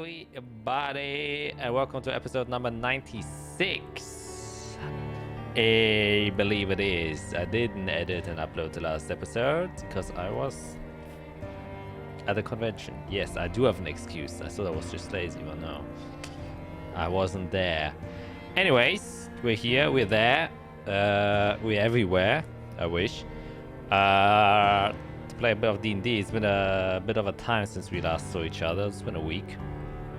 everybody, and welcome to episode number 96. I believe it is. I didn't edit and upload the last episode because I was at a convention. Yes, I do have an excuse. I thought I was just lazy, but no. I wasn't there. Anyways, we're here, we're there, we're everywhere, I wish. To play a bit of D&D. It's been a bit of a time since we last saw each other. It's been a week.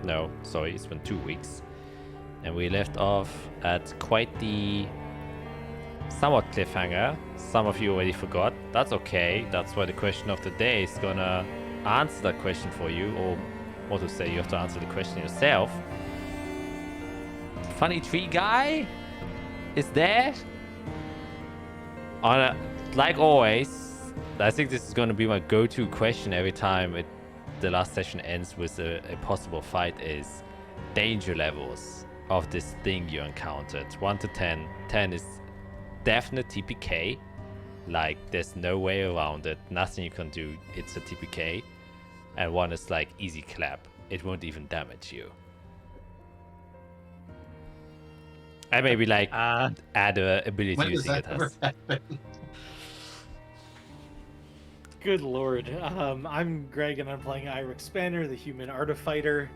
No, sorry, it's been 2 weeks. And we left off at quite the somewhat cliffhanger. Some of you already forgot. That's okay. That's why the question of the day is gonna answer that question for you, or more to say, you have to answer the question yourself. Funny tree guy is there. Like always, I think this is going to be my go-to question every time the last session ends with a possible fight is danger levels of this thing you encountered. 1 to 10. 10 is definite TPK. Like, there's no way around it. Nothing you can do. It's a TPK. And 1 is like easy clap. It won't even damage you. And maybe like add a ability using it has. Good lord. I'm Greg and I'm playing Iric Spanner, the human artifighter.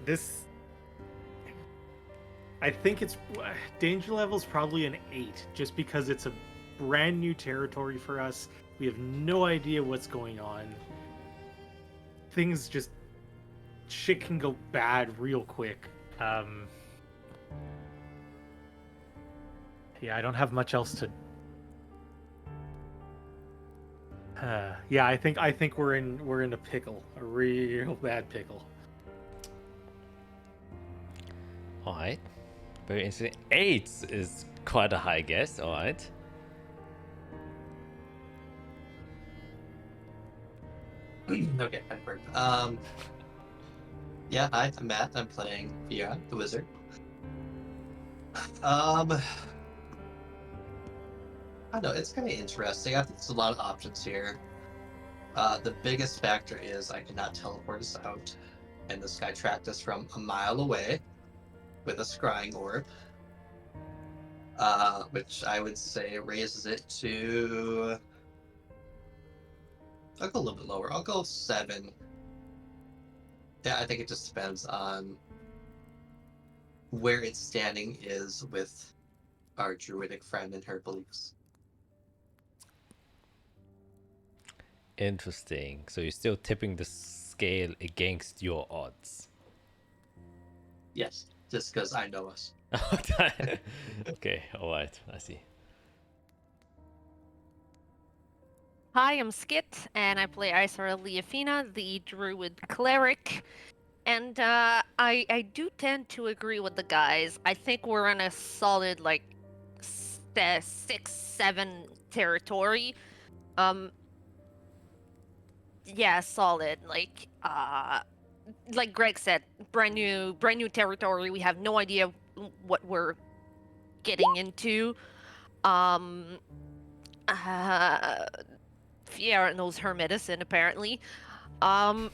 This... I think it's... Danger level's probably an 8, just because it's a brand new territory for us. We have no idea what's going on. Things just... Shit can go bad real quick. Yeah, I don't have much else to... yeah, I think we're in a pickle, a real bad pickle. All right, very interesting. 8 is quite a high guess. All right. Okay, perfect. Yeah, hi, I'm Matt. I'm playing Via, the wizard. I don't know, it's kind of interesting. I think there's a lot of options here. The biggest factor is I cannot teleport us out, and this guy tracked us from a mile away with a scrying orb, which I would say raises it to... I'll go a little bit lower. I'll go 7. Yeah, I think it just depends on where its standing is with our druidic friend and her beliefs. Interesting. So you're still tipping the scale against your odds. Yes, just because I know us. Okay, all right, I see. Hi, I'm Skit, and I play Isara Leafina, the druid cleric. And I do tend to agree with the guys. I think we're in a solid, like, 6-7 territory. Yeah, solid. Like Greg said, brand new territory. We have no idea what we're getting into. Fiera knows her medicine, apparently. Yeah,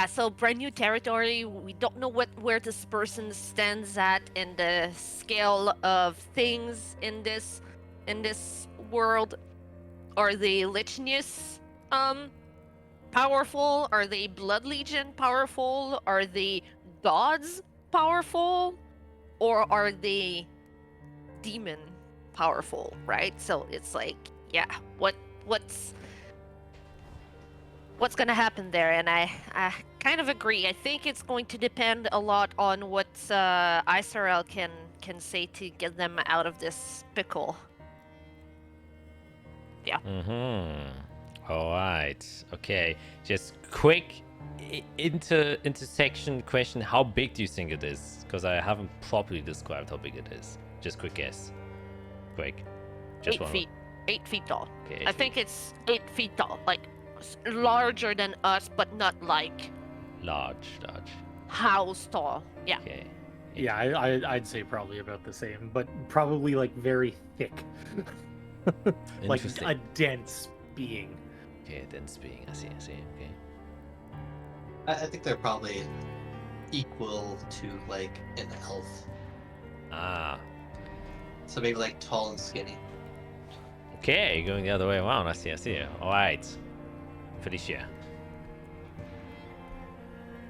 so brand new territory. We don't know where this person stands at in the scale of things in this world. Are they Lichnius powerful? Are they Blood Legion powerful? Are they gods powerful? Or are they demon powerful, right? So it's like, yeah, what's gonna happen there? And I kind of agree. I think it's going to depend a lot on what Isarel can say to get them out of this pickle. Yeah. All right. Okay. Just quick intersection question. How big do you think it is? Because I haven't properly described how big it is. Just quick guess. Quick. Just 8 feet. 8 feet tall. Okay, I think it's 8 feet tall. Like, larger than us, but not like... Large. House tall. Yeah. Okay. Yeah, I'd say probably about the same, but probably like very thick. Like a dense being. Okay, dense being. I see. Okay. I think they're probably equal to like an elf. Ah. So maybe like tall and skinny. Okay, going the other way around. I see. All right. Felicia.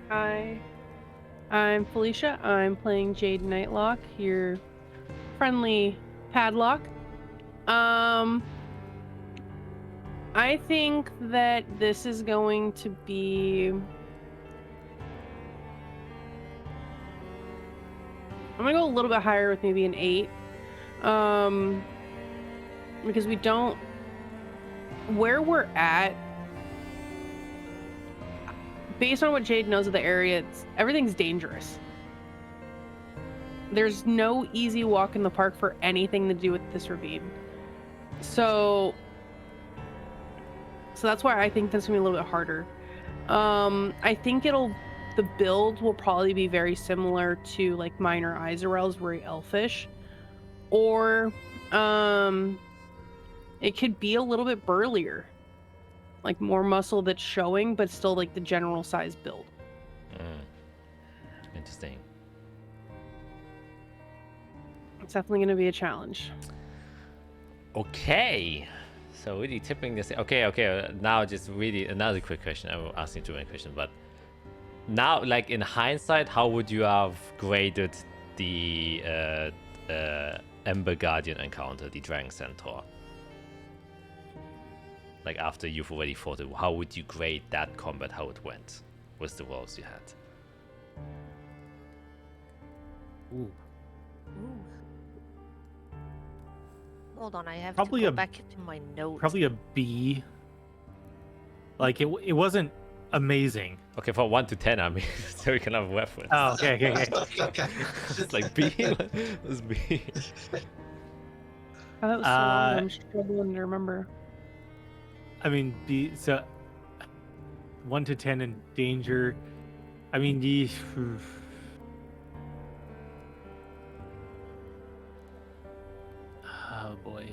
Hi, I'm Felicia. I'm playing Jade Nightlock, your friendly padlock. I think that this is going to be... I'm gonna go a little bit higher with maybe an 8. Because we don't... Where we're at, based on what Jade knows of the area, everything's dangerous. There's no easy walk in the park for anything to do with this ravine. So that's why I think this is gonna be a little bit harder. I think the build will probably be very similar to like Minor Izarel's, very elfish. Or it could be a little bit burlier. Like more muscle that's showing, but still like the general size build. Interesting. It's definitely going to be a challenge. Okay. So really tipping this. Okay. Now just really another quick question. I'm asking too many questions, but now, like in hindsight, how would you have graded the Ember Guardian encounter, the Dragon Centaur? Like after you've already fought it, how would you grade that combat? How it went with the rolls you had? Ooh. Hold on, I have Probably to go a- back into my notes. Probably a B. Like it wasn't amazing. Okay, from 1 to 10, I mean, so we can have a reference. Oh, okay. Okay. It's like B. It's B. Oh, that was so long. I'm struggling to remember. I mean, so 1 to 10 in danger. I mean, oh boy.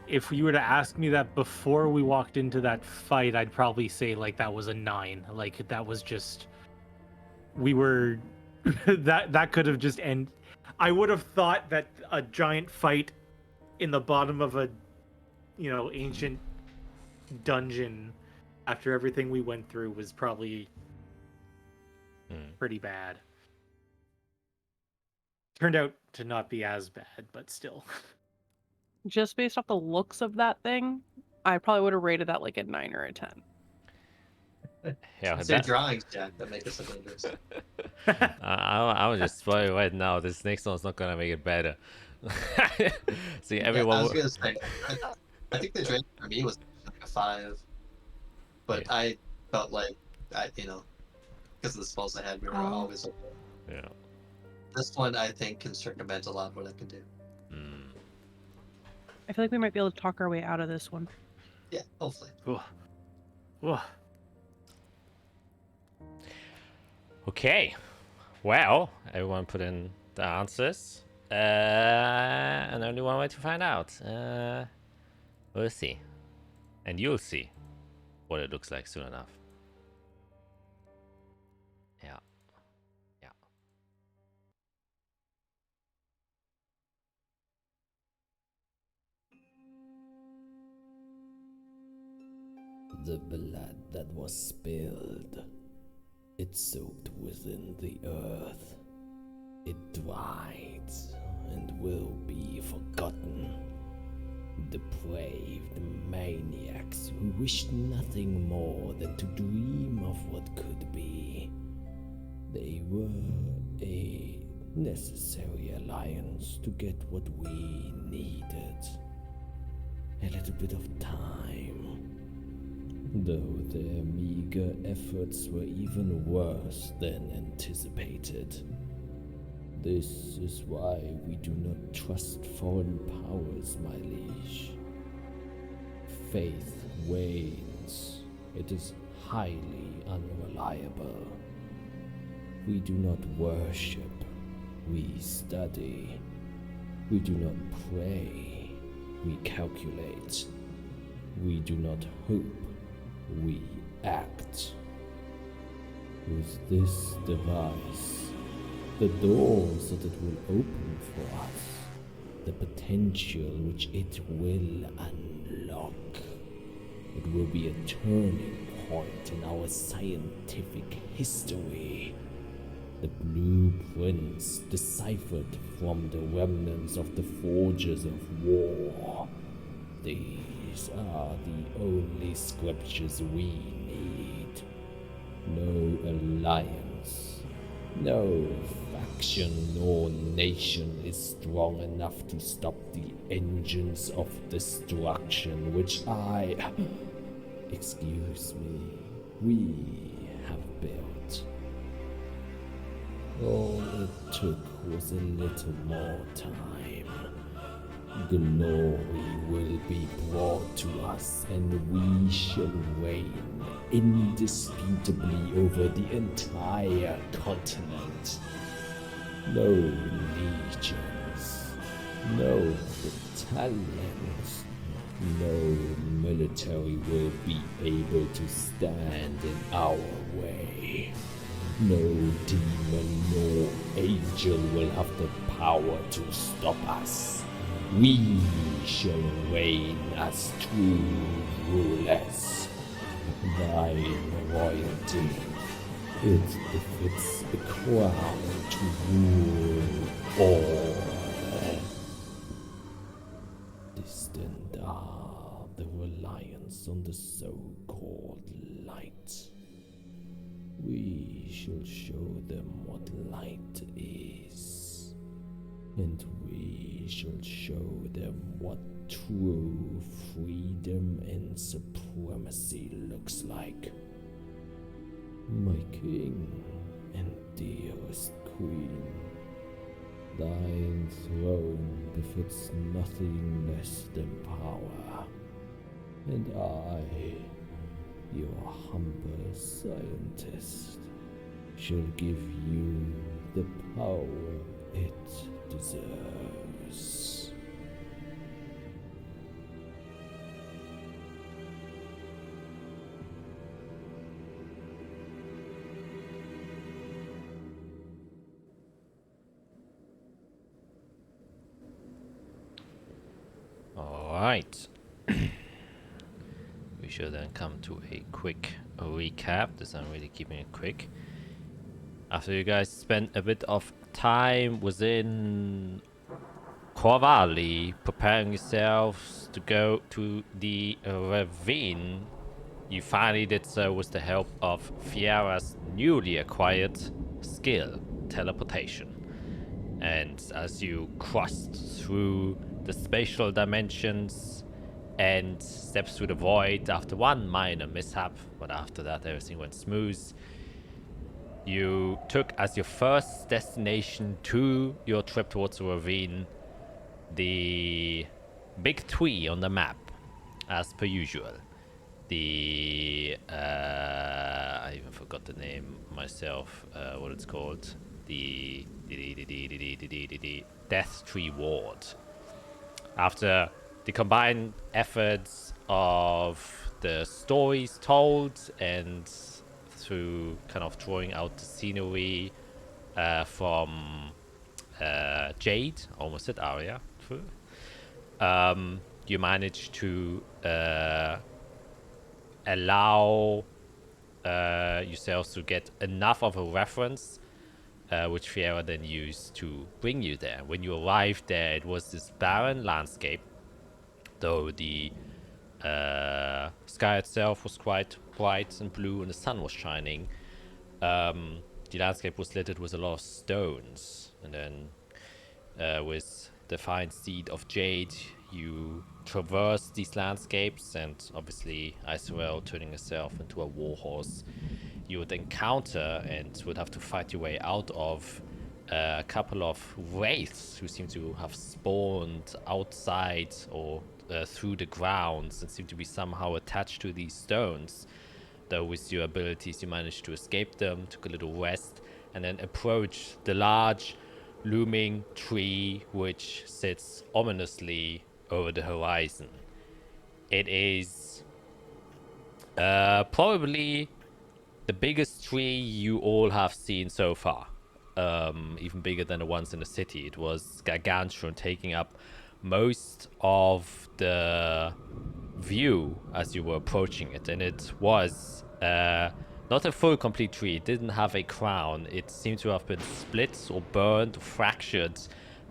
If you were to ask me that before we walked into that fight, I'd probably say like that was a 9. Like that was just we were that could have just ended. I would have thought that a giant fight in the bottom of a ancient dungeon after everything we went through was probably pretty bad. Turned out to not be as bad, but still. Just based off the looks of that thing, I probably would have rated that like a 9 or a 10. Yeah, It's your drawings, Jack, that make it so dangerous. I would just spoil it right now. This next one's not gonna make it better. See, everyone. I was gonna say, I think the drink for me was like a 5, but Yeah. I felt like because of the spells I had, we were always okay. Yeah. This one, I think, can circumvent a lot of what I can do. I feel like we might be able to talk our way out of this one. Yeah, hopefully. Whoa. Okay. Well, everyone put in the answers. And only one way to find out. We'll see. And you'll see what it looks like soon enough. Yeah. The blood that was spilled, it soaked within the earth. It dried and will be forgotten. Depraved maniacs who wished nothing more than to dream of what could be. They were a necessary alliance to get what we needed. A little bit of time. Though their meager efforts were even worse than anticipated. This is why we do not trust foreign powers, my liege. Faith wanes. It is highly unreliable. We do not worship. We study. We do not pray. We calculate. We do not hope, we act. With this device, the doors that it will open for us, the potential which it will unlock, it will be a turning point in our scientific history. The blueprints deciphered from the remnants of the forges of war. These are the only scriptures we need. No alliance, no faction nor nation is strong enough to stop the engines of destruction which we have built. All it took was a little more time. Glory will be brought to us, and we shall reign indisputably over the entire continent. No legions, no battalions, no military will be able to stand in our way. No demon nor angel will have the power to stop us. We shall reign as true rulers. Thine royalty, it befits the crown to rule all. Distant are the reliance on the so-called light. We shall show them what light is, and we shall show them what true freedom and supremacy looks like. My king and dearest queen, thine throne befits nothing less than power, and I, your humble scientist, shall give you the power it deserves. All right. We should then come to a quick recap. This I'm really keeping it quick. After you guys spent a bit of time within Corvalli, preparing yourselves to go to the ravine, you finally did so with the help of Fiera's newly acquired skill, teleportation. And as you crossed through the spatial dimensions and stepped through the void after one minor mishap, but after that everything went smooth, you took as your first destination to your trip towards the ravine the big tree on the map, as per usual. The I even forgot the name myself, what it's called. The Death Tree Ward. After the combined efforts of the stories told and through kind of drawing out the scenery from Jade, almost said Arya, you managed to allow yourselves to get enough of a reference which Fiera then used to bring you there. When you arrived there, it was this barren landscape, though the sky itself was quite bright and blue and the sun was shining. The landscape was littered with a lot of stones, and then with the fine steed of Jade, you traverse these landscapes, and obviously Isorel turning herself into a warhorse, you would encounter and would have to fight your way out of a couple of wraiths who seem to have spawned outside or through the grounds and seem to be somehow attached to these stones. Though with your abilities you managed to escape them, took a little rest, and then approach the large looming tree which sits ominously over the horizon. It is Probably the biggest tree you all have seen so far. Even bigger than the ones in the city. It was gargantuan, taking up most of the view as you were approaching it. And it was not a full complete tree. It didn't have a crown. It seemed to have been split or burned, fractured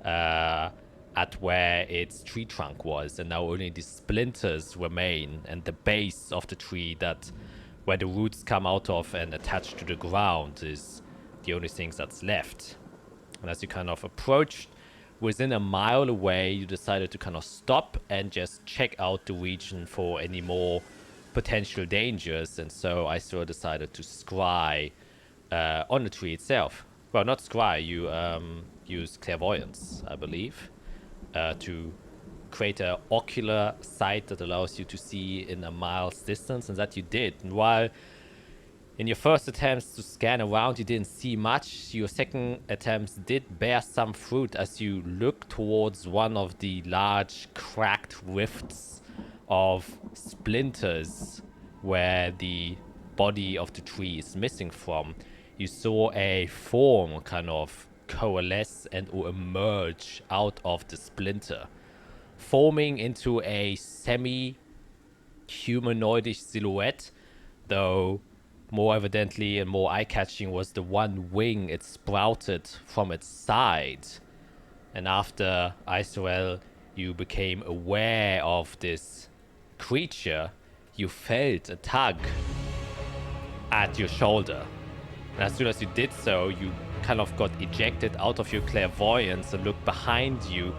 at where its tree trunk was, and now only the splinters remain, and the base of the tree, that where the roots come out of and attach to the ground, is the only things that's left. And as you kind of approached, within a mile away, you decided to kind of stop and just check out the region for any more potential dangers. And so I still decided to scry on the tree itself. Well, not scry, you use clairvoyance, I believe, to create an ocular sight that allows you to see in a mile's distance, and that you did. And while in your first attempts to scan around you didn't see much, your second attempts did bear some fruit as you look towards one of the large cracked rifts of splinters where the body of the tree is missing from. You saw a form kind of coalesce and or emerge out of the splinter, forming into a semi-humanoidish silhouette, though more evidently and more eye-catching was the one wing it sprouted from its side. And after, Israel, you became aware of this creature, you felt a tug at your shoulder. And as soon as you did so, you kind of got ejected out of your clairvoyance and look behind you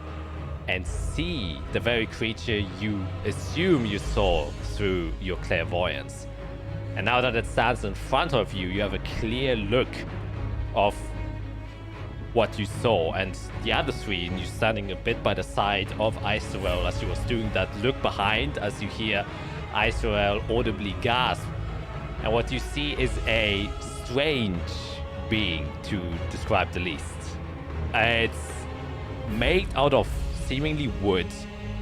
and see the very creature you assume you saw through your clairvoyance. And now that it stands in front of you, you have a clear look of what you saw. And the other three, and you standing a bit by the side of Israel as you was doing that, look behind as you hear Israel audibly gasp. And what you see is a strange being, to describe the least. It's made out of seemingly wood.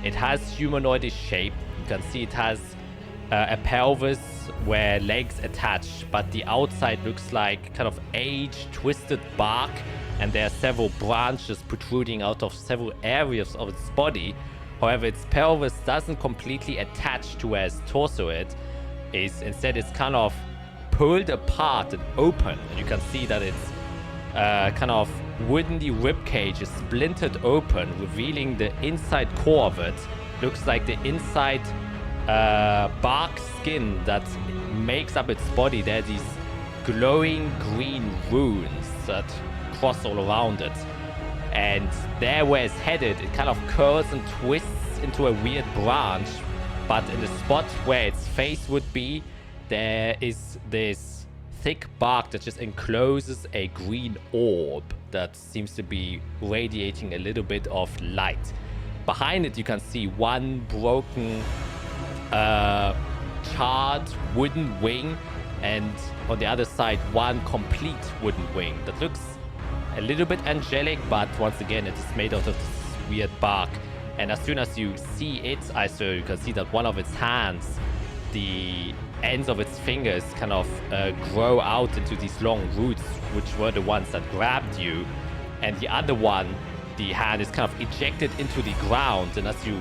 It has humanoidish shape. You can see it has a pelvis where legs attach, but the outside looks like kind of aged, twisted bark, and there are several branches protruding out of several areas of its body. However, its pelvis doesn't completely attach to where its torso is. Instead, it's kind of pulled apart and open, and you can see that its kind of woodenly ribcage is splintered open, revealing the inside core of it. Looks like the inside bark skin that makes up its body. There are these glowing green runes that cross all around it, and there where it's headed, it kind of curls and twists into a weird branch, but in the spot where its face would be, there is this thick bark that just encloses a green orb that seems to be radiating a little bit of light. Behind it, you can see one broken, charred wooden wing, and on the other side, one complete wooden wing that looks a little bit angelic, but once again, it is made out of this weird bark. And as soon as you see it, you can see that one of its hands, the ends of its fingers kind of grow out into these long roots, which were the ones that grabbed you. And the other one, the hand is kind of ejected into the ground. And as you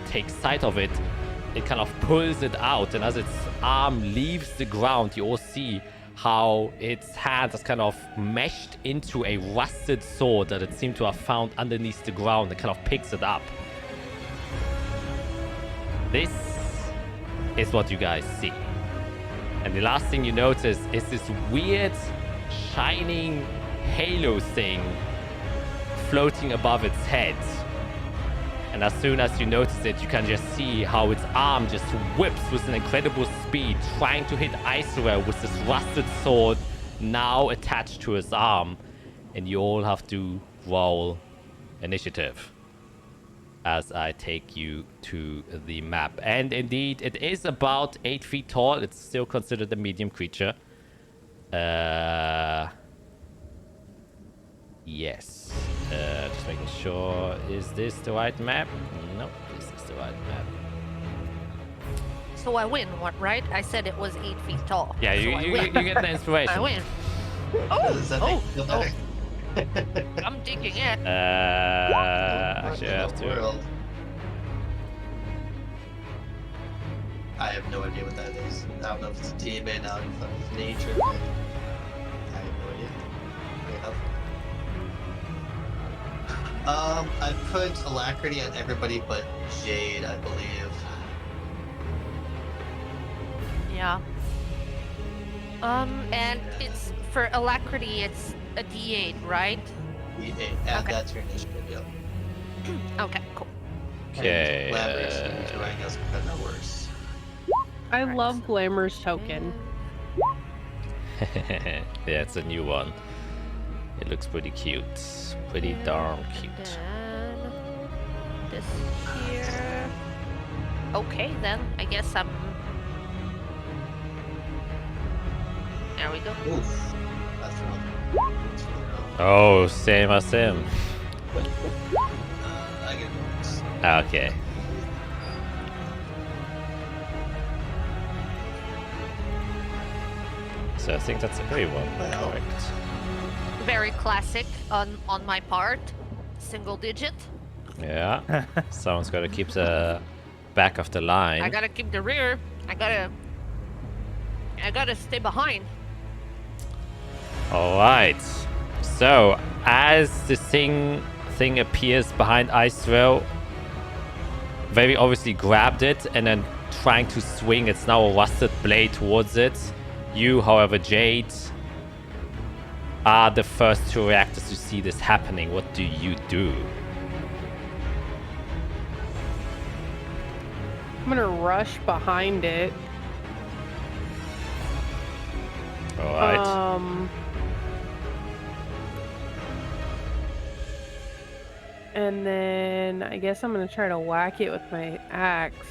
take sight of it, it kind of pulls it out. And as its arm leaves the ground, you all see how its hand has kind of meshed into a rusted sword that it seemed to have found underneath the ground, and kind of picks it up. This is what you guys see. And the last thing you notice is this weird, shining halo thing floating above its head. And as soon as you notice it, you can just see how its arm just whips with an incredible speed, trying to hit Israel with this rusted sword now attached to his arm. And you all have to roll initiative as I take you to the map. And indeed, it is about 8 feet tall. It's still considered a medium creature. Yes. Just making sure. Is this the right map? Nope, this is the right map. So I win, what, right? I said it was 8 feet tall. Yeah, so you, I you, win. you get the inspiration. I win. Does that make you feel better? I'm digging it. Actually, I have What in the to. world? I have no idea what that is. I don't know if it's a demon, I don't know if it's nature. I have no idea. Very helpful. I put alacrity on everybody but Jade, I believe. Yeah. And it's for alacrity, it's a D8, right? Add Okay. that to your initiative, yep. Okay, cool. Okay. Glamorous terrain does kind of worse. I Alright. love Glamour's token. Yeah, it's a new one. It looks pretty cute. Pretty darn cute. Then this here. Okay, then I guess I'm. There we go. Oof. That's rough. That's really rough. Oh, same as him. I get bonus. Okay. So I think that's everyone, Well. correct? Very classic on my part. Single digit. Yeah. Someone's got to keep the back of the line. I gotta keep the rear. I gotta stay behind. All right. So as the thing appears behind Icethrow, very obviously grabbed it and then trying to swing its now rusted blade towards it. You, however, Jade, are the first to react as you see this happening. What do you do? I'm gonna rush behind it. All right. And then I guess I'm gonna try to whack it with my axe.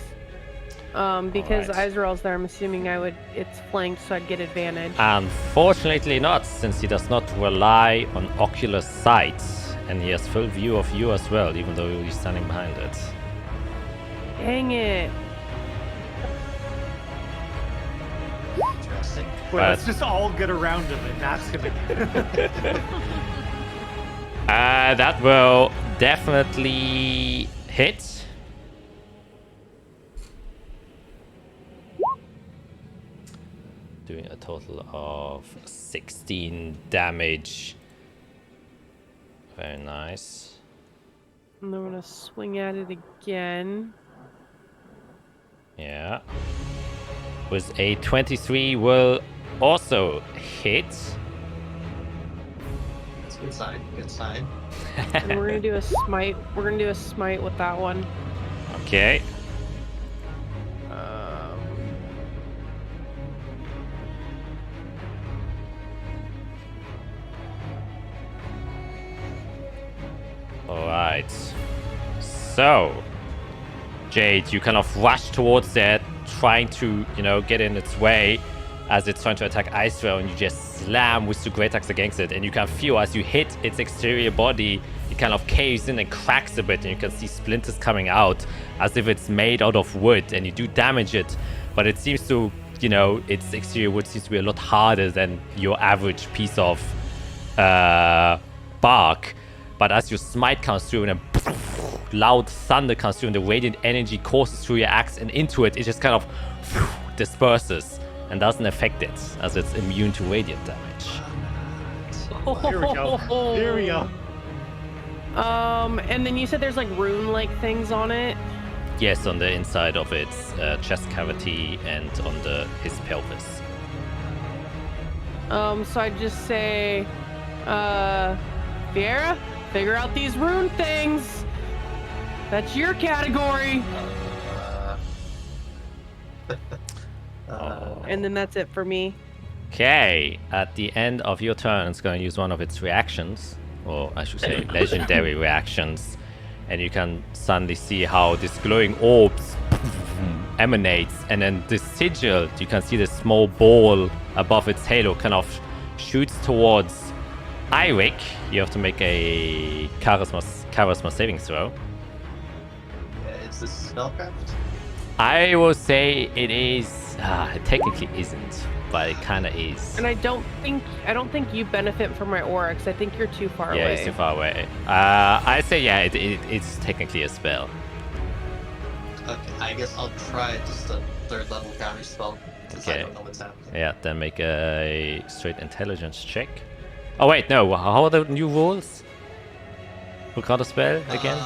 Because Alright. Izrael's there, I'm assuming it's flanked, so I'd get advantage. Unfortunately not, since he does not rely on ocular sight, and he has full view of you as well, even though you're standing behind it. Dang it! Interesting. Well, let's But- just all get around him, and that's gonna. That will definitely hit. Doing a total of 16 damage. Very nice. And I'm gonna swing at it again. Yeah. With a 23 will also hit. That's a good sign. Good sign. And we're gonna do a smite. We're gonna do a smite with that one. Okay. Alright. So, Jade, you kind of rush towards that, trying to, get in its way as it's trying to attack Icethrow, and you just slam with the great axe against it, and you can feel as you hit its exterior body, it kind of caves in and cracks a bit, and you can see splinters coming out as if it's made out of wood, and you do damage it, but it seems to, its exterior wood seems to be a lot harder than your average piece of bark. But as your smite comes through and a loud thunder comes through and the radiant energy courses through your axe and into it, it just kind of disperses and doesn't affect it as it's immune to radiant damage. Here we go. Here we go. And then you said there's like rune-like things on it. Yes, on the inside of its chest cavity and on his pelvis. So I'd just say, Viera, figure out these rune things. That's your category. And then that's it for me. Okay, at the end of your turn, it's going to use one of its reactions, or I should say legendary reactions, and you can suddenly see how this glowing orbs emanates, and then this sigil, you can see the small ball above its halo kind of shoots towards Eirik. You have to make a charisma saving throw. Is this spellcraft? I will say it is. It technically isn't, but it kind of is. And I don't think you benefit from my aura, 'cause I think you're too far Yeah, away. it's too far away. I say yeah, it's technically a spell. Okay, I guess I'll try just a 3rd level counter spell because I Okay. don't know what's happening. Yeah, then make a straight intelligence check. Oh wait, no. How are the new rules? Who got a spell again?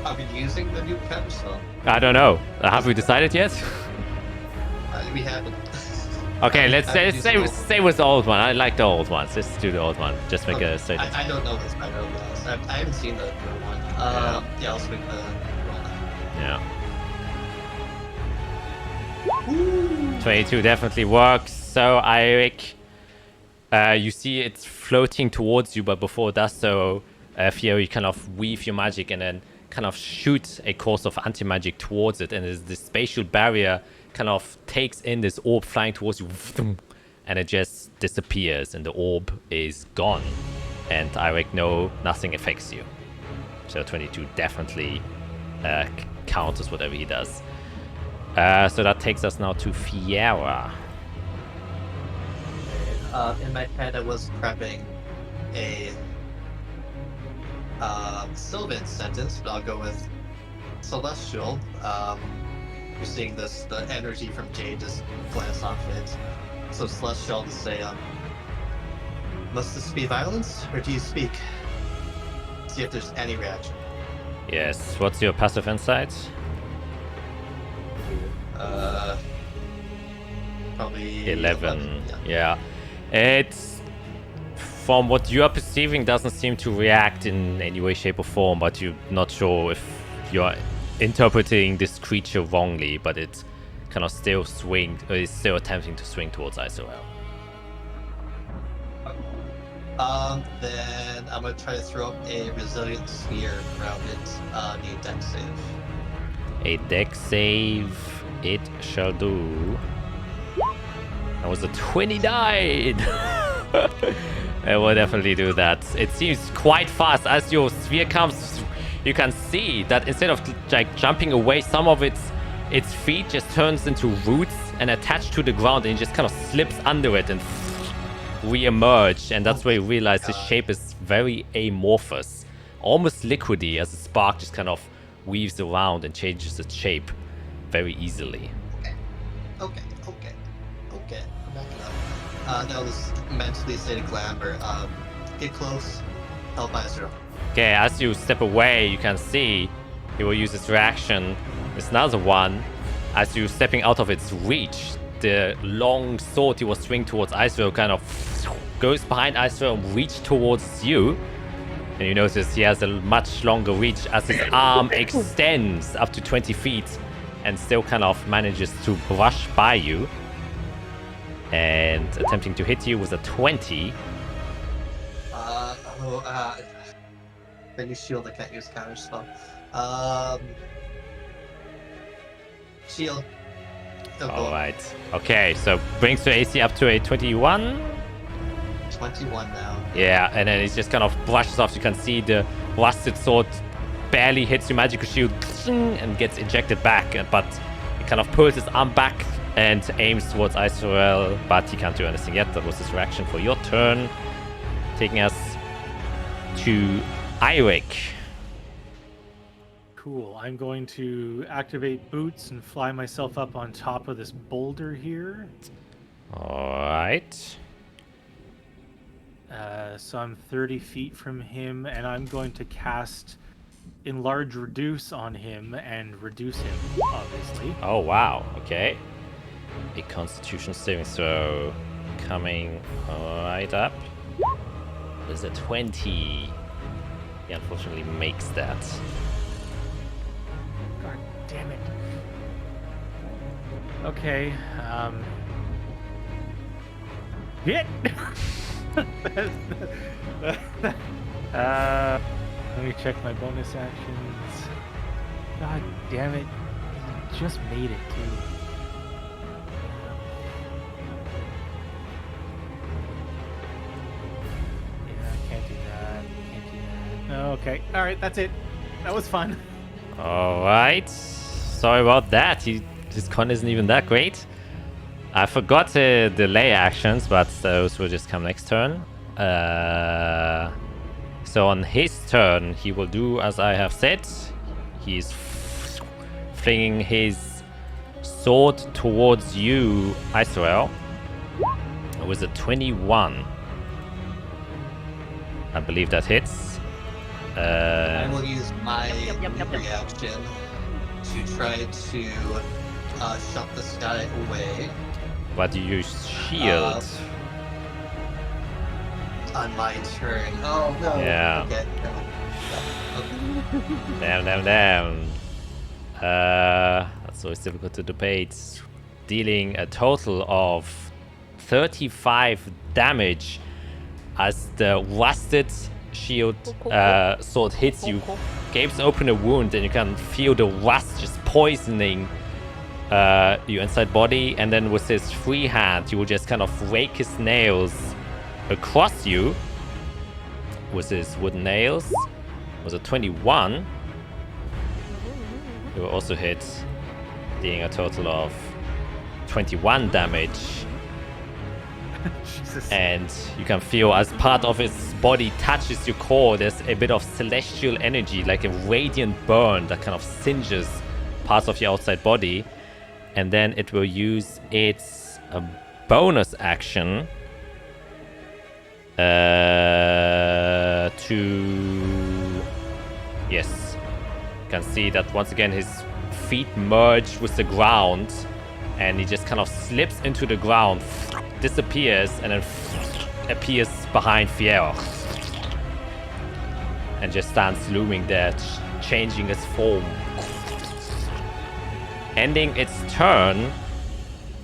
Are we using the new counter spell? I don't know. Have we decided yet? We haven't. Okay, let's I've used the old- stay with the old one. I like the old ones. Let's do the old one. Just make Okay, a straight. I don't know what's my roll is. I haven't seen the new one. Yeah, I'll swing the roll now. Yeah. 22 definitely works. So Eric, you see it's floating towards you, but before it does so, Theo, you kind of weave your magic and then kind of shoot a course of anti-magic towards it, and as the spatial barrier kind of takes in this orb flying towards you, and it just disappears, and the orb is gone. And Eric, no, nothing affects you. So 22 definitely counters whatever he does. So that takes us now to Fiera. In my head, I was prepping a Sylvan sentence, but I'll go with Celestial. You're seeing this, the energy from Jade just glance off it. So Celestial to say, must this be violence, or do you speak? See if there's any reaction. Yes, what's your passive insight? Probably 11. Yeah. Yeah. It's, from what you are perceiving, doesn't seem to react in any way, shape, or form, but you're not sure if you're interpreting this creature wrongly, but it's kind of still is still attempting to swing towards Isorel. Then I'm gonna try to throw up a resilient sphere around it. Need deck save. A deck save it shall do. That was a 29! It will definitely do that. It seems quite fast. As your sphere comes, you can see that instead of like jumping away, some of its feet just turns into roots and attached to the ground, and it just kind of slips under it and re-emerge. And that's where you realize the shape is very amorphous, almost liquidy, as the spark just kind of weaves around and changes its shape very easily. Okay. I'm backing up. Now this mentally say to Glamber, get close, help Isra. Okay, as you step away, you can see he will use his reaction. There's another one. As you stepping out of its reach, the long sword he was swinging towards Isra kind of goes behind Isra and reach towards you. And you notice he has a much longer reach as his arm extends up to 20 feet and still kind of manages to brush by you. And attempting to hit you with a 20. When you shield, I can't use counter spell. Shield. Alright. Okay, so brings the AC up to a 21. 21 now. Yeah, and then it just kind of brushes off. You can see the rusted sword barely hits your magical shield and gets ejected back. But he kind of pulls his arm back and aims towards Isorel, but he can't do anything yet. That was his reaction for your turn. Taking us to Eirik. Cool. I'm going to activate boots and fly myself up on top of this boulder here. Alright. So I'm 30 feet from him, and I'm going to cast Enlarge Reduce on him and reduce him, obviously. Oh, wow. Okay. A Constitution saving throw coming right up. There's a 20. He unfortunately makes that. God damn it. Okay, hit! Let me check my bonus actions. God damn it. He just made it, too. Yeah, I can't do that. Okay, alright, that's it. That was fun. Alright. So sorry about that. His con isn't even that great. I forgot to delay actions, but those will just come next turn. So on his turn, he will do as I have said. He's flinging his sword towards you, Israel, with a 21. I believe that hits. I will use my reaction to try to shut this guy away. But you use shield. On my turn. Oh no. Yeah. Okay. Damn. That's always difficult to debate. Dealing a total of 35 damage as the rusted shield sword hits you, gapes open a wound, and you can feel the rust just poisoning your inside body. And then with his free hand, you will just kind of rake his nails across you with his wooden nails. Was a 21. You will also hit, dealing a total of 21 damage. Jesus. And you can feel as part of his body touches your core, there's a bit of celestial energy, like a radiant burn that kind of singes parts of your outside body. And then it will use its bonus action yes, you can see that once again his feet merge with the ground, and he just kind of slips into the ground, disappears, and then appears behind Fiero, and just stands looming there, changing its form. Ending its turn,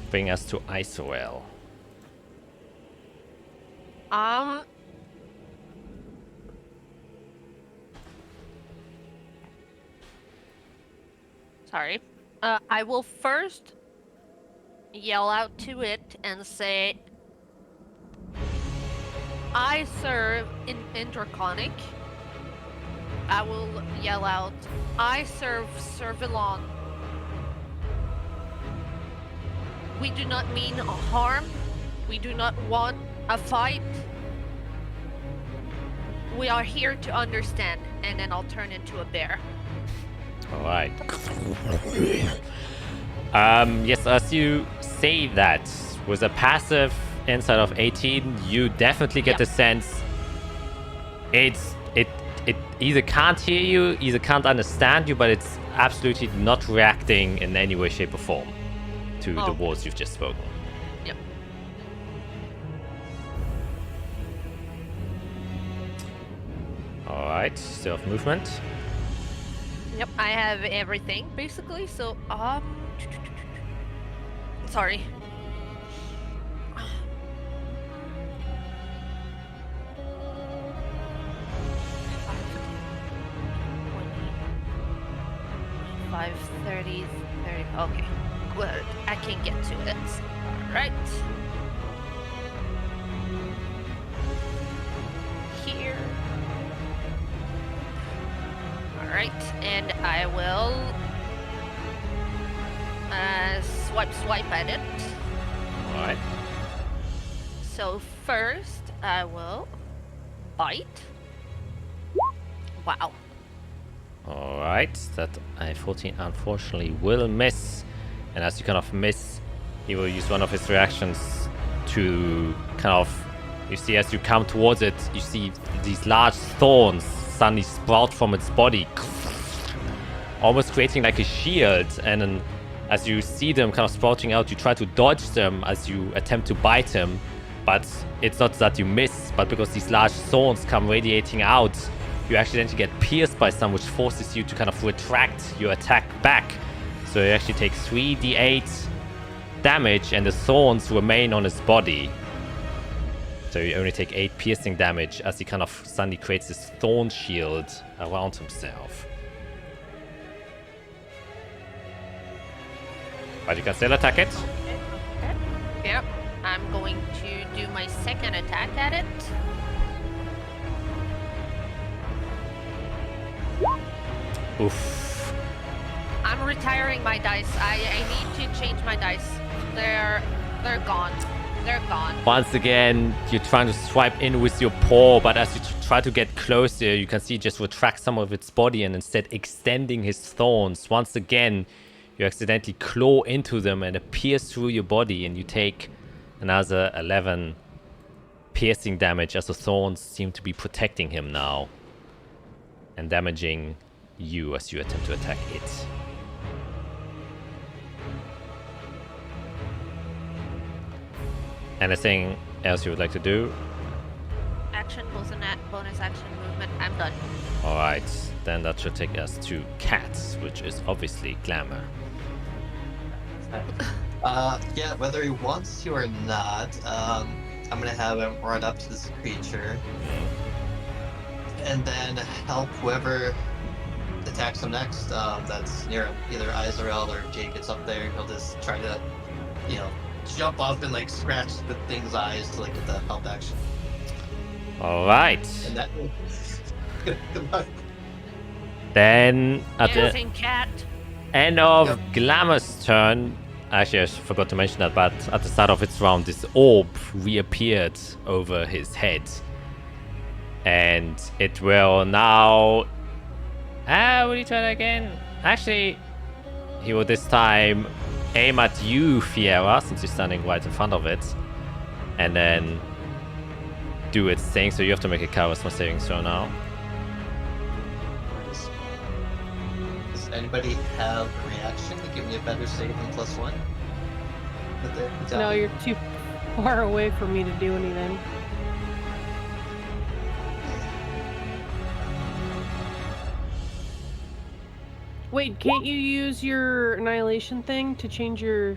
bring us to Israel. Sorry. I will first yell out to it and say, I serve in Indraconic. I will yell out, I serve Servilon. We do not mean harm. We do not want a fight. We are here to understand. And then I'll turn into a bear. Alright. Yes, as you say that, with a passive inside of 18, you definitely get the sense it either can't hear you, either can't understand you, but it's absolutely not reacting in any way, shape, or form to the words you've just spoken. Yep. Alright, still have movement. Yep, I have everything basically. So sorry. Five, 30, 30. Okay, good. I can get to it. All right. Here. All right, and I will swipe at it. All right. So first, I will bite. Wow. Alright, that a 14 unfortunately will miss. And as you kind of miss, he will use one of his reactions to kind of, you see as you come towards it, you see these large thorns suddenly sprout from its body, almost creating like a shield. And then as you see them kind of sprouting out, you try to dodge them as you attempt to bite him. But it's not that you miss, but because these large thorns come radiating out, you accidentally get pierced by some, which forces you to kind of retract your attack back. So you actually take 3d8 damage, and the thorns remain on his body. So you only take 8 piercing damage as he kind of suddenly creates this thorn shield around himself. But you can still attack it. Yep, I'm going to do my second attack at it. Oof. I'm I'm retiring my dice. I need to change my dice. They're gone. They're gone. Once again, you're trying to swipe in with your paw, but as you try to get closer, you can see it just retract some of its body and instead extending his thorns. Once again, you accidentally claw into them and it pierces through your body, and you take another 11 piercing damage as the thorns seem to be protecting him now and damaging you as you attempt to attack it. Anything else you would like to do? Action, bonus action, movement. I'm done. Alright, then that should take us to Cats, which is obviously Glamour. Yeah, whether he wants to or not, I'm gonna have him run up to this creature and then help whoever attacks him next. That's near him, either Izrael or Jake gets up there. He'll just try to, jump up and like scratch the thing's eyes to like get the help action. Alright. And that. Good luck. Then at the Dancing cat. end of Glamour's turn, actually I forgot to mention that, but at the start of its round, this orb reappeared over his head. And it will now... will you try that again? Actually, he will this time aim at you, Fiera, since you're standing right in front of it. And then do its thing, so you have to make a charisma saving throw now. Does anybody have a reaction to give me a better save than +1? No, you're too far away for me to do anything. Wait, can't you use your annihilation thing to change your...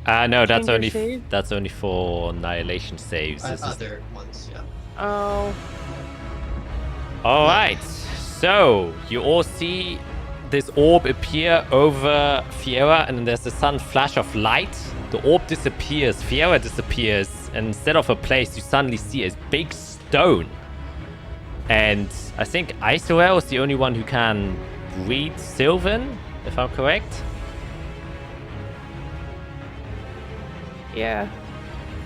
No, that's Change your only save? that's only for annihilation saves. This is... Other ones, yeah. Oh. Alright, so you all see this orb appear over Fiera, and then there's a sudden flash of light. The orb disappears, Fiera disappears, and instead of a place, you suddenly see a big stone. And I think Isorel is the only one who can read Sylvan, if I'm correct. Yeah.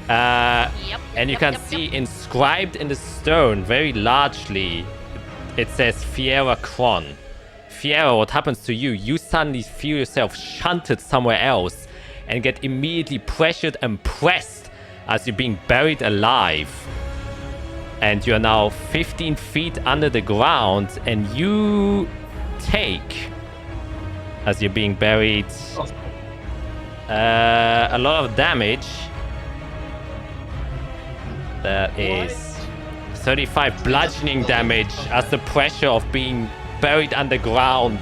Yep. And you yep, can yep, see yep. inscribed in the stone very largely, it says Fiera Kron. Fiera, what happens to you? You suddenly feel yourself shunted somewhere else and get immediately pressured and pressed as you're being buried alive. And you're now 15 feet under the ground, and you take, as you're being buried, a lot of damage. That is 35 bludgeoning damage, as the pressure of being buried underground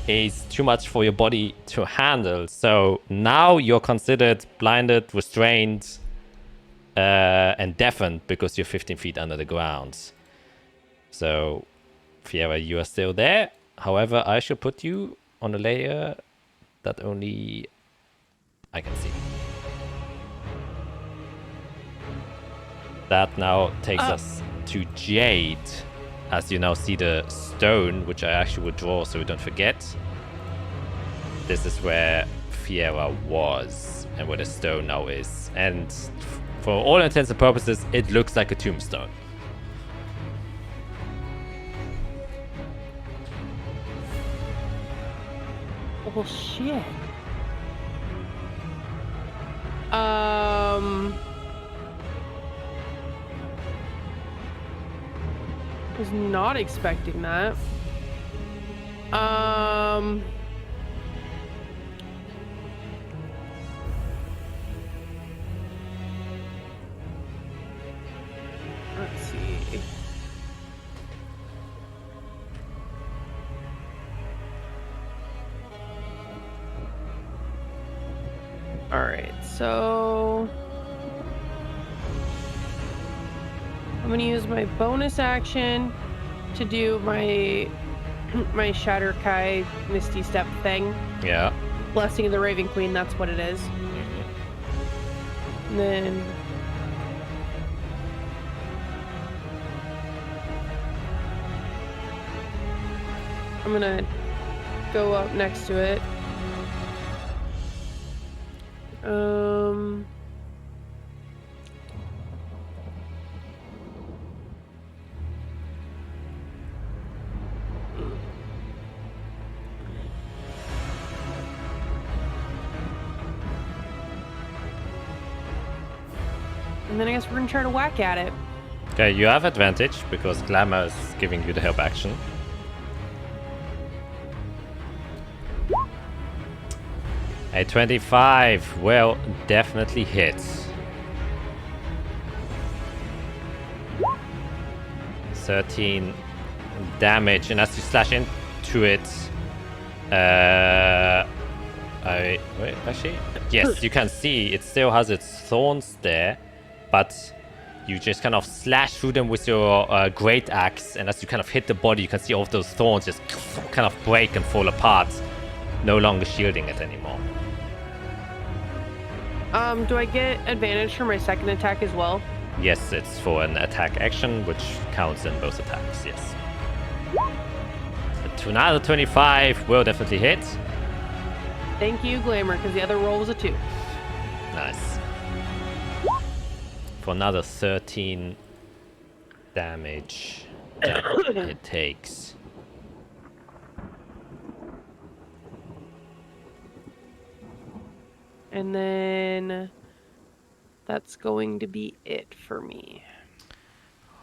is too much for your body to handle. So now you're considered blinded, restrained, and deafened because you're 15 feet under the ground. So, Fiera, you are still there. However, I shall put you on a layer that only I can see. That now takes us to Jade, as you now see the stone, which I actually would draw so we don't forget. This is where Fiera was and where the stone now is. And for all intents and purposes, it looks like a tombstone. Oh, shit. Was not expecting that. Let's see. All right, so I'm gonna use my bonus action to do my Shatter Kai Misty Step thing. Yeah. Blessing of the Raven Queen, that's what it is. And then I'm gonna go up next to it. And then I guess we're gonna try to whack at it. Okay, you have advantage because Glamour is giving you the help action. A 25 will definitely hit. 13 damage, and as you slash into it, wait, actually, yes, you can see it still has its thorns there, but you just kind of slash through them with your great axe, and as you kind of hit the body, you can see all of those thorns just kind of break and fall apart, no longer shielding it anymore. Do I get advantage for my second attack as well? Yes, it's for an attack action, which counts in both attacks, yes. To another 25 will definitely hit. Thank you, Glamour, because the other roll was a 2. Nice. For another 13 damage that it takes. And then that's going to be it for me.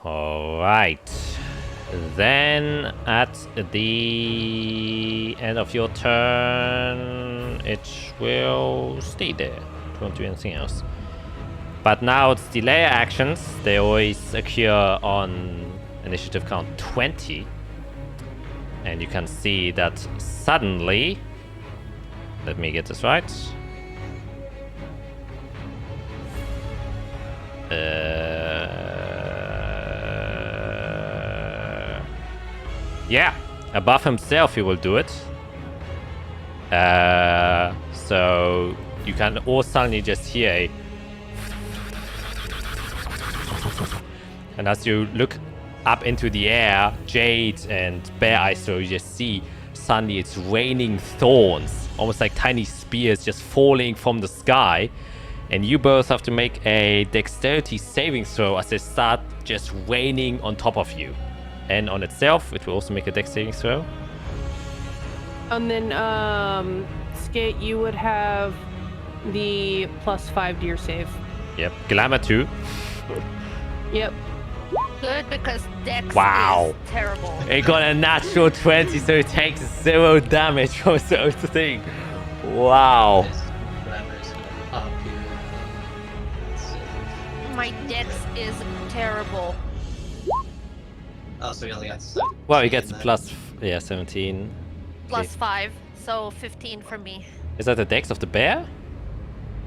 Alright. Then at the end of your turn, it will stay there. It won't do anything else. But now it's delay actions. They always occur on initiative count 20. And you can see that suddenly, let me get this right. Yeah, above himself he will do it. So you can all suddenly just hear a and as you look up into the air, Jade and Bear Eyes, so you just see suddenly it's raining thorns, almost like tiny spears just falling from the sky. And you both have to make a dexterity saving throw as they start just raining on top of you. And on itself, it will also make a dex saving throw. And then, Skate, you would have the +5 to your save. Yep. Glamour too. Yep. Good, because Dex Wow. is terrible. It got a natural 20, so it takes 0 damage from those thing. Wow. My Dex is terrible. Oh, so he only got 7. Well, he gets plus, 17. Plus Okay. 5, so 15 for me. Is that the dex of the bear?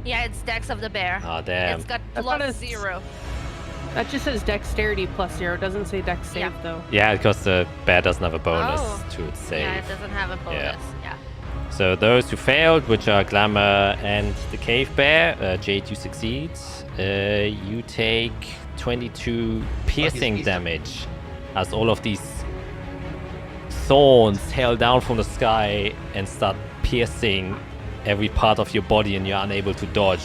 Yeah, it's Dex of the bear. Oh, damn. It's got I thought plus it's- 0. That just says dexterity +0. It doesn't say dex save, Yeah. though. Yeah, because the bear doesn't have a bonus Oh. to its save. Yeah, it doesn't have a bonus. Yeah. So those who failed, which are Glamour and the Cave Bear, Jade, you succeed. You take 22 piercing damage as all of these thorns hail down from the sky and start piercing every part of your body, and you're unable to dodge.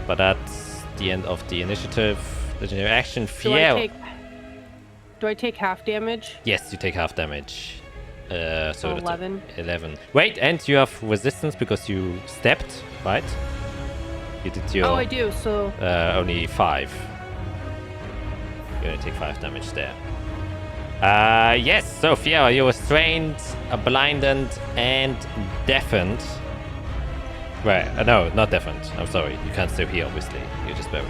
But that's the end of the initiative. Legendary action, Fiel. Do I take half damage? Yes, you take half damage. So So that's 11. 11. Wait, and you have resistance because you stepped, right? You did your Oh, I do. So only 5. You only take 5 damage there. Yes, so Fiera, you're restrained, blinded, and deafened. Right, no, not deafened. I'm sorry. You can't still hear, obviously. You're just buried.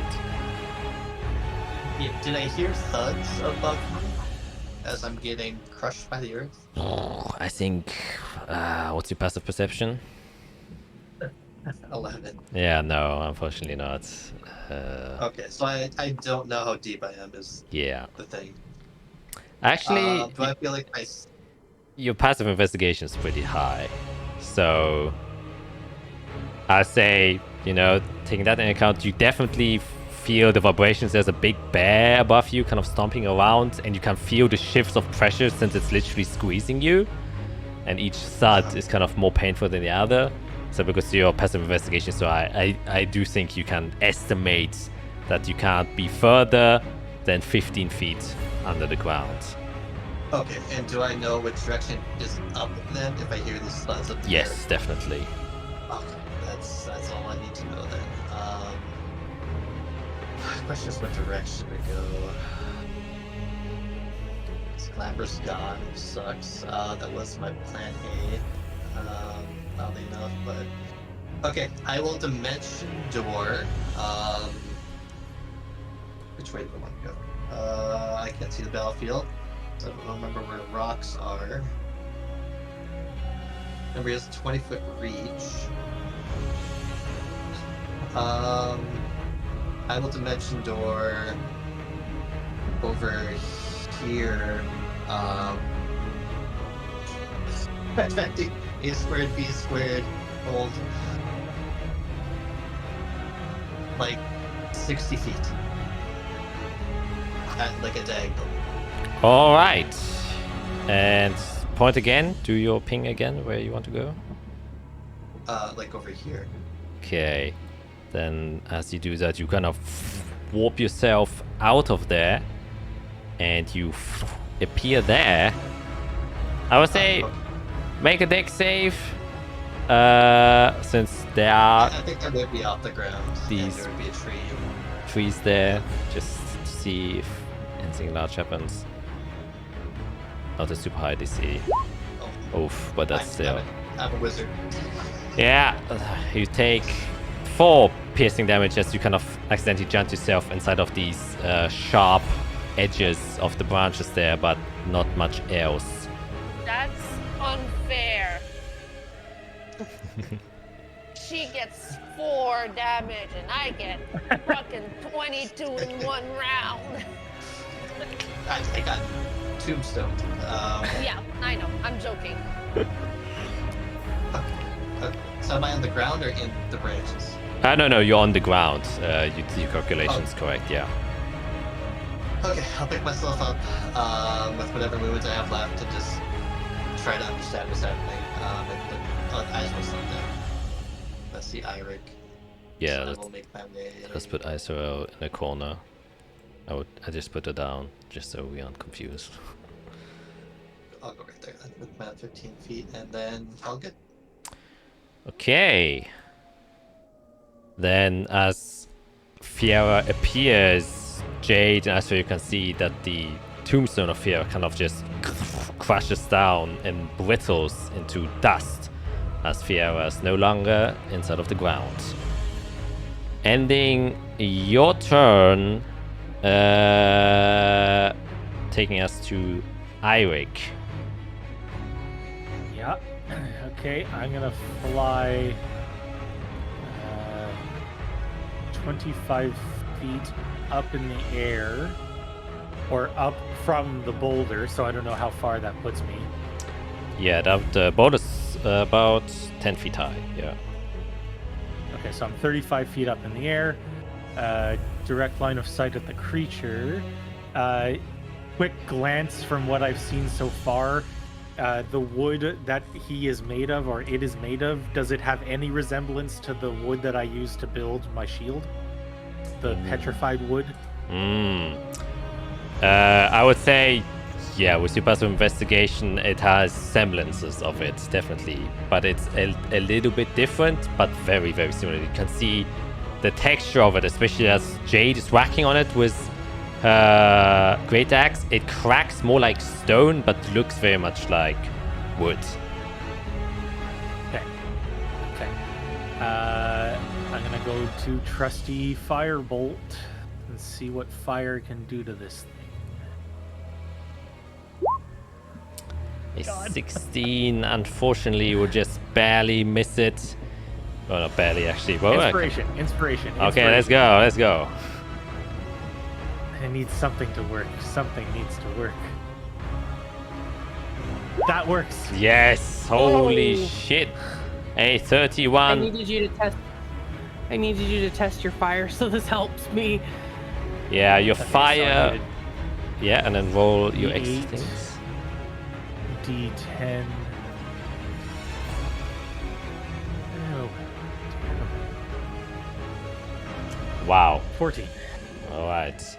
Yeah, did I hear thuds above me as I'm getting crushed by the earth? I think... what's your passive perception? 11. Yeah, no, unfortunately not. Okay, so I don't know how deep I am is Yeah. the thing. Actually, Do I feel like your passive investigation is pretty high. So, I'd say, taking that into account, you definitely feel the vibrations. There's a big bear above you kind of stomping around, and you can feel the shifts of pressure since it's literally squeezing you. And each thud is kind of more painful than the other. So because you're passive investigation, so I do think you can estimate that you can't be further than 15 feet under the ground. Okay, and do I know which direction is up then if I hear these thuds up the Yes, air? definitely. Okay, that's all I need to know then. Question is what direction to go. Glamour's gone, which sucks. That was my plan A, oddly enough, but... Okay, I will dimension door. Which way do I want to go? I can't see the battlefield, so I don't remember where rocks are. Remember, he has a 20-foot reach. I will dimension door over here. Affecting A squared, B squared, hold like 60 feet. At like a diagonal. All right. And point again. Do your ping again where you want to go. Like over here. Okay. Then as you do that, you kind of warp yourself out of there. And you appear there. I would say make a dex save. Since there are I think that would be off the ground. These- There would be a tree. trees there, just to see if anything large happens. Not a super high DC. Oh, Oof, but that's still. I'm a wizard. Yeah, you take 4 piercing damage as you kind of accidentally jump yourself inside of these sharp edges of the branches there, but not much else. That's unfair. She gets 4 damage and I get fucking 22 in one round. I got tombstone. Yeah, I know. I'm joking. So am I on the ground or in the branches? No, you're on the ground. Your calculation's correct, yeah. Okay, I'll pick myself up with whatever movements I have left to just try to understand what's happening. And put eyes on down. That's the Iric. Yeah, So I will make my way. let's put Isarel in a corner. I just put her down, just so we aren't confused. I'll go right there then with my 15 feet, and then I'll get. Okay. Then as Fiera appears, Jade, and so you can see that the tombstone of Fiera kind of just crashes down and brittles into dust as Fiera is no longer inside of the ground. Ending your turn, taking us to Iric. Yeah. Okay, I'm gonna fly 25 feet up in the air, or up from the boulder, so I don't know how far that puts me. Yeah, the boat is about 10 feet high, yeah. Okay, so I'm 35 feet up in the air, direct line of sight at the creature. Quick glance from what I've seen so far. The wood that he is made of, or it is made of, does it have any resemblance to the wood that I used to build my shield? The petrified wood? I would say, yeah, with your passive investigation, it has semblances of it, definitely. But it's a little bit different, but very, very similar. You can see the texture of it, especially as Jade is whacking on it with her great axe. It cracks more like stone, but looks very much like wood. Okay. I'm gonna go to trusty firebolt and see what fire can do to this thing. A 16, unfortunately, you will just barely miss it. Oh, not barely, actually. Well, Inspiration. okay, let's go. I need something to work. Something needs to work. That works. Yes, holy Oh. shit. A I 31. needed you to test. I needed you to test your fire, so this helps me. Yeah, your Okay, so I fire. needed Yeah, and then roll your extra D8. things. D10. Oh. Wow. 14. Alright.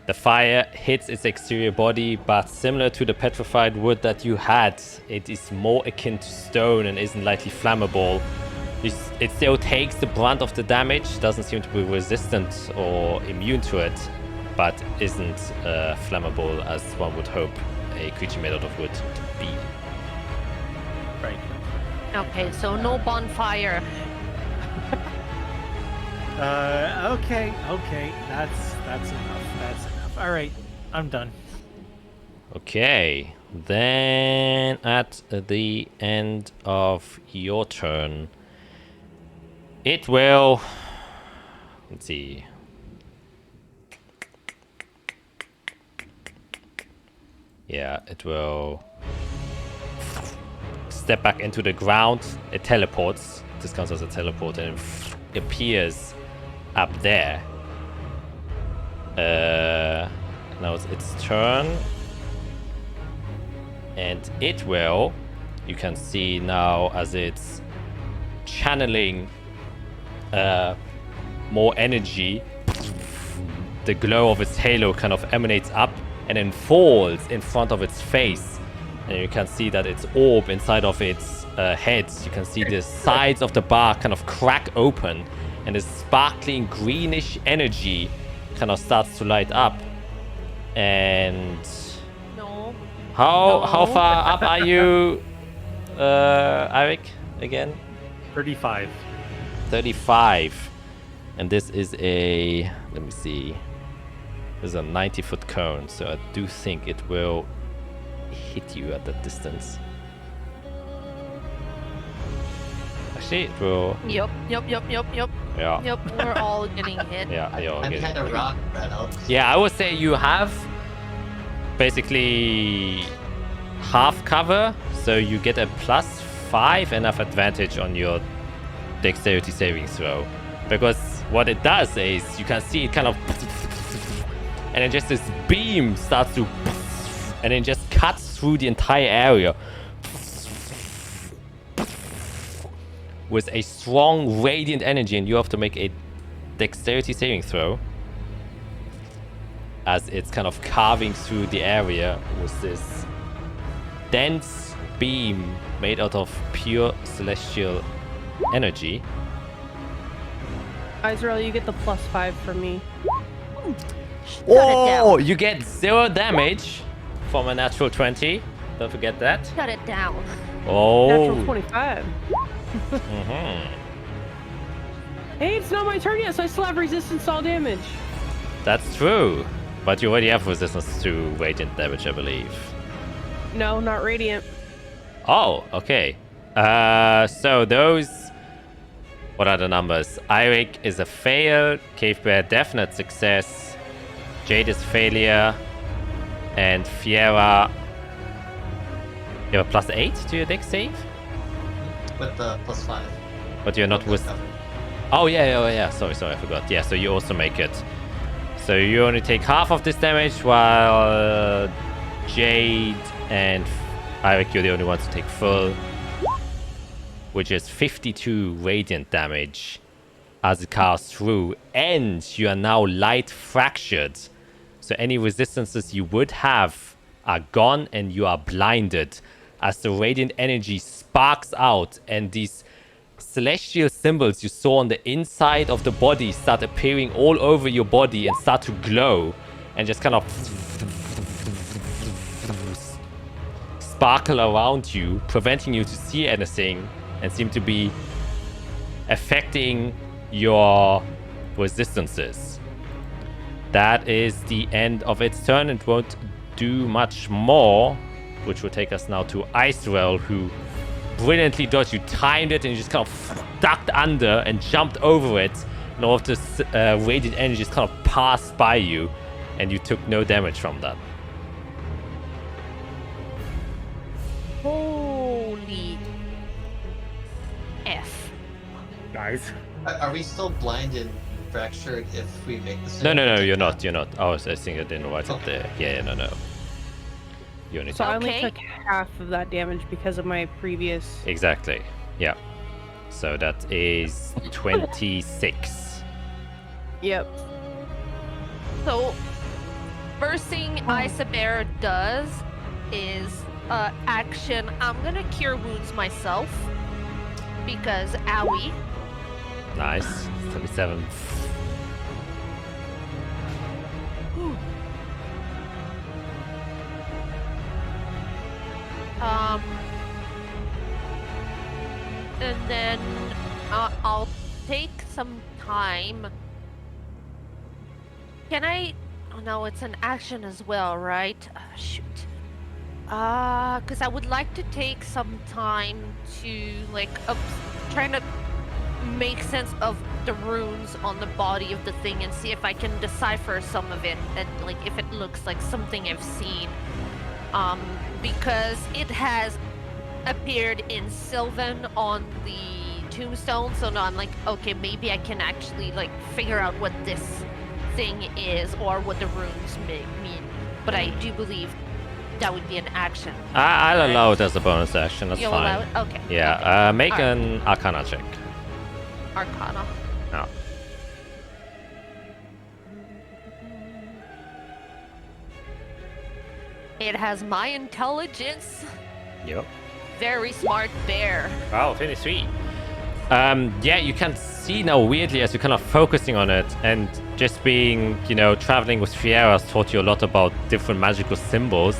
The fire hits its exterior body, but similar to the petrified wood that you had, it is more akin to stone and isn't lightly flammable. It still takes the brunt of the damage, doesn't seem to be resistant or immune to it, but isn't flammable as one would hope a creature made out of wood to be. Right. Okay, so no bonfire. Okay. That's enough. That's enough. All right, I'm done. Okay, then at the end of your turn, it will. Let's see. Yeah, it will step back into the ground. It teleports. This counts as a teleport and it appears up there. Now it's its turn. And it will, you can see now as it's channeling more energy, the glow of its halo kind of emanates up and then falls in front of its face. And you can see that its orb inside of its head, you can see the sides of the bar kind of crack open and this sparkling greenish energy kind of starts to light up. And No. how far up are you, Eric, again? 35. 35. And this is a, let me see, this is a 90-foot cone, so I do think it will hit you at that distance. Actually, it will, Yep. yeah. Yep, we're all getting hit. Yeah, you're I'm getting kind of rock right now. Yeah, I would say you have basically half cover, so you get a +5 enough advantage on your dexterity saving throw. Because what it does is you can see it kind of, and then just this beam starts to, and then just cuts through the entire area with a strong radiant energy, and you have to make a dexterity saving throw as it's kind of carving through the area with this dense beam made out of pure celestial energy. Israel, you get the +5 from me. Shut it down. You get 0 damage from a natural 20. Don't forget that. Shut it down. Natural Oh. 25. Mhm. Hey, it's not my turn yet, so I still have resistance to all damage. That's true. But you already have resistance to radiant damage, I believe. No, not radiant. Oh, okay. So those... What are the numbers? Eirik is a fail, Cave Bear definite success, Jade is failure, and Fiera... You have a +8 to your dex save? With the +5. But you're not with... Oh, yeah. Sorry, I forgot. Yeah, so you also make it. So you only take half of this damage, while Jade and Eirik, you're the only ones to take full. Which is 52 radiant damage as it casts through. And you are now light fractured. So any resistances you would have are gone and you are blinded. As the radiant energy sparks out and these celestial symbols you saw on the inside of the body start appearing all over your body and start to glow and just kind of sparkle around you, preventing you to see anything and seem to be affecting your resistances. That is the end of its turn. It won't do much more, which will take us now to Icewell, who brilliantly dodged. You timed it and you just kind of ducked under and jumped over it, and all of this radiant energy just kind of passed by you, and you took no damage from that. Holy F. guys. Are we still blind and fractured if we make the No, save? no, no, you're not. You're not. Oh, I think I didn't write it there. Yeah, no, no. You only So I only Okay. took half of that damage because of my previous. Exactly. Yeah. So that is 26. Yep. So, first thing Isabear does is action. I'm gonna cure wounds myself because owie. Nice. 37. And then I'll take some time. Can I? Oh no, it's an action as well, right? Shoot. Because I would like to take some time to like trying to make sense of the runes on the body of the thing and see if I can decipher some of it and like if it looks like something I've seen. Because it has appeared in Sylvan on the tombstone, so now I'm like, okay, maybe I can actually like figure out what this thing is or what the runes mean. But I do believe that would be an action. I'll allow it as a bonus action. That's You'll fine. allow it? Okay. Yeah. Make Alright. an Arcana check. Arcana. Oh. It has my intelligence. Yep. Very smart bear. Wow, 23. Yeah, you can see now weirdly as you're kind of focusing on it and just being, traveling with Fiera has taught you a lot about different magical symbols.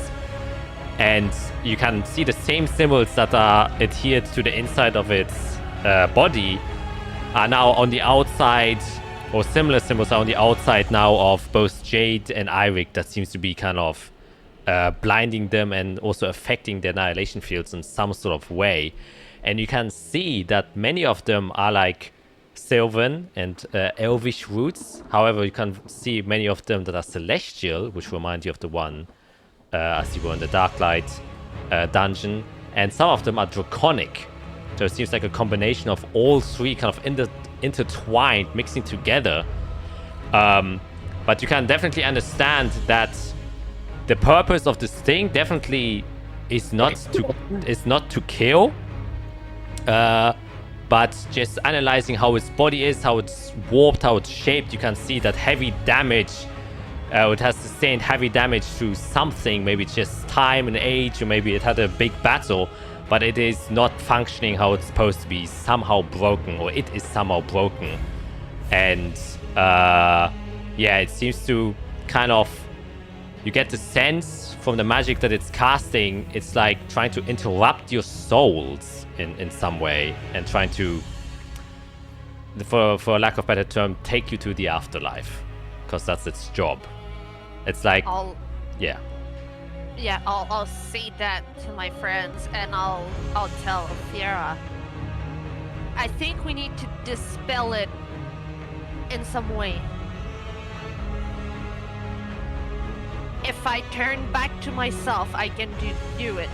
And you can see the same symbols that are adhered to the inside of its body are now on the outside, or similar symbols are on the outside now of both Jade and Eirik. That seems to be kind of blinding them and also affecting their annihilation fields in some sort of way. And you can see that many of them are like Sylvan and Elvish roots. However, you can see many of them that are celestial, which remind you of the one as you go in the Darklight dungeon. And some of them are draconic. So it seems like a combination of all three kind of intertwined, mixing together. But you can definitely understand that the purpose of this thing definitely is not to kill, but just analyzing how its body is, how it's warped, how it's shaped. You can see that heavy damage. It has sustained heavy damage to something. Maybe it's just time and age, or maybe it had a big battle, but it is not functioning how it's supposed to be. Somehow broken, or it is somehow broken. And it seems to kind of. You get the sense from the magic that it's casting, it's like trying to interrupt your souls in some way and trying to, for lack of a better term, take you to the afterlife, because that's its job. It's like, I'll say that to my friends, and I'll tell Fiera. I think we need to dispel it in some way. If I turn back to myself, I can do it.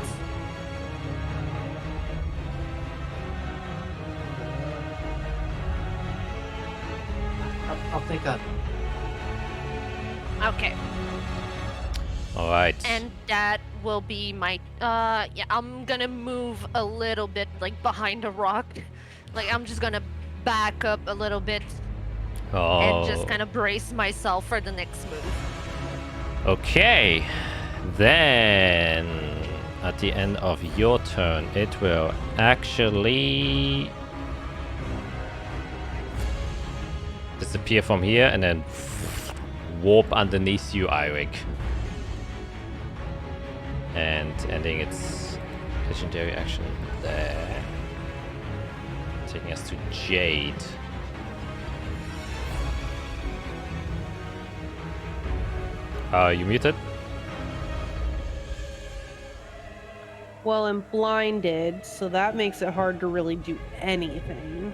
I'll take that. Okay. all right. And that will be my I'm gonna move a little bit like behind a rock. Like I'm just gonna back up a little bit and just kind of brace myself for the next move. Okay, then at the end of your turn, it will actually disappear from here and then warp underneath you, Eirik. And ending its legendary action there. Taking us to Jade. You muted? Well, I'm blinded, so that makes it hard to really do anything.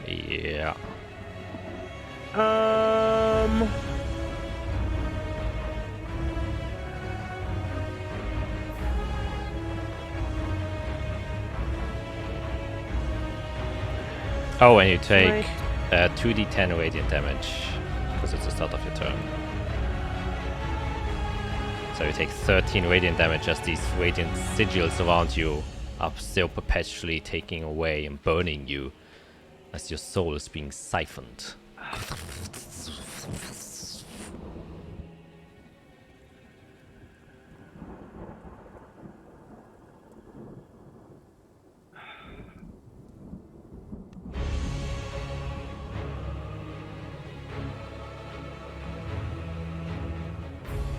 Yeah. Oh, and you take 2d10 radiant damage because it's the start of your turn. So you take 13 radiant damage as these radiant sigils around you are still perpetually taking away and burning you as your soul is being siphoned.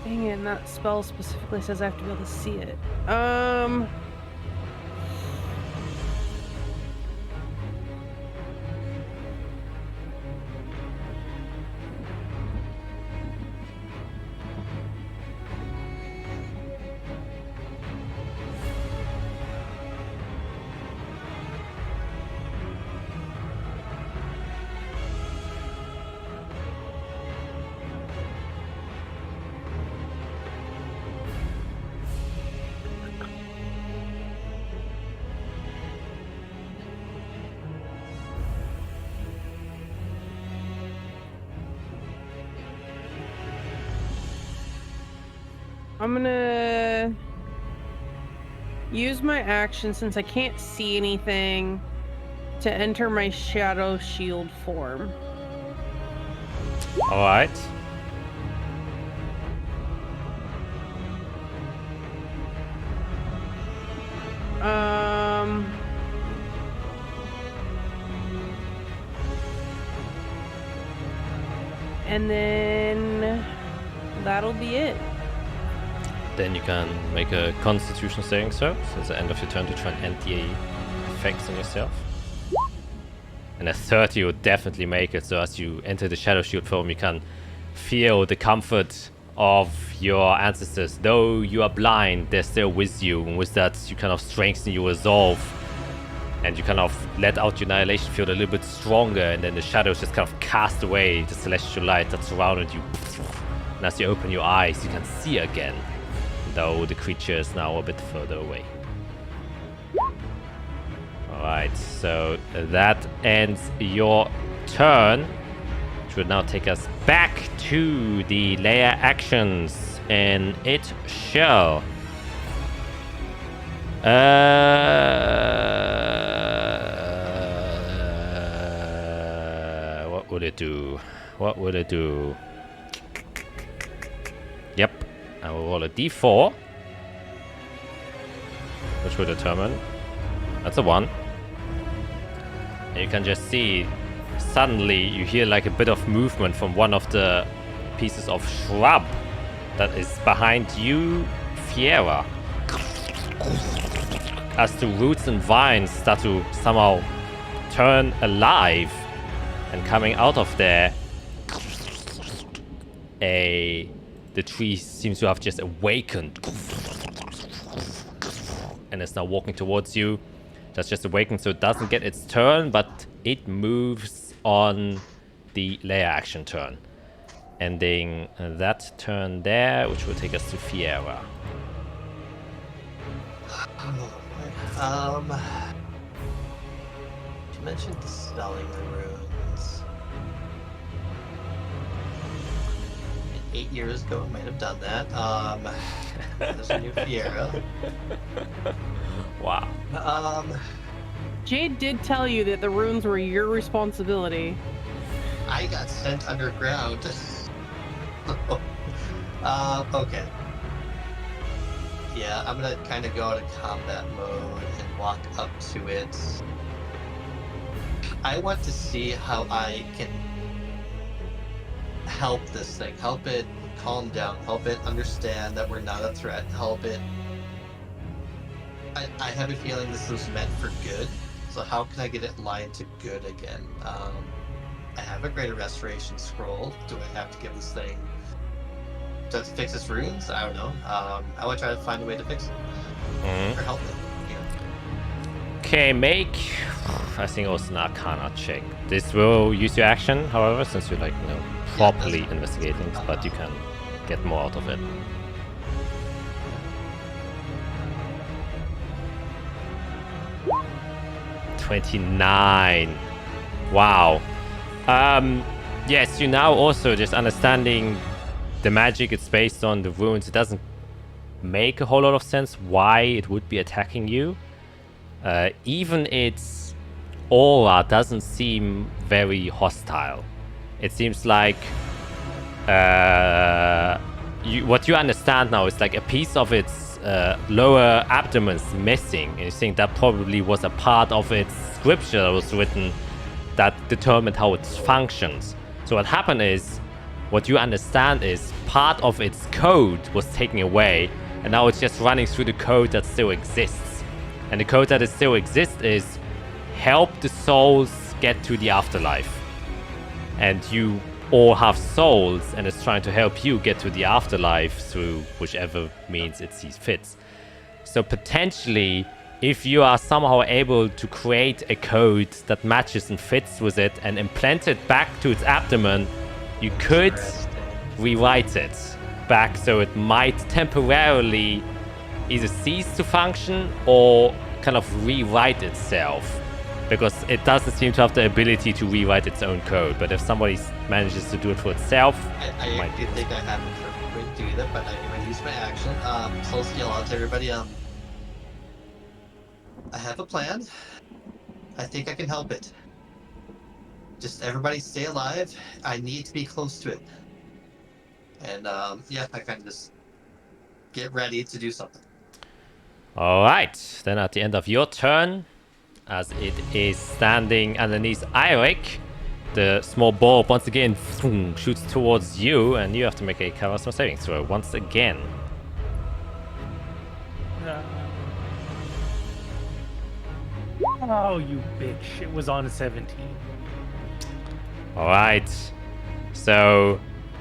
Dang it, and that spell specifically says I have to be able to see it. I'm gonna use my action since I can't see anything to enter my shadow shield form. Alright. And then that'll be it. Then you can make a Constitution saving throw since the end of your turn to try and end the effects on yourself. And a 30 would definitely make it, so as you enter the Shadow Shield form, you can feel the comfort of your ancestors. Though you are blind, they're still with you, and with that you kind of strengthen your resolve, and you kind of let out your annihilation field a little bit stronger, and then the shadows just kind of cast away the celestial light that surrounded you. And as you open your eyes, you can see again, though the creature is now a bit further away. Alright, so that ends your turn, which would now take us back to the layer actions, and it shall what would it do? What would it do? Yep, I will roll a d4, which will determine. That's a 1. And you can just see, suddenly you hear like a bit of movement from one of the pieces of shrub that is behind you, Fiera. As the roots and vines start to somehow turn alive, and coming out of there, the tree seems to have just awakened and is now walking towards you. That's just awakened, so it doesn't get its turn, but it moves on the layer action turn, ending that turn there, which will take us to Fiera. You mentioned dispelling the runes. 8 years ago, I might have done that. There's a new Fiera. Wow. Jade did tell you that the runes were your responsibility. I got sent underground. Okay. Yeah, I'm gonna kind of go out of combat mode and walk up to it. I want to see how I can help this thing, help it calm down, help it understand that we're not a threat, help it. I have a feeling this was meant for good, so how can I get it lined to good again? I have a greater restoration scroll. Do I have to give this thing to fix its runes? I don't know. I want to try to find a way to fix it or help it. Okay, make, I think, also an Arcana check. This will use your action, however, since you're like, properly investigating, but you can get more out of it. $29. Wow. Yes, you now also just understanding the magic it's based on, the runes. It doesn't make a whole lot of sense why it would be attacking you. Even its aura doesn't seem very hostile. It seems like what you understand now is like a piece of its lower abdomen's missing, and you think that probably was a part of its scripture that was written that determined how it functions. So what happened is, what you understand is part of its code was taken away, and now it's just running through the code that still exists. And the code that still exists is help the souls get to the afterlife. And you all have souls, and it's trying to help you get to the afterlife through whichever means it sees fits. So potentially, if you are somehow able to create a code that matches and fits with it and implant it back to its abdomen, you could rewrite it back so it might temporarily either cease to function or kind of rewrite itself, because it doesn't seem to have the ability to rewrite its own code. But if somebody manages to do it for itself, I might do think I have it for do that, but I'm going to use my action. So let's yell out to everybody. I have a plan. I think I can help it. Just everybody stay alive. I need to be close to it. And yeah, I kind of just get ready to do something. all right. Then at the end of your turn, as it is standing underneath Eirik, the small bulb once again shoots towards you, and you have to make a charisma saving throw once again. Oh, you bitch. It was on a 17. All right. So,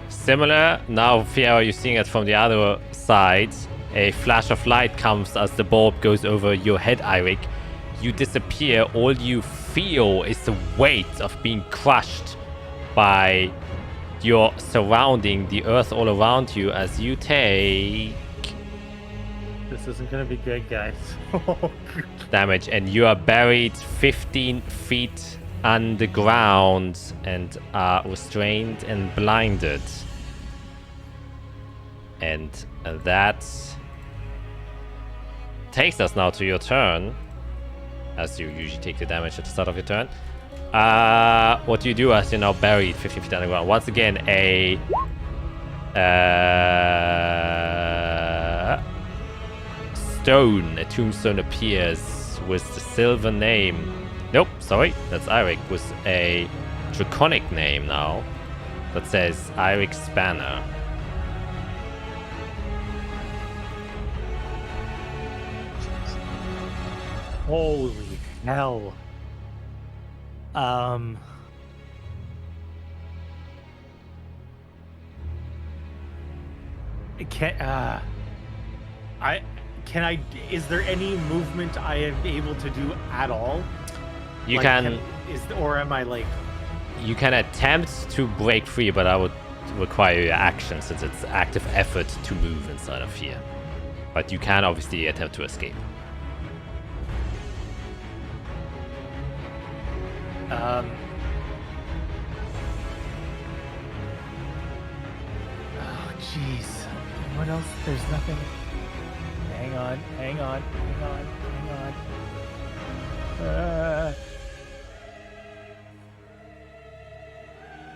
similar. Now, Fiera, you're seeing it from the other side. A flash of light comes as the bulb goes over your head, Eirik. You disappear. All you feel is the weight of being crushed by your surrounding, the earth all around you, as you take This isn't gonna be good, guys. damage, and you are buried 15 feet underground and are restrained and blinded. And that takes us now to your turn, as you usually take the damage at the start of your turn. What do you do as you're now buried 15 feet underground? Once again, a tombstone appears with the silver name. Nope, sorry, that's Eirik, with a draconic name now that says Eirik Spanner. Holy hell. Is there any movement I am able to do at all? You Like, or am I like... You can attempt to break free, but I would require your action since it's active effort to move inside of here. But you can obviously attempt to escape. Oh, jeez. What else? There's nothing. Hang on.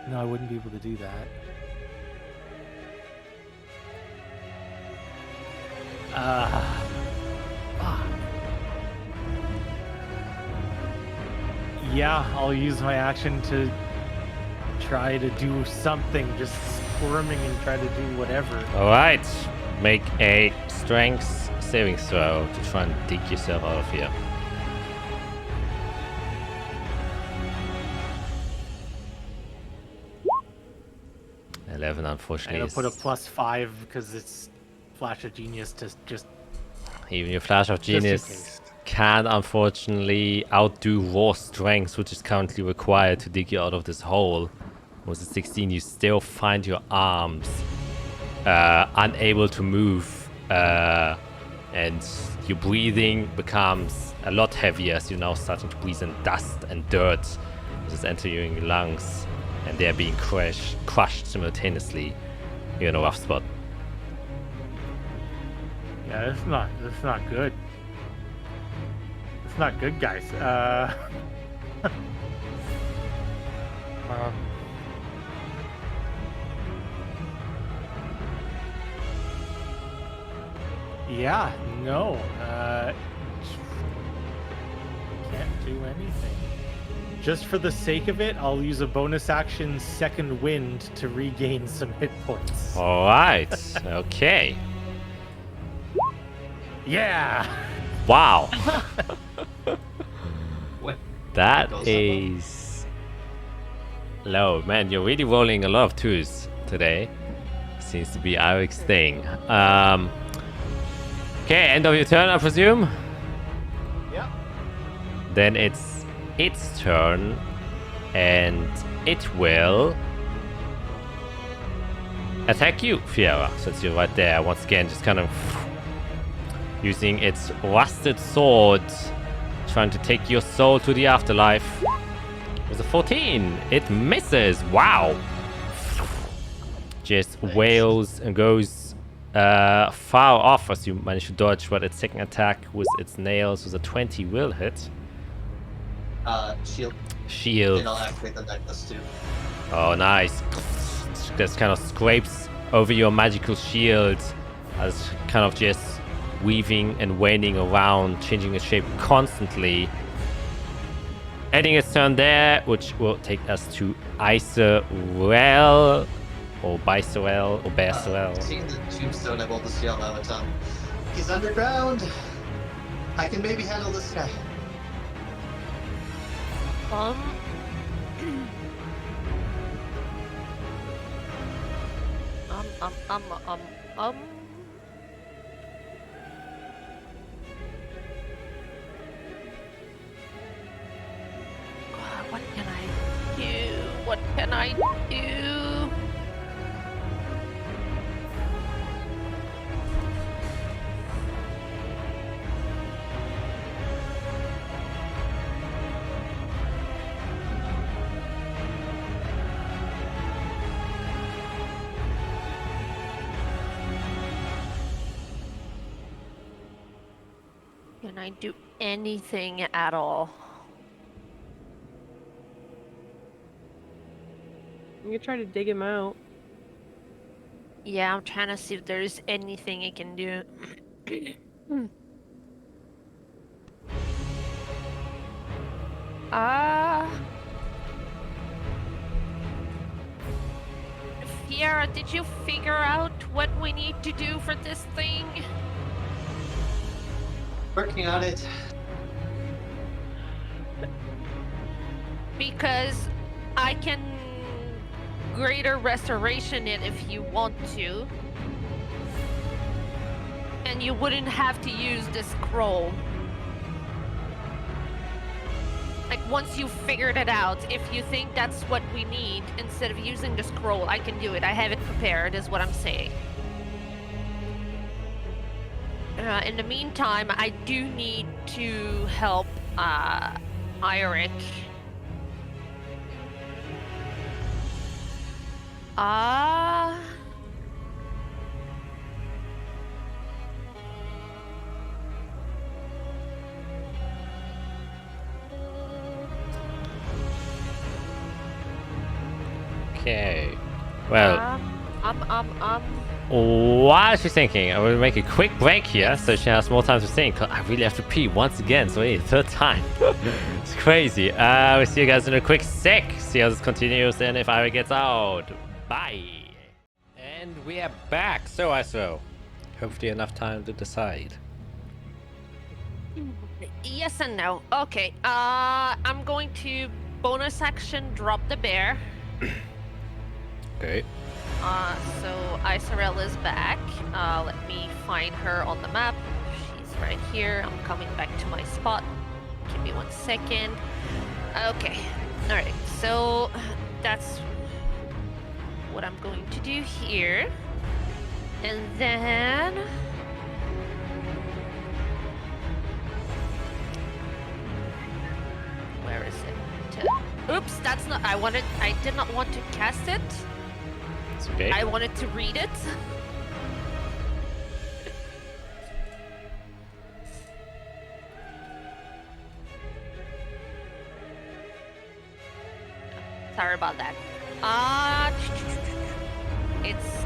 No, I wouldn't be able to do that. Fuck. Yeah, I'll use my action to try to do something, just squirming and try to do whatever. All right, make a strength saving throw to try and dig yourself out of here. 11, unfortunately. And I'll put a +5 because it's Flash of Genius to just... Even your Flash of just in Genius case. can unfortunately outdo raw strength, which is currently required to dig you out of this hole. With a 16, you still find your arms unable to move, and your breathing becomes a lot heavier as you're now starting to breathe in dust and dirt. just entering your lungs, and they're being crushed simultaneously. You're in a rough spot. Yeah, it's not good. It's not good, guys. Yeah, no. Can't do anything. Just for the sake of it, I'll use a bonus action second wind to regain some hit points. Alright, okay. Yeah! Wow. What? That Goes up. is low. Man, you're really rolling a lot of twos today. Seems to be Irik's thing. Okay, end of your turn, I presume? Yep. Then it's its turn, and it will attack you, Fiera, since you're right there. Once again, just kind of using its rusted sword, trying to take your soul to the afterlife. With a 14, it misses. Wow. Just wails and goes far off as you manage to dodge, but its second attack with its nails with a 20 will hit. Shield. Shield. And I'll activate the necklace too. Oh, nice. Just kind of scrapes over your magical shield as kind of just weaving and waning around, changing its shape constantly. Ending its turn there, which will take us to Iserel, or Biserel, or Berserel. Seeing the tombstone, I'm able to see out loud a ton. He's underground. I can maybe handle this guy. What can I do? What can I do? Can I do anything at all? You can try to dig him out. Yeah, I'm trying to see if there's anything I can do. Fiera, did you figure out what we need to do for this thing? Working on it. Because I can greater restoration it if you want to. And you wouldn't have to use the scroll. Like, once you figured it out, if you think that's what we need, instead of using the scroll, I can do it. I have it prepared, is what I'm saying. In the meantime, I do need to help Eirik. Okay. Well, what is she thinking? I will make a quick break here so she has more time to think. I really have to pee once again, so hey, third time. It's crazy. We'll see you guys in a quick sec. See how this continues and if Ira gets out. Bye. And we are back. So hopefully enough time to decide. Yes and no. Okay. I'm going to bonus action drop the bear. Okay. So Iserel is back. Let me find her on the map. She's right here. I'm coming back to my spot. Give me 1 second. Okay. Alright, so that's what I'm going to do here. And then... where is it? Oop! Oops, that's not. I did not want to cast it. It's okay. I wanted to read it. Sorry about that. It's.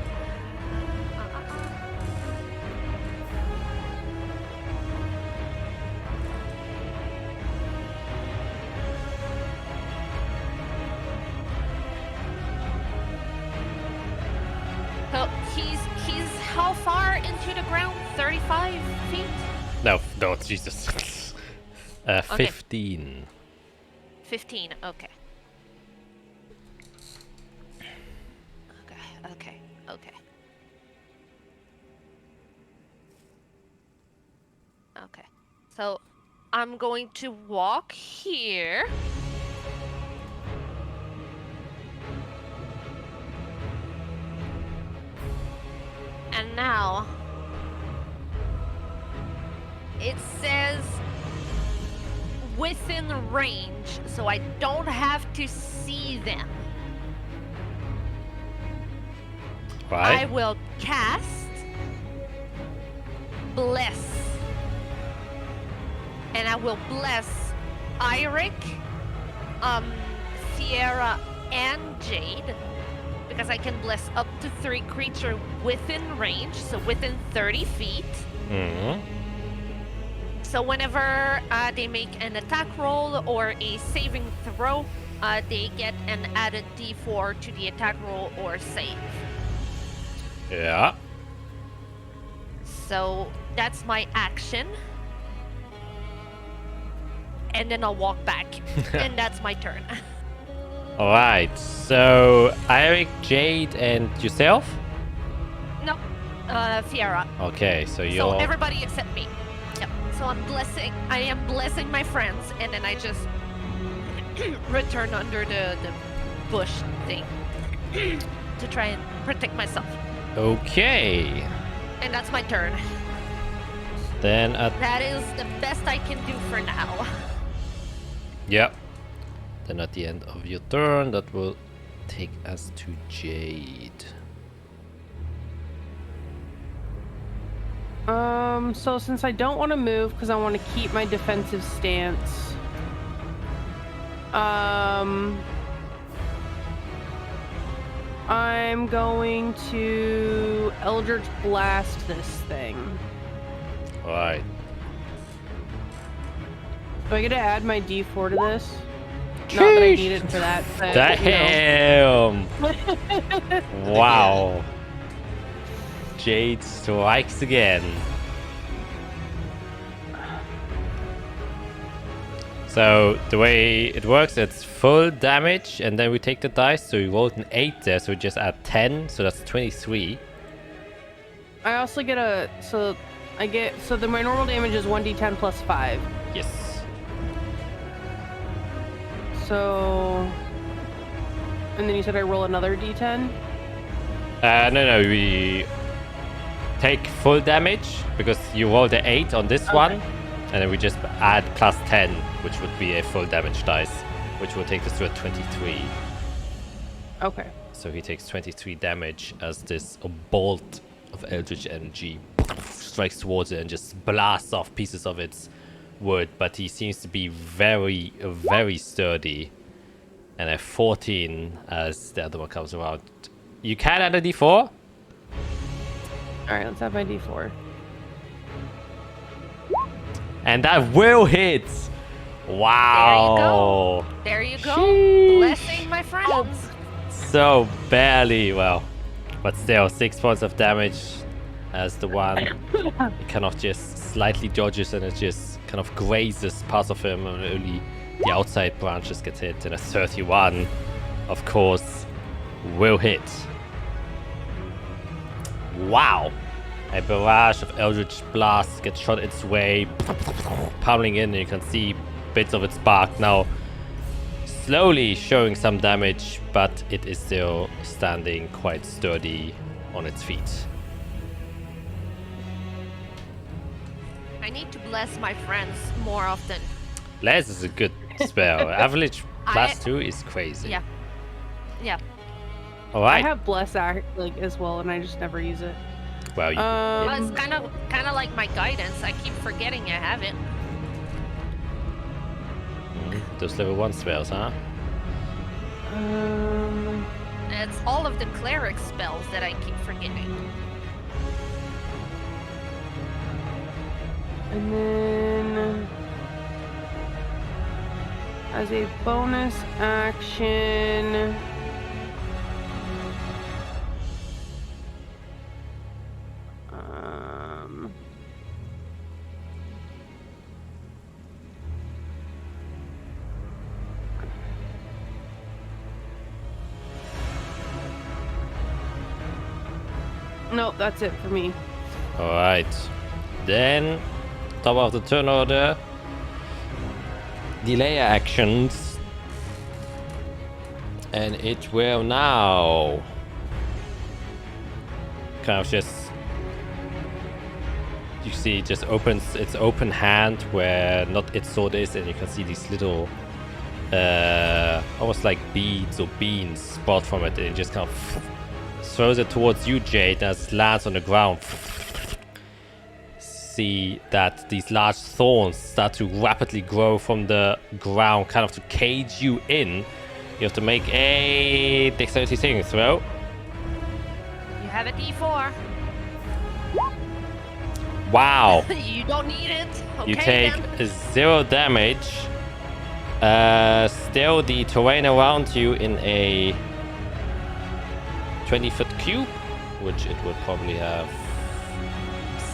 So he's how far into the ground? 35 feet? No, Jesus. 15. 15, okay. Okay. Okay. So I'm going to walk here. And now it says within range, so I don't have to see them. I Right? will cast Bless. And I will bless Eirik, Sierra, and Jade. Because I can bless up to 3 creatures within range, so within 30 feet. Mm-hmm. So whenever they make an attack roll or a saving throw, they get an added d4 to the attack roll or save. Yeah. So that's my action. And then I'll walk back. And that's my turn. Alright, so Eirik, Jade, and yourself? No, Fiera. Okay, so So you're... everybody except me. Yep. So I am blessing my friends, and then I just return under the bush thing to try and protect myself. Okay. And that's my turn. Then That is the best I can do for now. Yep. Then at the end of your turn, that will take us to Jade. So since I don't want to move because I want to keep my defensive stance, I'm going to Eldritch Blast this thing. Alright. Do I get to add my D4 to this? Not that I need it for that. But, Damn! Wow. Jade strikes again. So the way it works, it's full damage, and then we take the dice. So we rolled an 8 there, so we just add 10, so that's 23. I also get so then my normal damage is 1d10 plus 5. Yes. So, and then you said I roll another d10? No, we take full damage because you rolled the 8 on this one, and then we just add plus 10, which would be a full damage dice, which will take us to a 23. Okay. So he takes 23 damage as this bolt of eldritch energy strikes towards it and just blasts off pieces of its wood, but he seems to be very, very sturdy. And a 14 as the other one comes around. You can add a d4? Alright, let's have my d4. And that will hit! Wow! There you go. Sheesh. Blessing my friends. So barely, well, but still 6 points of damage as the one it kind of just slightly dodges and it just kind of grazes parts of him and only the outside branches get hit. And a 31, of course, will hit. Wow! A barrage of eldritch blasts gets shot its way, pummeling in, and you can see bits of its bark now slowly showing some damage, but it is still standing quite sturdy on its feet. I need to bless my friends more often. Bless is a good spell. +2 is crazy. Yeah. Yeah. All I right. have bless as well, and I just never use it. Well, you, Well, it's kind of like my guidance. I keep forgetting I have it. those level 1 spells, huh? It's all of the cleric spells that I keep forgetting. And then, as a bonus action, no, that's it for me. All right. Then, top of the turn order, delay actions, and it will now kind of just, you see, just opens its open hand where not its sword is, and you can see these little almost like beads or beans spot from it, and it just kind of throws it towards you, Jade, as it lands on the ground. See that these large thorns start to rapidly grow from the ground, kind of to cage you in. You have to make a dexterity saving throw. You have a D4. Wow. You don't need it. Okay, You take then. 0 damage. Still, the terrain around you in a 20-foot cube, which it would probably have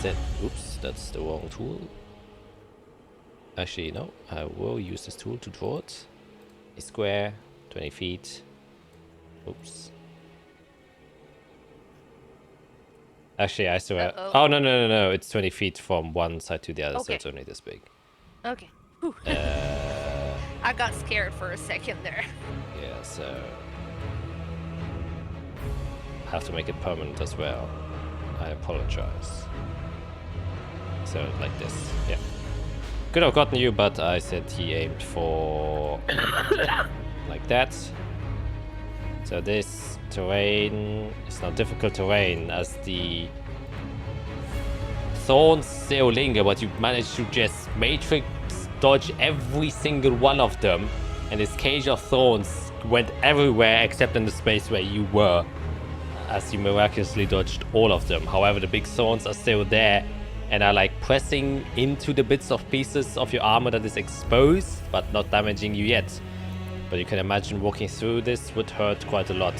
set. Oops, that's the wrong tool. Actually, no, I will use this tool to draw it. A square, 20 feet. Oops. Actually, I still have. Oh, no. It's 20 feet from one side to the other, so Okay. it's only this big. Okay. Whew. I got scared for a second there. Yeah, so have to make it permanent as well. I apologize. So like this, yeah. Could have gotten you, but I said he aimed for like that. So this terrain is not difficult terrain, as the thorns still linger, but you managed to just matrix dodge every single one of them, and this cage of thorns went everywhere except in the space where you were, as you miraculously dodged all of them. However, the big thorns are still there and are like pressing into the bits of pieces of your armor that is exposed, but not damaging you yet. But you can imagine walking through this would hurt quite a lot.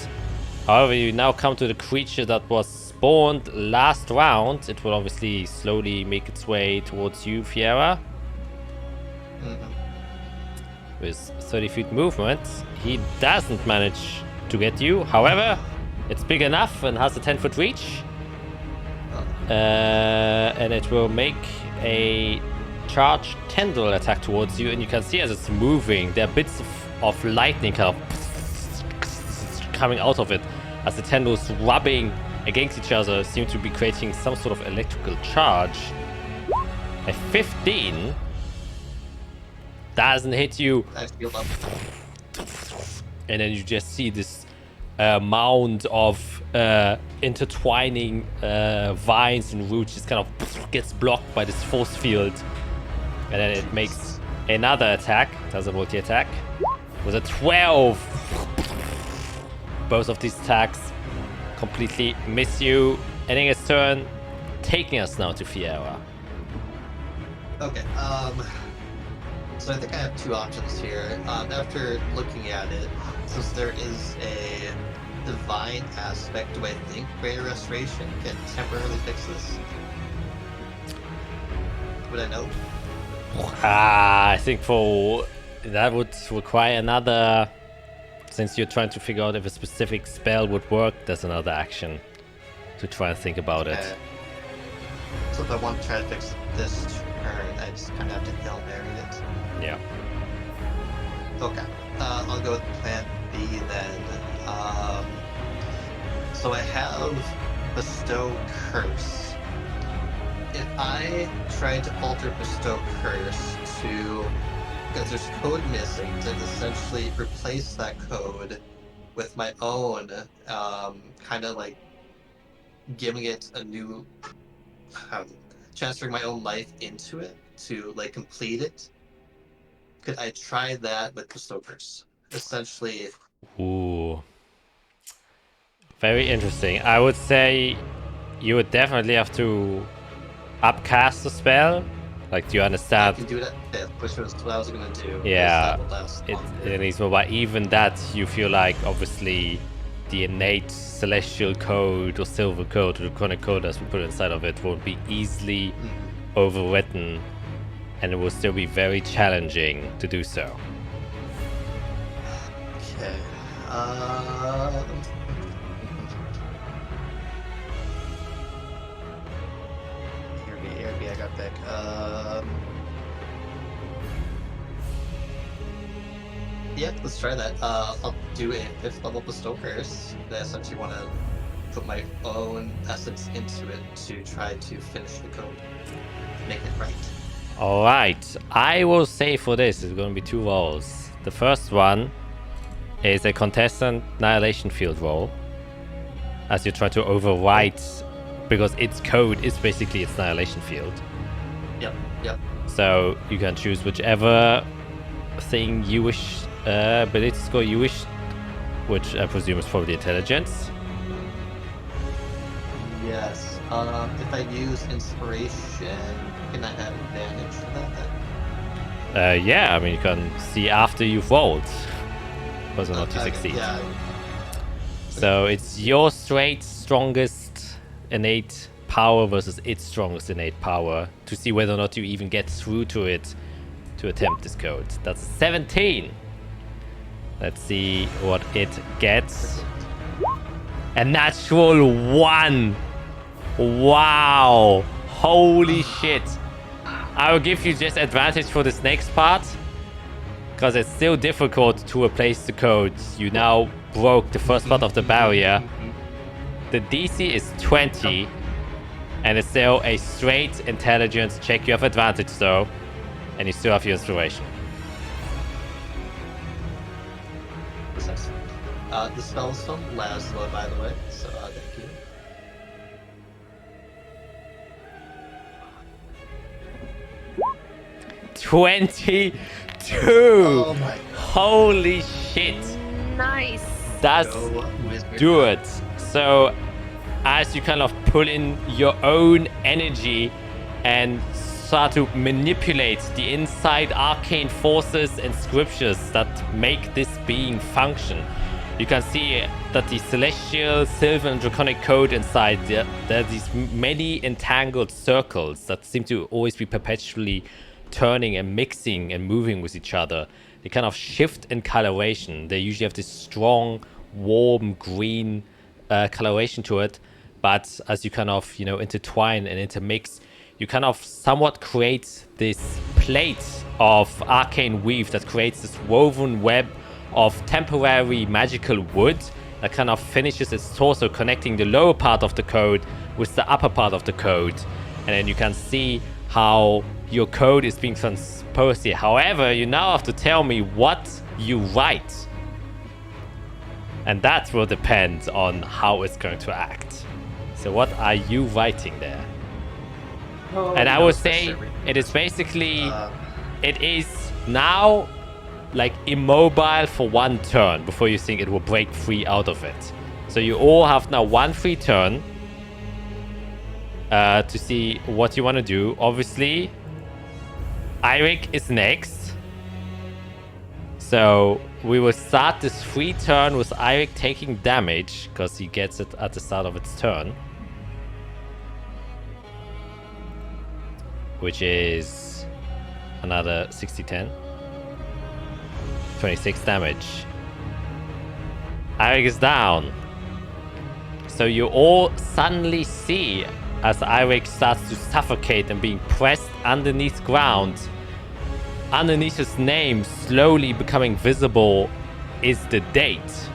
However, you now come to the creature that was spawned last round. It will obviously slowly make its way towards you, Fiera. With 30 feet movement, he doesn't manage to get you. However, it's big enough and has a 10-foot reach. And it will make a charged tendril attack towards you. And you can see as it's moving, there are bits of lightning kind of coming out of it, as the tendrils rubbing against each other seem to be creating some sort of electrical charge. A 15 doesn't hit you. I feel up. And then you just see this mound of intertwining vines and roots just kind of gets blocked by this force field. And then it makes another attack. Does a multi-attack with a 12. Both of these attacks completely miss you. Ending its turn, taking us now to Fiera. Okay, so I think I have two options here. After looking at it, since there is a divine aspect, do I think Greater Restoration can temporarily fix this? Would I know? I think for that would require another, since you're trying to figure out if a specific spell would work, there's another action to try and think about it. So if I want to try to fix this turn, I just kind of have to Hail Mary it. Yeah. Okay. I'll go with plan B then. So I have Bestow Curse. If I tried to alter Bestow Curse to because there's code missing, to essentially replace that code with my own, kind of like giving it a new, transferring my own life into it to like complete it. Could I try that with the Stokers? Essentially. Ooh. Very interesting. I would say you would definitely have to upcast the spell. Like, do you I understand? can do that, which was what I was gonna do. Yeah, that will last it longer. needs more, but even that, you feel like obviously the innate celestial code or silver code or draconic code as we put inside of it won't be easily overwritten, and it will still be very challenging to do so. Okay. Here, I got back. Yeah, let's try that. I'll do a 5th level Bestokers. I essentially want to put my own essence into it to try to finish the code. Make it right. Alright, I will say for this, it's going to be 2 rolls. The first one is a contestant annihilation field roll, as you try to overwrite, because its code is basically its annihilation field. Yep. So you can choose whichever thing you wish, ability score you wish, which I presume is probably intelligence. Yes. If I use inspiration, can I have advantage for that then? Yeah, I mean, you can see after you've rolled whether or not you succeed. Yeah. So it's your straight strongest innate power versus its strongest innate power to see whether or not you even get through to it to attempt this code. That's a 17. Let's see what it gets. A natural 1. Wow. Holy shit. I will give you just advantage for this next part, because it's still difficult to replace the codes. You now broke the first part of the barrier. The DC is 20, and it's still a straight intelligence check. You have advantage though, and you still have your inspiration. The spell's from Laszlo, by the way, so thank you. $22. Oh my god. Holy shit. Nice. That's Go wizard. do it. So as you kind of pull in your own energy and start to manipulate the inside arcane forces and scriptures that make this being function, you can see that the celestial, silver, and draconic code inside, there are these many entangled circles that seem to always be perpetually turning and mixing and moving with each other. They kind of shift in coloration. They usually have this strong, warm green coloration to it, but as you kind of, intertwine and intermix, you kind of somewhat create this plate of arcane weave that creates this woven web of temporary magical wood that kind of finishes its torso, connecting the lower part of the code with the upper part of the code. And then you can see how your code is being transposed here. However, you now have to tell me what you write. And that will depend on how it's going to act. So what are you writing there? And I would say it is basically, it is now like immobile for 1 turn before you think it will break free out of it. So you all have now 1 free turn to see what you want to do. Obviously, Eirik is next. So we will start this free turn with Eirik taking damage because he gets it at the start of its turn, which is another 60-10. 26 damage. Eirik is down. So you all suddenly see as Eirik starts to suffocate and being pressed underneath ground. Underneath his name, slowly becoming visible, is the date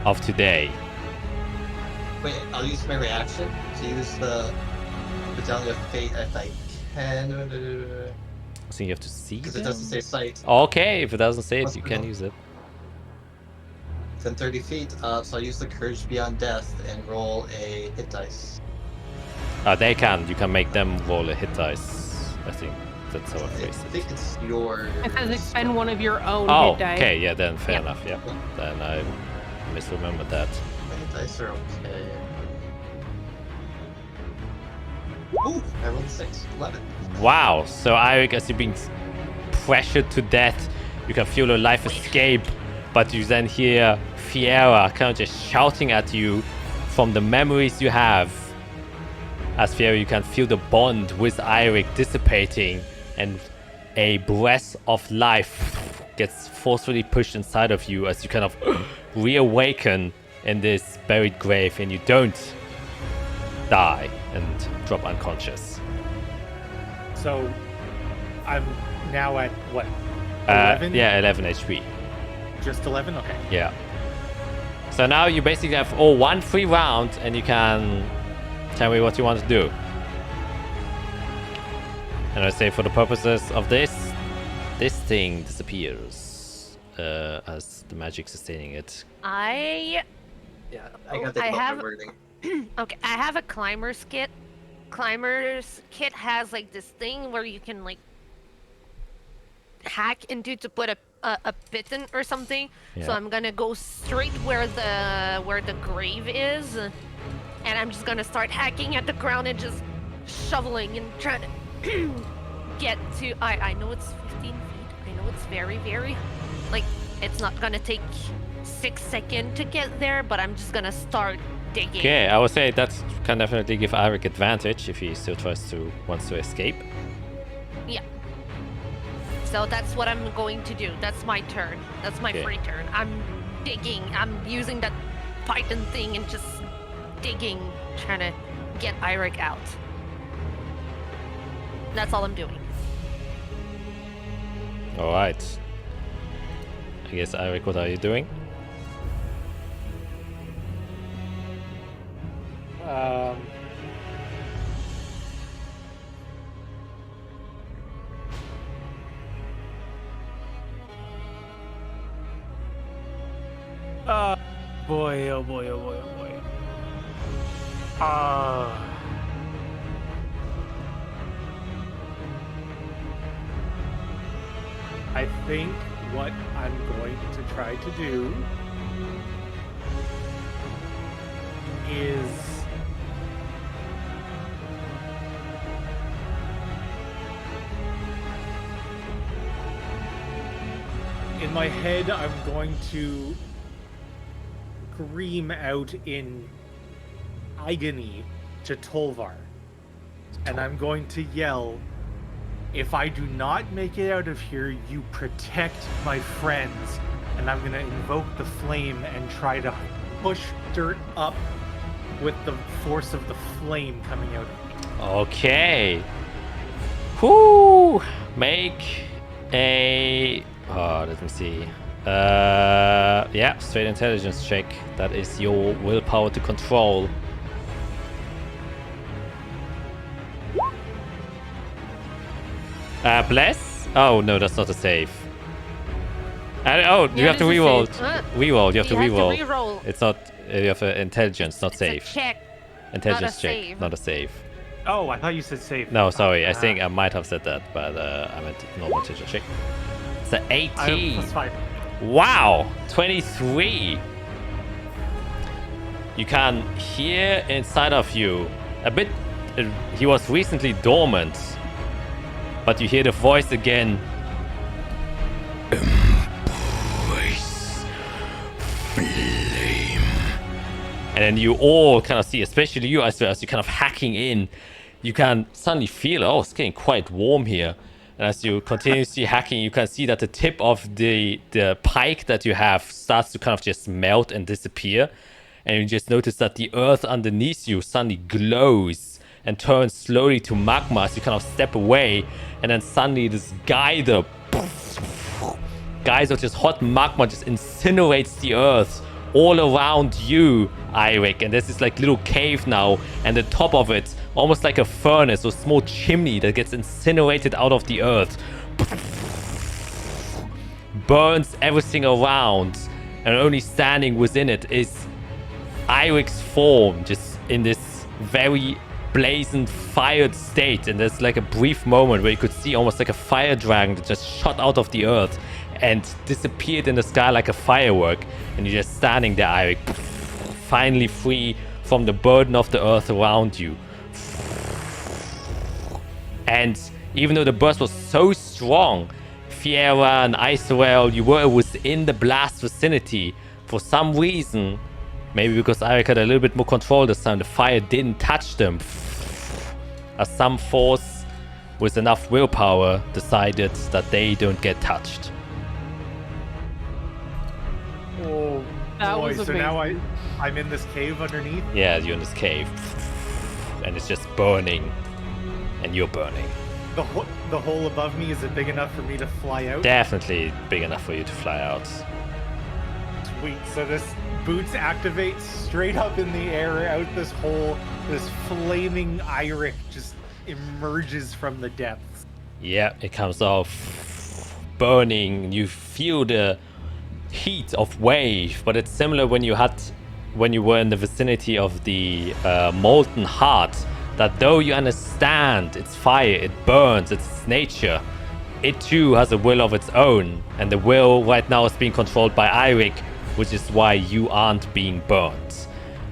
of today. Wait, I'll use my reaction to use the Medallion of Fate if I can. So you have to see Because them? it doesn't say sight. Okay, if it doesn't say it, Must you be can no. use it. Within 30 feet, so I'll use the Courage Beyond Death and roll a hit dice. They can. You can make them roll a hit dice. I think that's how I I phrase think it. it's your. It says expend one of your own Oh, hit die. okay, yeah, then fair Yeah. enough, yeah. Then I misremembered that. My hit dice are okay. Ooh, I rolled 6. 11. Wow, so Eirik, as you're being pressured to death, you can feel your life escape, but you then hear Fiera kind of just shouting at you from the memories you have. As Fiera, you can feel the bond with Eirik dissipating, and a breath of life gets forcefully pushed inside of you as you kind of reawaken in this buried grave, and you don't die and drop unconscious. So I'm now at what? 11? Yeah, 11 HP. Just 11? Okay. Yeah. So now you basically have one free round, and you can tell me what you want to do. And I say, for the purposes of this thing disappears as the magic sustaining it. I Yeah, I gotta think I about have- my wording. okay. I have a climber's kit. Climber's kit has like this thing where you can like hack into to put a button or something. Yeah. So I'm gonna go straight where the grave is, and I'm just gonna start hacking at the ground and just shoveling and trying to get to. I know it's 15 feet. I know it's very like it's not gonna take 6 seconds to get there, but I'm just gonna start digging. Okay, I would say that can definitely give Eirik advantage if he still wants to escape. So that's what I'm going to do. That's my turn. That's my Okay. free turn. I'm digging. I'm using that Python thing and just digging, trying to get Eirik out. That's all I'm doing. All right. I guess, Eirik, what are you doing? Boy, oh boy, oh boy, oh boy. I think what I'm going to try to do is in my head I'm going to scream out in agony to Tolvar. And I'm going to yell, if I do not make it out of here, you protect my friends. And I'm going to invoke the flame and try to push dirt up with the force of the flame coming out of me. Okay. Whoo! Make a... Oh, let me see. Yeah, straight intelligence check. That is your willpower to control. Bless? Oh, no, that's not a save. Oh, you Yeah, have to it is a reroll. save. Huh? Reroll, you have to reroll. reroll. It's not... you have intelligence, not It's save. a check. Intelligence not a check, save. not a save. Oh, I thought you said safe. No, sorry, I think I might have said that, but I meant normal intelligence check. It's an I have 18. +5. Wow, 23. You can hear inside of you a bit. He was recently dormant, but you hear the voice again. Embrace flame. And then you all kind of see, especially you, as you're kind of hacking in, you can suddenly feel, oh, it's getting quite warm here. And as you continuously hacking, you can see that the tip of the pike that you have starts to kind of just melt and disappear. And you just notice that the earth underneath you suddenly glows and turns slowly to magma as you kind of step away. And then suddenly this geyser of just hot magma just incinerates the earth all around you, Eirik. And there's this like little cave now, and the top of it, almost like a furnace or small chimney that gets incinerated out of the earth, burns everything around, and only standing within it is Irik's form, just in this very blazing fired state. And there's like a brief moment where you could see almost like a fire dragon that just shot out of the earth and disappeared in the sky like a firework, and you're just standing there, Irik, finally free from the burden of the earth around you. And even though the burst was so strong, Fiera and Isorel, you were within the blast vicinity. For some reason, maybe because Irik had a little bit more control this time, the fire didn't touch them. As some force with enough willpower decided that they don't get touched. Oh, That boy. was So now amazing. I'm in this cave underneath. Yeah, you're in this cave. And it's just burning. And you're burning. The hole above me, is it big enough for me to fly out? Definitely big enough for you to fly out. Sweet. So this boots activates straight up in the air out this hole. This flaming Irik just emerges from the depths. Yeah, it comes off burning. You feel the heat of wave, but it's similar when you were in the vicinity of the molten heart. That though you understand it's fire, it burns, it's its nature, it too has a will of its own, and the will right now is being controlled by Irik, which is why you aren't being burnt.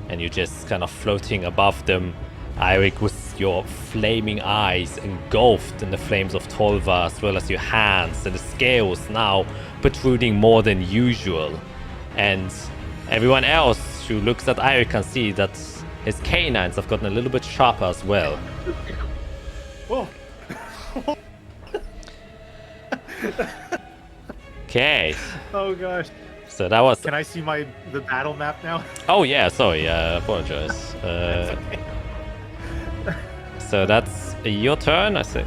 And you're just kind of floating above them, Irik, with your flaming eyes engulfed in the flames of Tolva, as well as your hands and the scales now protruding more than usual. And everyone else who looks at Irik can see that his canines have gotten a little bit sharper as well. Whoa. Okay, Oh gosh. so that was... Can I see the battle map now? Oh yeah, sorry, I apologize. So that's your turn. I said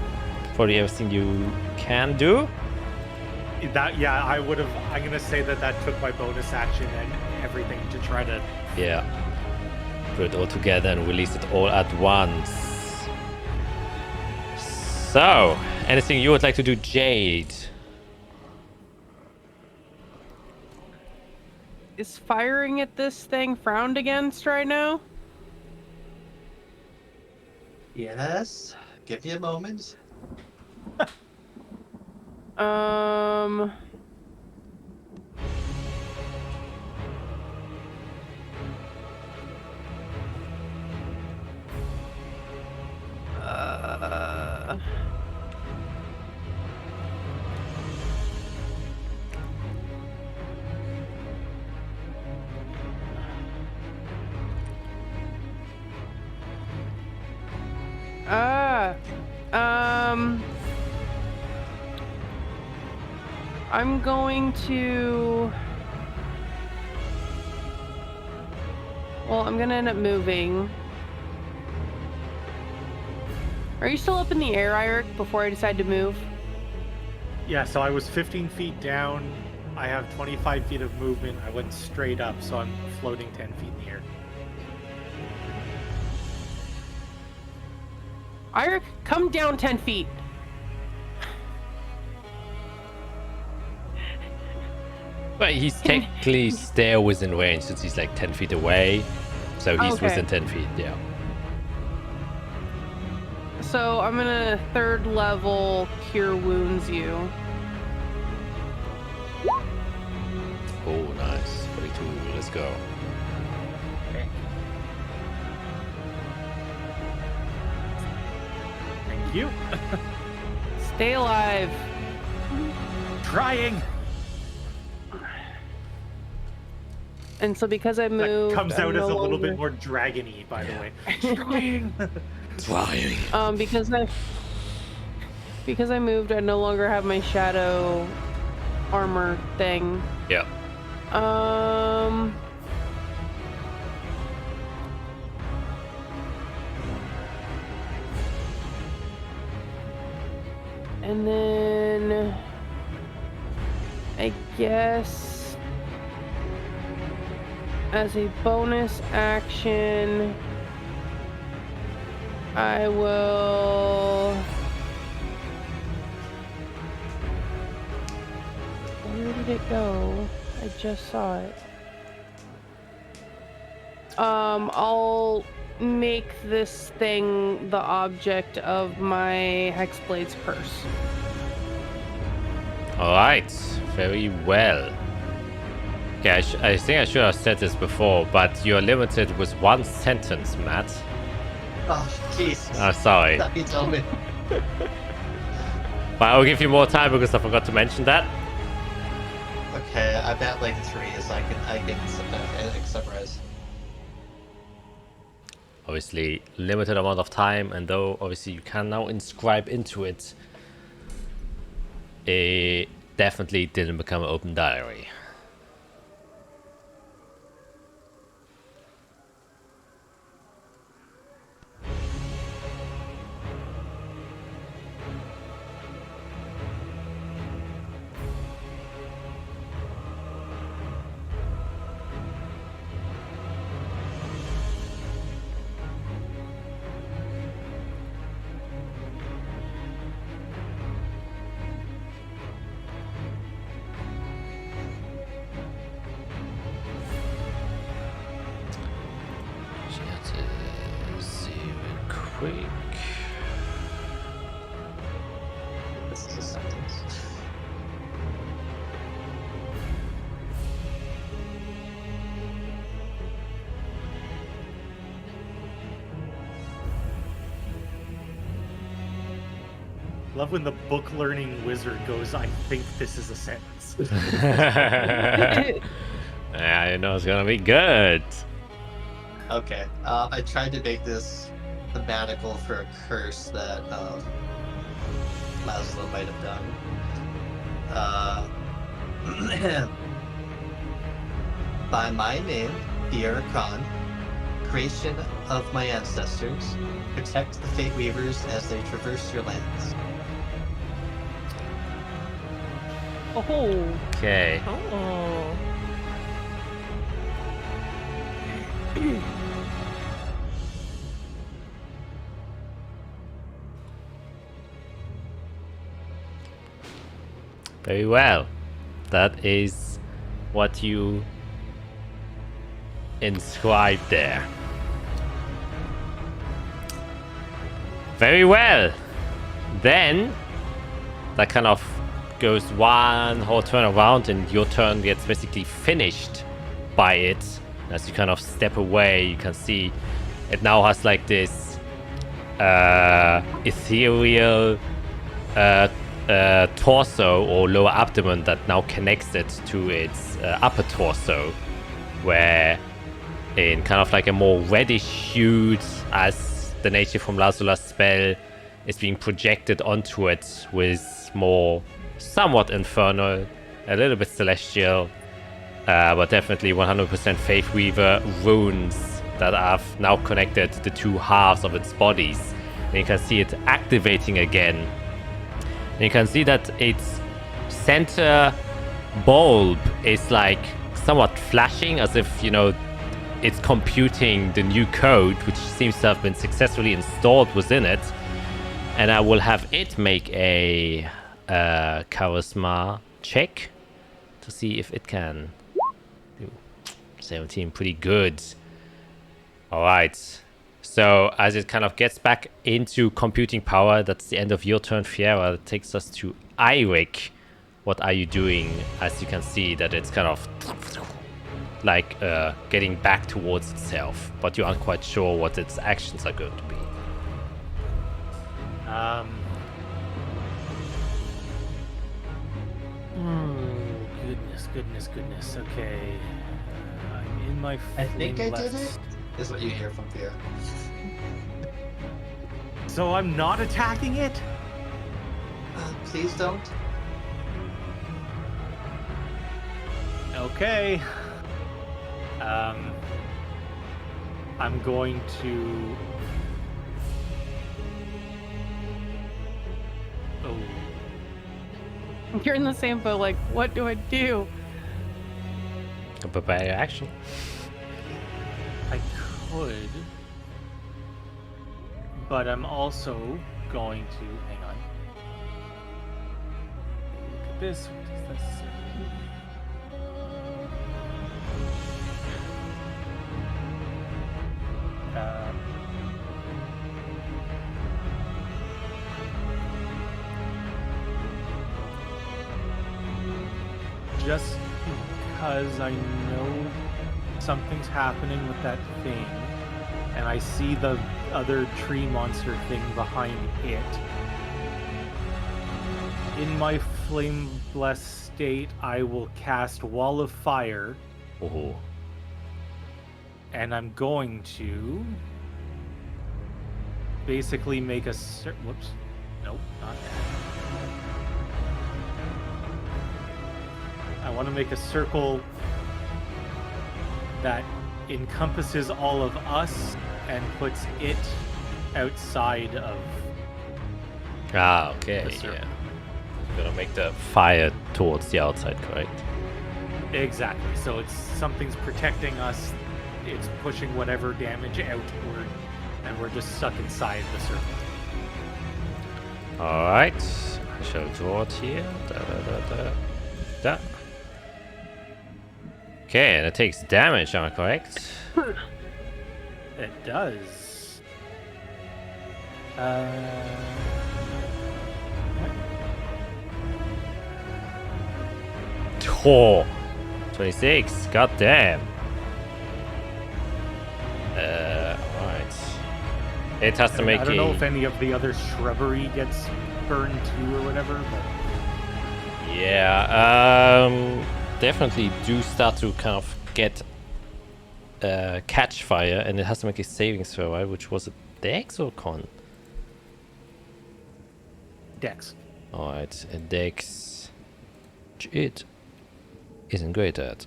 probably everything you can do. Yeah, I'm gonna say that took my bonus action and everything to try to. Yeah. Put it all together and release it all at once. So, anything you would like to do, Jade? Is firing at this thing frowned against right now? Yes. Give me a moment. I'm going to... Well, I'm gonna end up moving. Are you still up in the air, Irik, before I decide to move? Yeah, so I was 15 feet down. I have 25 feet of movement. I went straight up, so I'm floating 10 feet in the air. Irik, come down 10 feet. But he's technically still within range since he's like 10 feet away. So he's Okay. within 10 feet, yeah. So I'm gonna 3rd level Cure Wounds you. Oh, nice. 42, let's go. Thank you. Stay alive. Trying. And so because I moved, That comes I'm out no as a little longer- bit more dragony, by the way. Trying. Trying. Because I moved, I no longer have my shadow armor thing. Yeah. And then I guess as a bonus action, I will Where did it go? I just saw it. I'll make this thing the object of my Hexblade's curse. Alright, very well. Okay, I think I should have said this before, but you're limited with one sentence, Matt. Oh, Jesus. Oh, sorry. You told me. But I'll give you more time because I forgot to mention that. Okay, I'm at like 3, so I can summarize. Obviously, limited amount of time, and though obviously you can now inscribe into it, it definitely didn't become an open diary. This is a sentence. Love when the book learning wizard goes, I think this is a sentence. Yeah, I know it's gonna be good. Okay, I tried to make this thematical for a curse that Laszlo might have done. By my name, Pierre Khan, creation of my ancestors, protect the Fate Weavers as they traverse your lands. Oh. Okay. Oh. Very well. That is what you inscribed there. Very well. Then that kind of goes one whole turn around and your turn gets basically finished by it. As you kind of step away, you can see it now has like this ethereal torso or lower abdomen that now connects it to its upper torso, where in kind of like a more reddish hue, as the nature from Lazula's spell is being projected onto it, with more somewhat infernal, a little bit celestial, but definitely 100% Faith Weaver runes that have now connected the two halves of its bodies. And you can see it activating again. And you can see that its center bulb is like somewhat flashing, as if, you know, it's computing the new code, which seems to have been successfully installed within it. And I will have it make a charisma check to see if it can. 17, pretty good. Alright. So as it kind of gets back into computing power, that's the end of your turn, Fiera. That takes us to Eirik. What are you doing? As you can see that it's kind of like getting back towards itself, but you aren't quite sure what its actions are going to be. Goodness. Okay. I'm in my I think I flame did left. it, is what you hear from Pierre. So I'm not attacking it? Please don't. Okay. I'm going to... Oh. You're in the same boat, like, what do I do? Prepare your action. I could, but I'm also going to hang on. Look at this. What does this say? just because I know something's happening with that thing, and I see the other tree monster thing behind it. In my flame blessed state, I will cast Wall of Fire, Oh. and I'm going to basically make a whoops. Nope, not that. I want to make a circle that encompasses all of us and puts it outside of Ah, okay, the circle. yeah. You're gonna make the fire towards the outside, correct? Exactly. So it's something's protecting us. It's pushing whatever damage outward, and we're just stuck inside the circle. Alright. I shall draw it here. Da. Okay, and it takes damage, am I correct? It does. Oh, 26. God damn. Alright. It has to make I don't know a... if any of the other shrubbery gets burned too or whatever, but Yeah, definitely do start to kind of get catch fire, and it has to make a saving throw, right? Which was a dex or con? Dex. Alright, a dex. Which it isn't great at.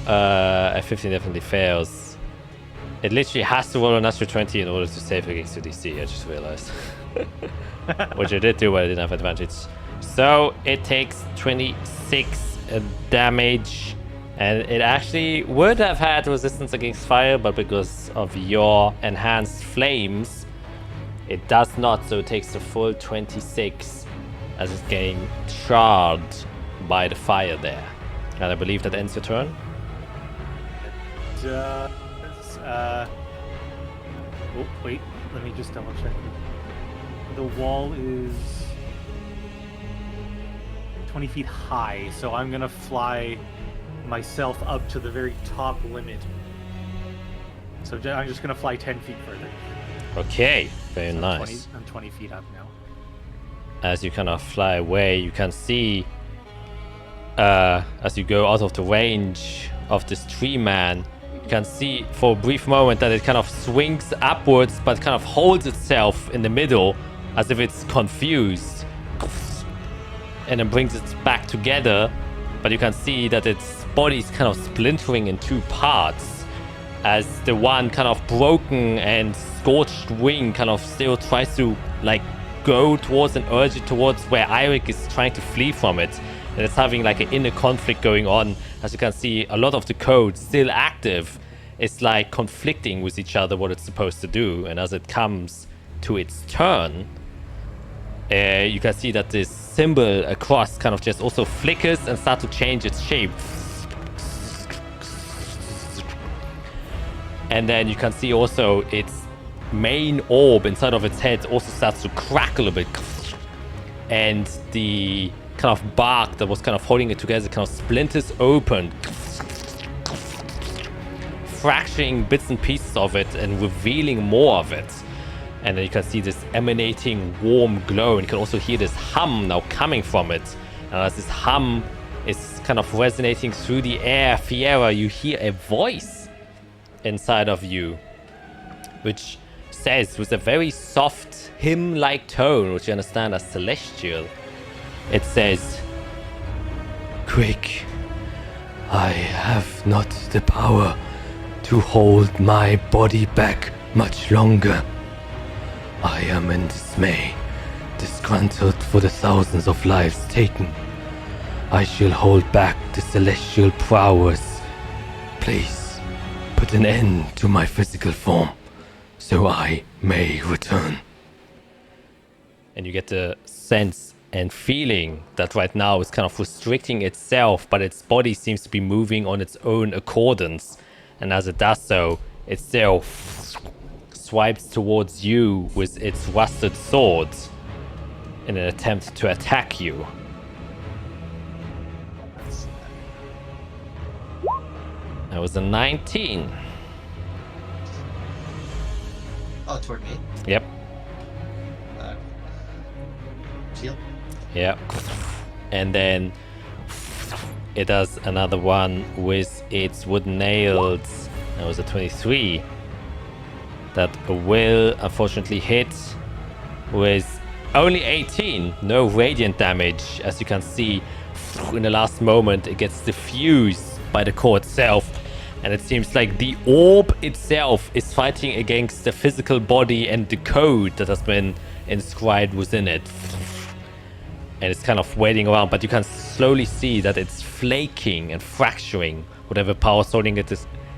A 15 definitely fails. It literally has to roll a natural 20 in order to save against 2DC, I just realized. Which I did do, but I didn't have advantage. So it takes 26 damage, and it actually would have had resistance against fire, but because of your enhanced flames, it does not, so it takes the full 26 as it's getting charred by the fire there. And I believe that ends your turn. Oh, wait. Let me just double check. The wall is 20 feet high, so I'm gonna fly myself up to the very top limit. So I'm just gonna fly 10 feet further. Okay, very So nice. I'm 20 feet up now. As you kind of fly away, you can see as you go out of the range of this tree man, you can see for a brief moment that it kind of swings upwards but kind of holds itself in the middle as if it's confused, and then brings it back together, but you can see that its body is kind of splintering in two parts as the one kind of broken and scorched wing kind of still tries to like go towards and urge it towards where Eirik is trying to flee from it. And it's having like an inner conflict going on. As you can see, a lot of the code still active. It's like conflicting with each other what it's supposed to do. And as it comes to its turn, you can see that this symbol across kind of just also flickers and start to change its shape. And then you can see also its main orb inside of its head also starts to crackle a bit. And the kind of bark that was kind of holding it together kind of splinters open, fracturing bits and pieces of it and revealing more of it. And then you can see this emanating warm glow, and you can also hear this hum now coming from it. And as this hum is kind of resonating through the air, Fiera, you hear a voice inside of you, which says with a very soft hymn-like tone, which you understand as celestial, it says, Quick, I have not the power to hold my body back much longer. I am in dismay, disgruntled for the thousands of lives taken. I shall hold back the celestial prowess. Please, put an end to my physical form, so I may return. and you get the sense and feeling that right now it's kind of restricting itself, but its body seems to be moving on its own accordance. And as it does so, it still swipes towards you with its rusted sword. in an attempt to attack you. That was a 19. Oh, toward me. Yep. Shield. Yep. And then it does another one with its wooden nails. That was a 23. That will unfortunately hit with only 18. No radiant damage. As you can see, in the last moment, it gets diffused by the core itself. And it seems like the orb itself is fighting against the physical body and the code that has been inscribed within it. And it's kind of waiting around, but you can slowly see that it's flaking and fracturing. Whatever power's holding it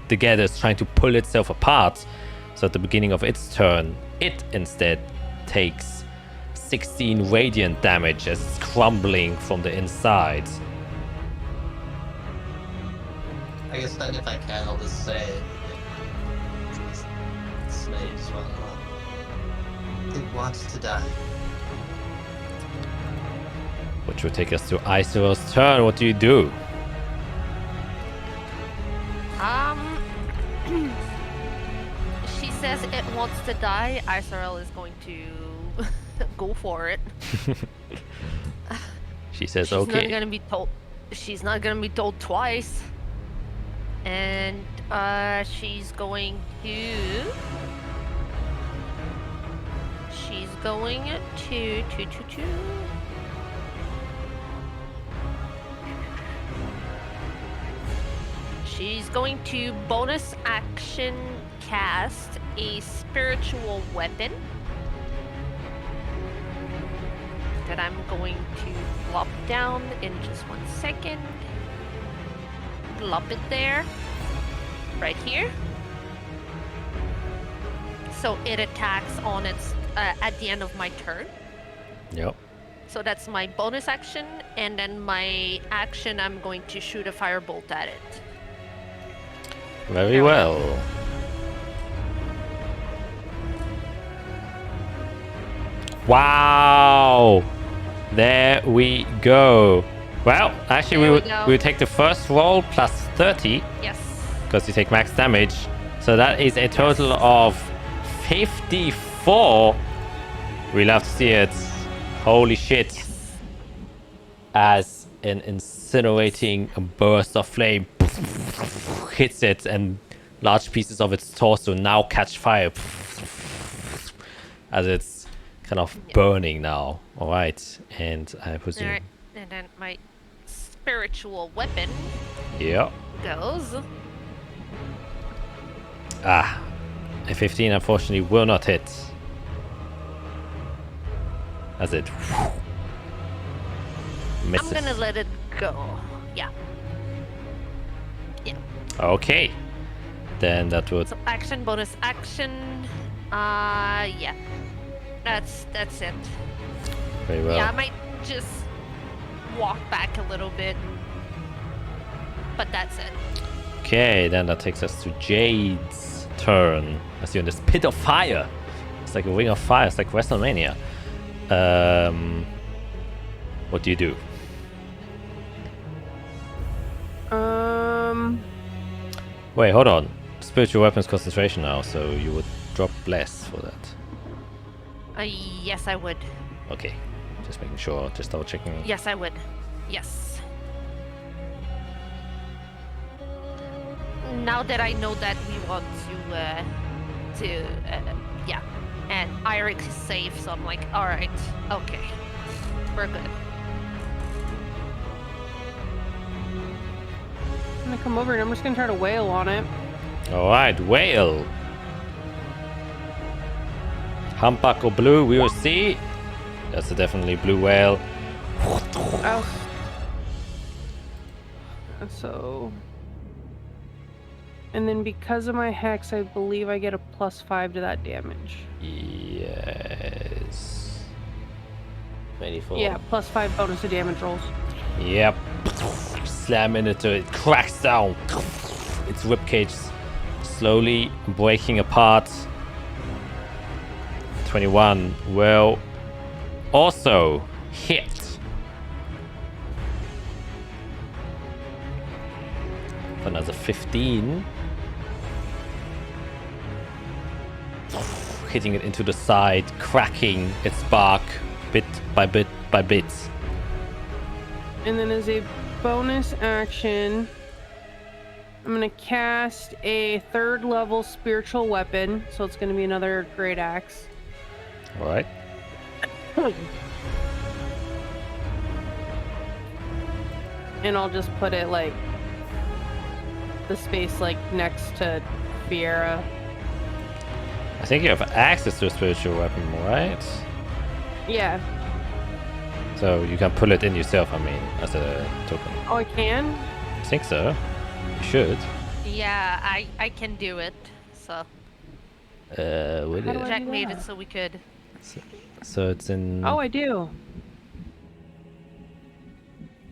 together is trying to pull itself apart. So at the beginning of its turn, it instead takes 16 radiant damage as it's crumbling from the inside. I guess then if I can, I'll just say... Slaves, well, it wants to die. Which will take us to Isil's turn. What do you do? She says it wants to die. Isil is going to go for it. She says, She's okay. not gonna be told. She's not gonna be told twice. And she's going to. She's going to. She's going to bonus action cast a spiritual weapon that I'm going to plop down in just 1 second. Plop it there, right here. So it attacks on its at the end of my turn. Yep. So that's my bonus action, and then my action, I'm going to shoot a firebolt at it. Very well. Wow! There we go. Well, actually, There we we go. will take the first roll plus 30 Yes. because you take max damage. So that is a total of 54. We love to see it. Holy shit. As an incinerating burst of flame hits it and large pieces of its torso now catch fire as it's kind of burning now. All right, and I presume. Alright, and then my spiritual weapon Yeah. goes. Ah, a 15 unfortunately will not hit. As it misses. I'm gonna let it go. Yeah. Okay, then that would. So action, bonus action. Yeah. That's it. Very well. Yeah, I might just walk back a little bit. But that's it. Okay, then that takes us to Jade's turn. As you're in this pit of fire. It's like a ring of fire. It's like WrestleMania. What do you do? Wait, hold on. Spiritual weapons concentration now, so you would drop less for that. Yes, I would. Okay, just making sure, just double checking. Yes, I would. Yes. Now that I know that we want to yeah, and Irex is safe, so I'm like, all right, okay, we're good. I'm gonna come over and I'm just gonna try to wail on it. All right, whale. Humpback or blue, we will see. That's a definitely blue whale. Oh. So. And then because of my hex, I believe I get a +5 to that damage. Yes. 24. Yeah, +5 bonus to damage rolls. Yep. Slam into it, cracks down. Its ribcage slowly breaking apart. 21 will also hit. For another 15. Hitting it into the side, cracking its bark bit by bit by bit. And then as a bonus action, I'm going to cast a 3rd level spiritual weapon. So it's going to be another great axe. All right. And I'll just put it like the space like next to Fiera. I think you have access to a spiritual weapon, right? Yeah. So you can pull it in yourself, I mean, as a token. Oh, I can? I think so. You should. Yeah, I can do it. So With How do it. I Jack do made that? it so we could. So it's in. Oh, I do.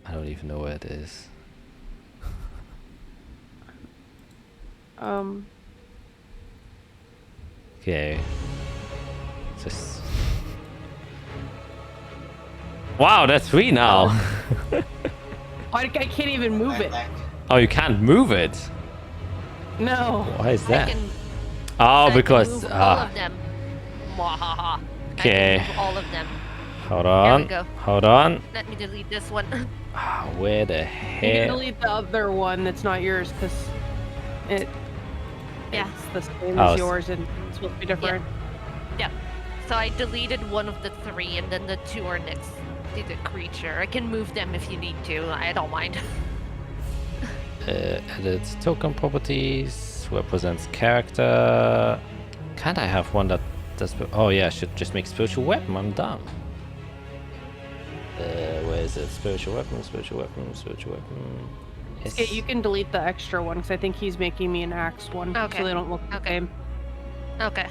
I don't even know where it is. Okay. Just. Wow, that's 3 now. I can't even move it. Oh, you can't move it. No. Why is I that? can, Oh, I can because move all of them. Mwahaha. I can Okay. move all of them. Hold on. go. Hold on. Let me delete this one. Ah, where the You can hell? delete the other one that's not yours because it. Yeah. It's the same Oh, as yours and it's supposed to be different. Yeah. So I deleted one of the 3, and then the 2 are next to the creature. I can move them if you need to. I don't mind. Edit token properties. Represents character. Can't I have one that does? Oh yeah, I should just make spiritual weapon. I'm dumb. Where is it? Spiritual weapon. Spiritual weapon. Spiritual weapon. Yes. Okay, you can delete the extra one because I think he's making me an axe one, Okay. so they don't look the Okay. same. Okay.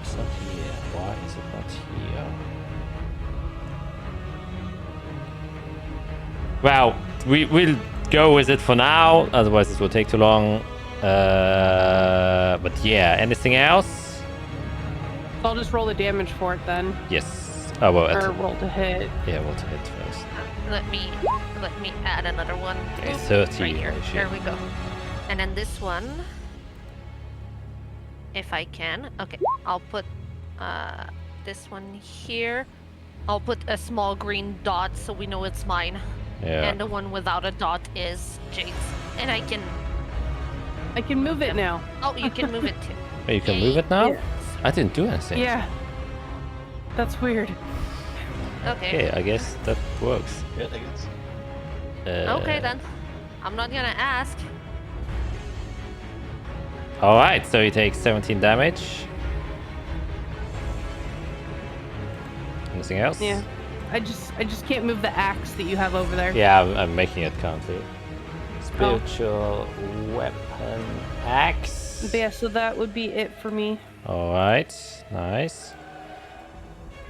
It's not here. Why is it not here? Well, we'll go with it for now. Otherwise, this will take too long. But yeah, anything else? So I'll just roll the damage for it then, Yes. Oh well. or roll to hit. Yeah, we'll hit first. Let me add another one. Okay, 30. Right here. oh, shit. There we go. And then this one, if I can. Okay, I'll put this one here. I'll put a small green dot so we know it's mine. Yeah. And the one without a dot is Jade's. And I can. I can move it now. Oh, you can move it too. Oh, you can move it now? Yeah. I didn't do anything. Yeah. That's weird. Okay. Okay, I guess that works. Good, I guess. Okay then. I'm not gonna ask. Alright, so he takes 17 damage. Anything else? Yeah. I just can't move the axe that you have over there. Yeah, I'm making it count too. Spiritual weapon axe. But yeah, so that would be it for me. Alright, nice.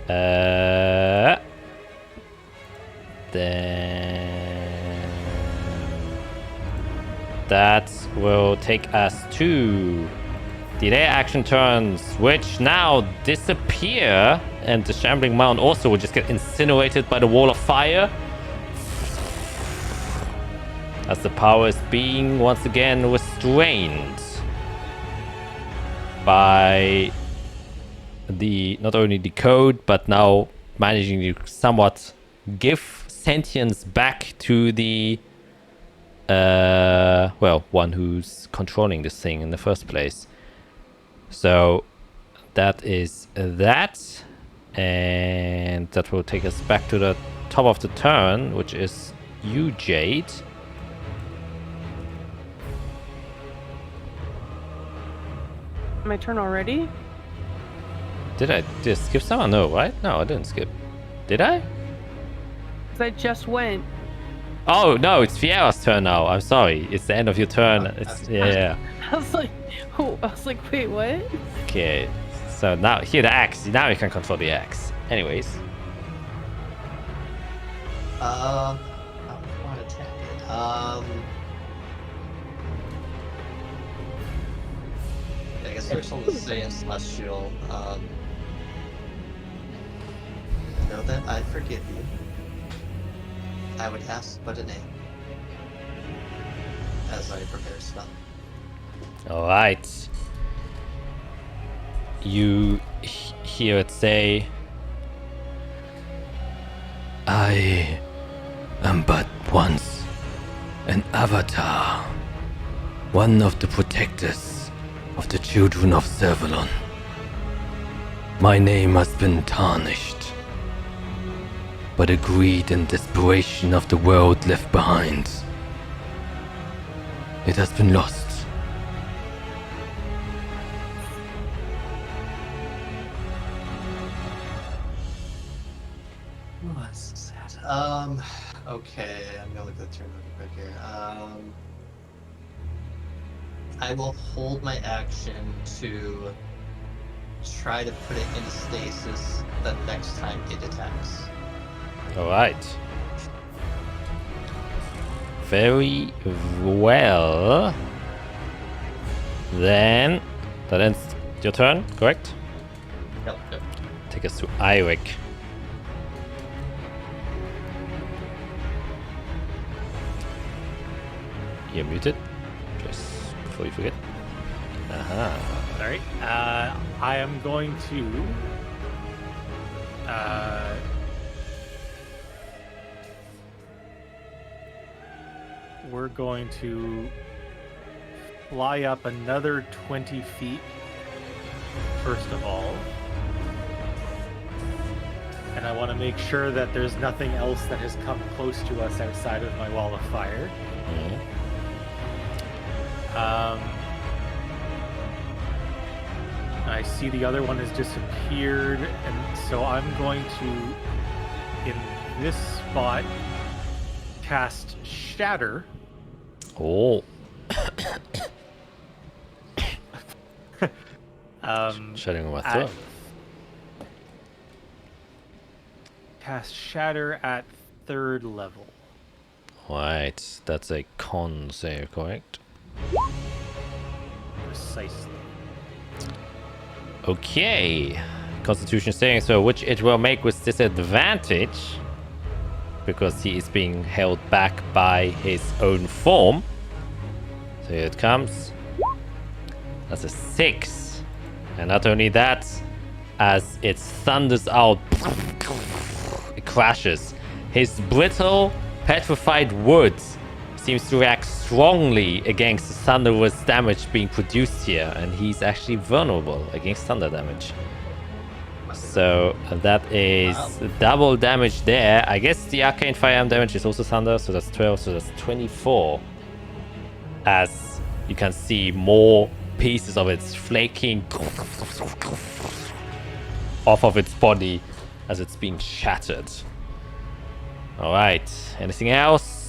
Then that will take us to delay action turns, which now disappear, and the shambling mound also will just get incinerated by the wall of fire. As the power is being once again restrained by the not only the code, but now managing to somewhat give sentience back to the well, one who's controlling this thing in the first place. So that is that, and that will take us back to the top of the turn, which is you, Jade. My turn already? Did I just skip someone? No, right? No, I didn't skip. Did I? Because I just went. Oh no, it's Fiera's turn now. I'm sorry. It's the end of your turn. It's yeah. I was like, wait, what? Okay. So now here the axe. Now you can control the axe. Anyways. How do I want to attack it? I guess there's something to say in Celestial. Now that I forgive you, I would ask but a name as I prepare spell. Alright. You hear it say, I am but once an avatar, one of the protectors of the children of Servalon. My name has been tarnished by the greed and desperation of the world left behind. It has been lost. What's sad? Okay, I'm gonna look at the turn really quick here. I will hold my action to try to put it into stasis the next time it attacks. alright. Very well. Then, that ends your turn, correct? Yep. Take us to Eirik. You're muted, just before you forget. All right. I am going to. We're going to fly up another 20 feet, first of all. And I want to make sure that there's nothing else that has come close to us outside of my wall of fire. I see the other one has disappeared, and so I'm going to, in this spot, cast Shatter. Oh. Shutting my throat. Cast Shatter at 3rd level. Right, that's a con save, correct? Precisely. Okay. Constitution saving throw, which it will make with disadvantage because he is being held back by his own form. So here it comes. That's a 6. And not only that, as it thunders out, it crashes. His brittle, petrified wood seems to react strongly against the thunderous damage being produced here, and he's actually vulnerable against thunder damage. So that is double damage there. I guess the arcane firearm damage is also thunder, so that's 12, so that's 24. As you can see more pieces of its flaking off of its body as it's being shattered. Alright, anything else?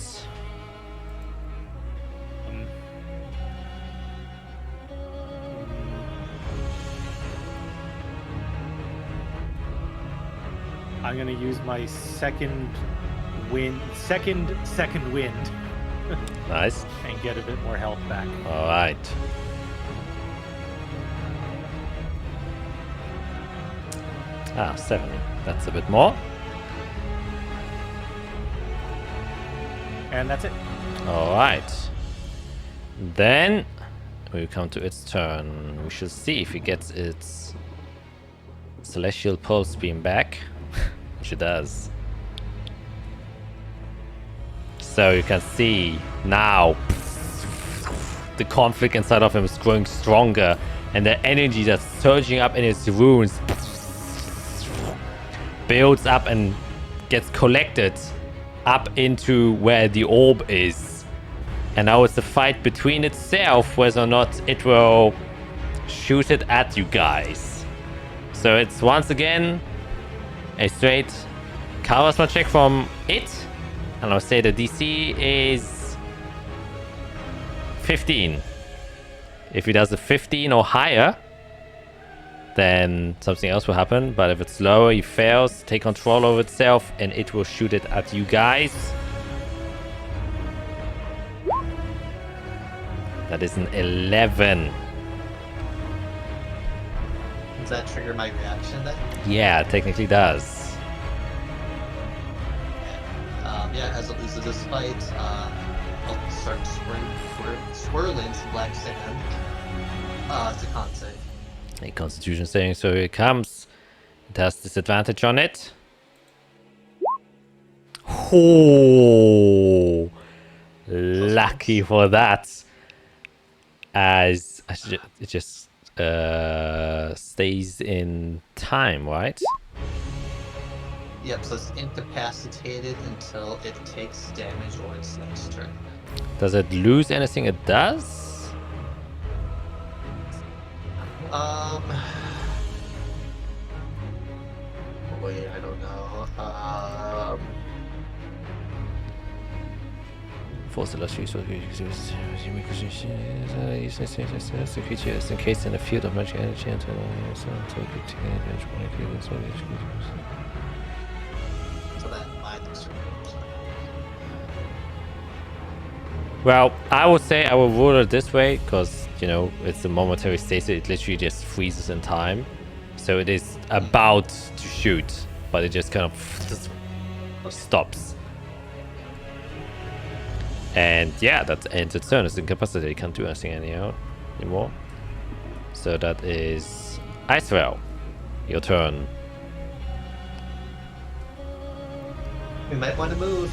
I'm gonna use my second wind. Nice. And get a bit more health back. Alright. Ah, 7. That's a bit more. And that's it. Alright. Then we come to its turn. We shall see if it gets its Celestial Pulse Beam back. Which it does. So you can see now the conflict inside of him is growing stronger, and the energy that's surging up in his wounds builds up and gets collected up into where the orb is. And now it's a fight between itself whether or not it will shoot it at you guys. So it's once again a straight charisma check from it. And I'll say the DC is 15. If it does a 15 or higher, then something else will happen. But if it's lower, he fails, take control over itself, and it will shoot it at you guys. That is an 11. Does that trigger my reaction then? Yeah, it technically does. despite I'll start swirling some black sand, it's a con save. A Constitution saving, so here it comes. It has disadvantage on it. Oh, lucky for that. As it just stays in time, right? Yep, so it's incapacitated until it takes damage or its next turn. Does it lose anything it does? Wait, I don't know. Force the last use of the creature is encased in a field of magic energy until So that minus. Well, I would say I will rule it this way because, you know, it's a momentary stasis. It literally just freezes in time. So it is about to shoot, but it just kind of stops. And yeah, that ends its turn. It's incapacitated. It can't do anything anymore. So that is Icewell. Your turn. We might want to move.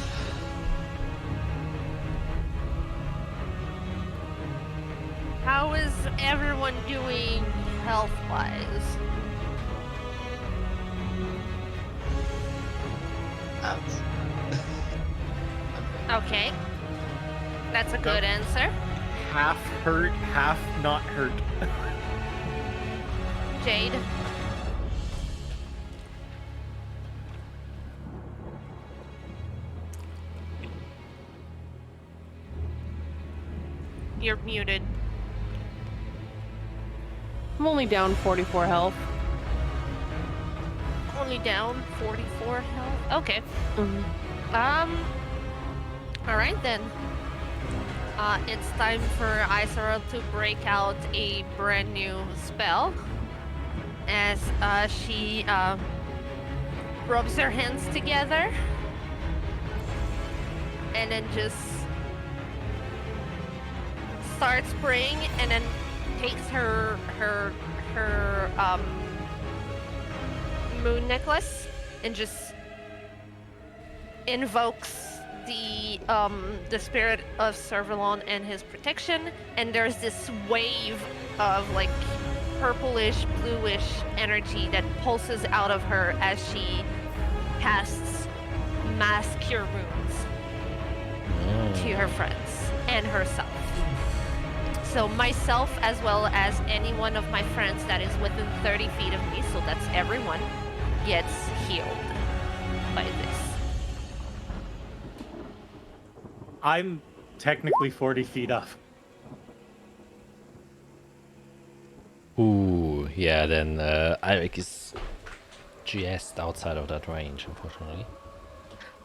How is everyone doing health-wise? Ouch. Okay. That's a good answer. Half hurt, half not hurt. Jade. You're muted. I'm only down 44 health. Only down 44 health. Okay. Mhm. Alright then. It's time for Isara to break out a brand new spell. As she rubs her hands together. And then just starts praying and then takes her moon necklace and just invokes the spirit of Servalon and his protection, and there's this wave of like purplish bluish energy that pulses out of her as she casts mass cure wounds to her friends and herself. So myself, as well as any one of my friends that is within 30 feet of me, so that's everyone, gets healed by this. I'm technically 40 feet up. Ooh, yeah, then Eirik is just outside of that range, unfortunately.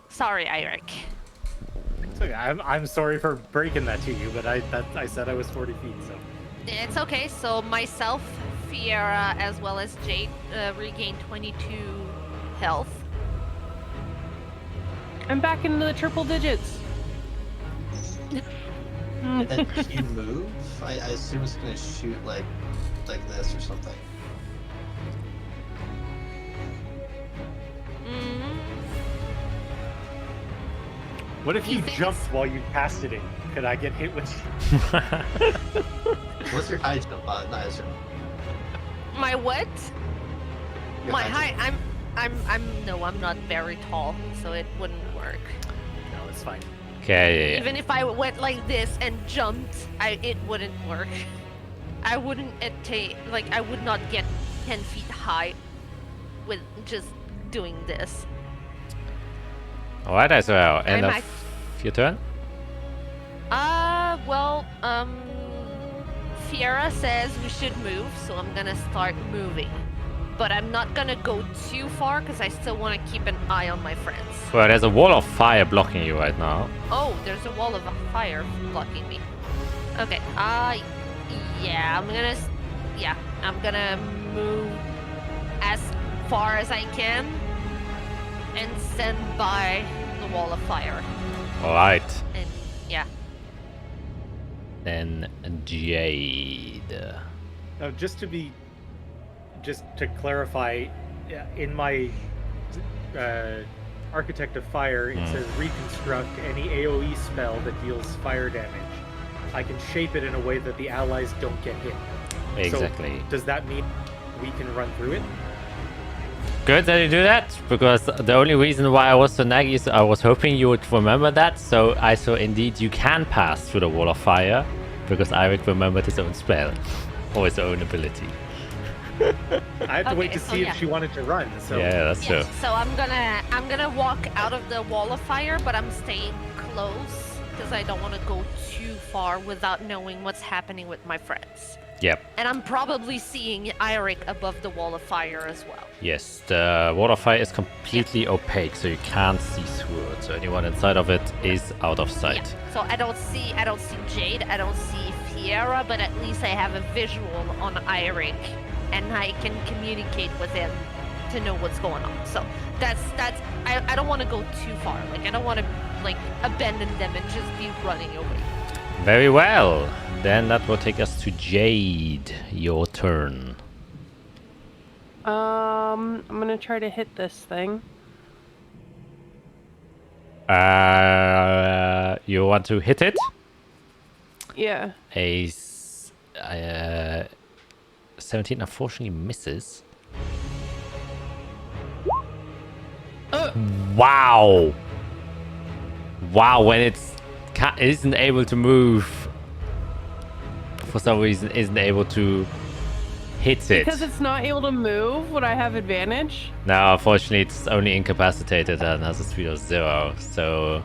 Sorry, Eirik. It's okay. I'm sorry for breaking that to you, but I said I was 40 feet, so. It's okay. So myself, Fiera, as well as Jade regained 22 health. I'm back into the triple digits. And then if you move, I assume it's gonna shoot like this or something. Mm-hmm. What if you think jumped it's- while you casted it? Could I get hit with? What's your high jump on, Heuser? My what? Your My high height. I'm not very tall, so it wouldn't work. No, it's fine. Okay, yeah. Even if I went like this and jumped, it wouldn't work. I wouldn't attain, like, I would not get 10 feet high with just doing this. Alright, as well. End I'm of your turn? Fiera says we should move, so I'm gonna start moving. But I'm not gonna go too far because I still want to keep an eye on my friends. Well, there's a wall of fire blocking you right now. Oh, there's a wall of fire blocking me. Okay, yeah, I'm gonna move as far as I can and stand by the wall of fire. Alright. And yeah. Then Jade. Now, just to clarify, in my Architect of Fire, it says reconstruct any AoE spell that deals fire damage. I can shape it in a way that the allies don't get hit. Exactly. So, does that mean we can run through it? Good that you do that, because the only reason why I was so naggy is I was hoping you would remember that. So I saw indeed you can pass through the wall of fire, because Eirik remembered his own spell or his own ability. I had to wait to see if she wanted to run. So yeah, that's true. So I'm gonna walk out of the wall of fire, but I'm staying close because I don't want to go too far without knowing what's happening with my friends. Yep. And I'm probably seeing Eirik above the wall of fire as well. Yes, the wall of fire is completely opaque, so you can't see through it. So anyone inside of it is out of sight. Yeah. So I don't see Jade, I don't see Fiera, but at least I have a visual on Eirik, and I can communicate with him to know what's going on. So that's I don't want to go too far. Like I don't want to like abandon them and just be running away. Very well. Then that will take us to Jade. Your turn. I'm gonna try to hit this thing. You want to hit it? Yeah. 17 unfortunately misses. Wow. Wow, when it isn't able to move, for some reason isn't able to hit it. Because it's not able to move, would I have advantage? No, unfortunately it's only incapacitated and has a speed of 0, so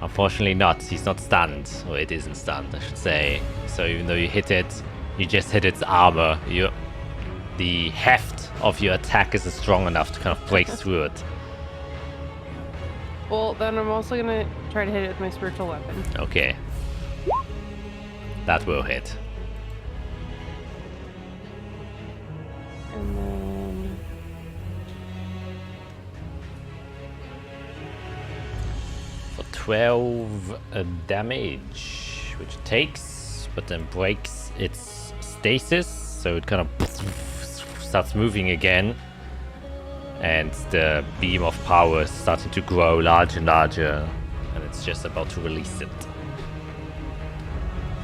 unfortunately not. He's not stunned, or it isn't stunned I should say. So even though you hit it, you just hit its armor. The heft of your attack is strong enough to kind of break through it. Well, then I'm also gonna try to hit it with my spiritual weapon. Okay. That will hit. And then... For 12 damage, which it takes, but then breaks its stasis, so it kind of starts moving again. And the beam of power is starting to grow larger and larger, and it's just about to release it.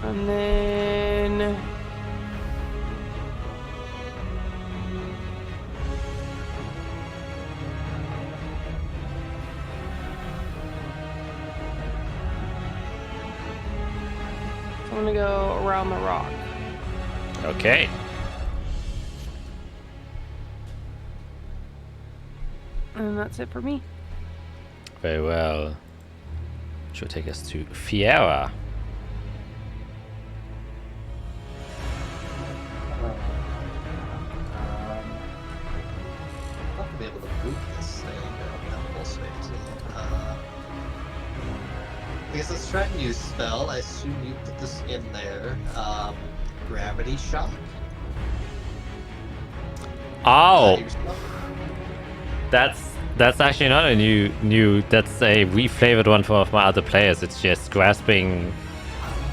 And then... I'm gonna go around the rock. Okay. And that's it for me. Very well. Which will take us to Fiera. Not to be able to move this thing. I don't have full space. I guess let's try a new spell. I assume you put this in there. Gravity shock. Oh! That's actually not a new. That's a reflavored one from one of my other players. It's just grasping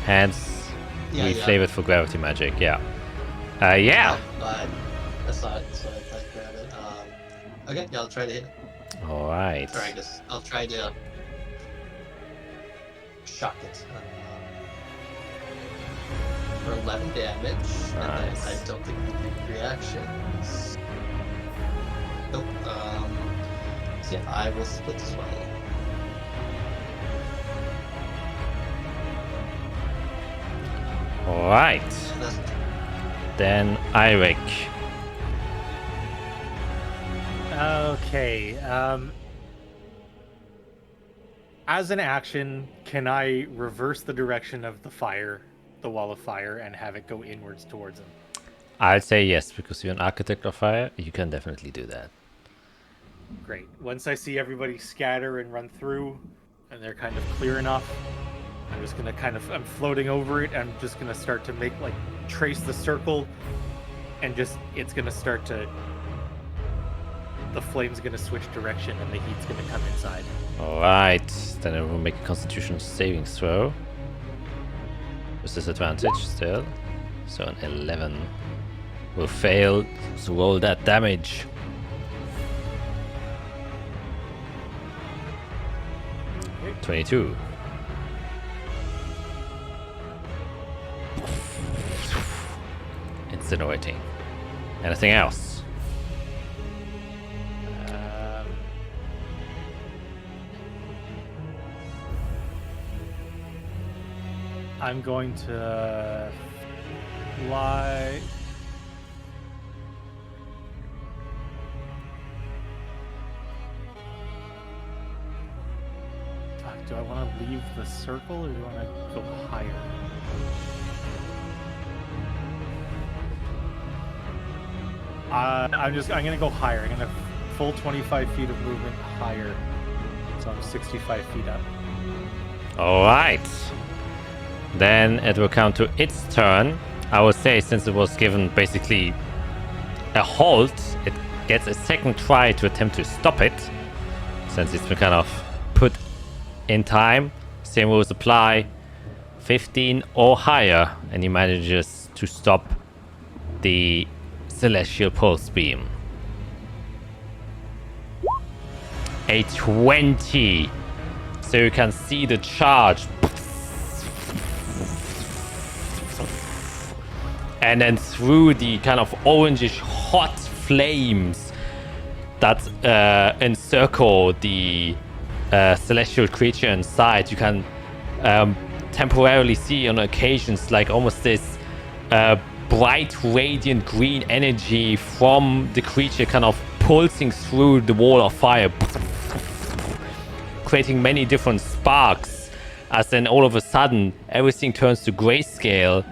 hands reflavored for gravity magic. Yeah. Yeah. But that's not so I can't grab it. Okay, yeah, I'll try to hit it. All right. Sorry, I guess I'll try to shock it. For 11 damage, and then Nice. I don't think we can do reactions. Nope. So yeah, I will split as well. All right. That's Then Eirik. Okay. As an action, can I reverse the direction of the fire, the wall of fire, and have it go inwards towards him? I'd say yes, because you're an architect of fire. You can definitely do that. Great. Once I see everybody scatter and run through, and they're kind of clear enough, I'm just gonna I'm floating over it. I'm just gonna start to trace the circle, and it's gonna start to the flame's gonna switch direction and the heat's gonna come inside. Alright, then I will make a constitution saving throw. With disadvantage still. So an 11 will fail to roll that damage. Okay. 22. Incinerating. Anything else? I'm going to fly. Fuck, do I want to leave the circle or do I want to go higher? I'm gonna go higher. I'm gonna full 25 feet of movement higher. So I'm 65 feet up. Alright. Then it will come to its turn. I would say since it was given basically a halt, it gets a second try to attempt to stop it. Since it's been kind of put in time. Same rules apply. 15 or higher. And he manages to stop the Celestial Pulse Beam. A 20. So you can see the charge. And then through the kind of orangish hot flames that encircle the celestial creature inside, you can temporarily see on occasions like almost this bright radiant green energy from the creature kind of pulsing through the wall of fire, creating many different sparks, as then all of a sudden everything turns to grayscale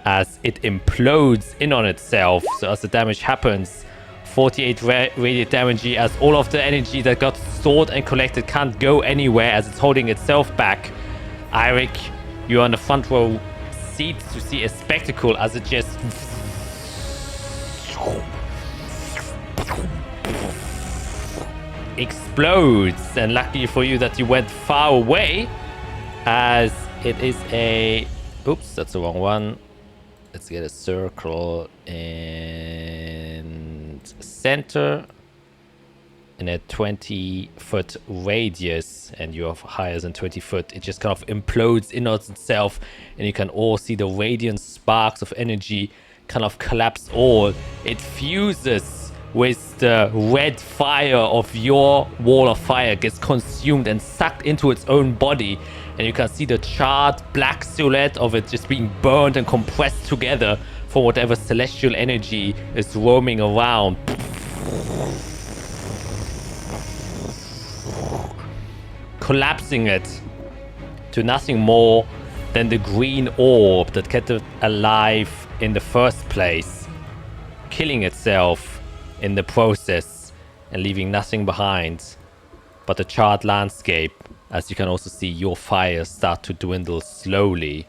as it implodes in on itself. So as the damage happens, 48 radiant damage, as all of the energy that got stored and collected can't go anywhere as it's holding itself back. Eirik, you're on the front row seat to see a spectacle as it just explodes. And lucky for you that you went far away, as it is a... Oops, that's the wrong one. Let's get a circle and center in a 20-foot radius, and you have higher than 20 foot. It just kind of implodes in on itself, and you can all see the radiant sparks of energy kind of collapse all. It fuses with the red fire of your wall of fire, gets consumed and sucked into its own body. And you can see the charred black silhouette of it just being burned and compressed together for whatever celestial energy is roaming around. Collapsing it to nothing more than the green orb that kept it alive in the first place, killing itself in the process and leaving nothing behind but the charred landscape. As you can also see your fire start to dwindle slowly,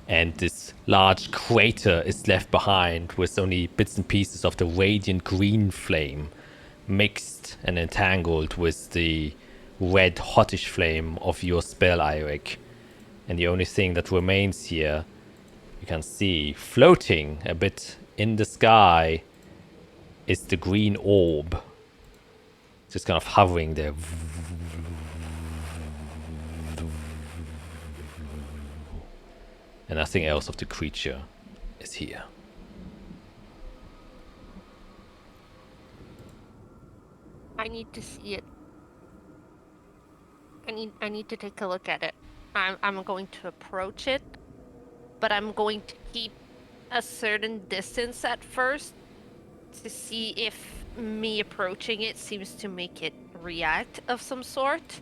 and this large crater is left behind with only bits and pieces of the radiant green flame mixed and entangled with the red hottish flame of your spell, Eirik. And the only thing that remains here, you can see floating a bit in the sky, is the green orb, just kind of hovering there. And nothing else of the creature is here. I need to see it. I need to take a look at it. I'm going to approach it, but I'm going to keep a certain distance at first to see if me approaching it seems to make it react of some sort.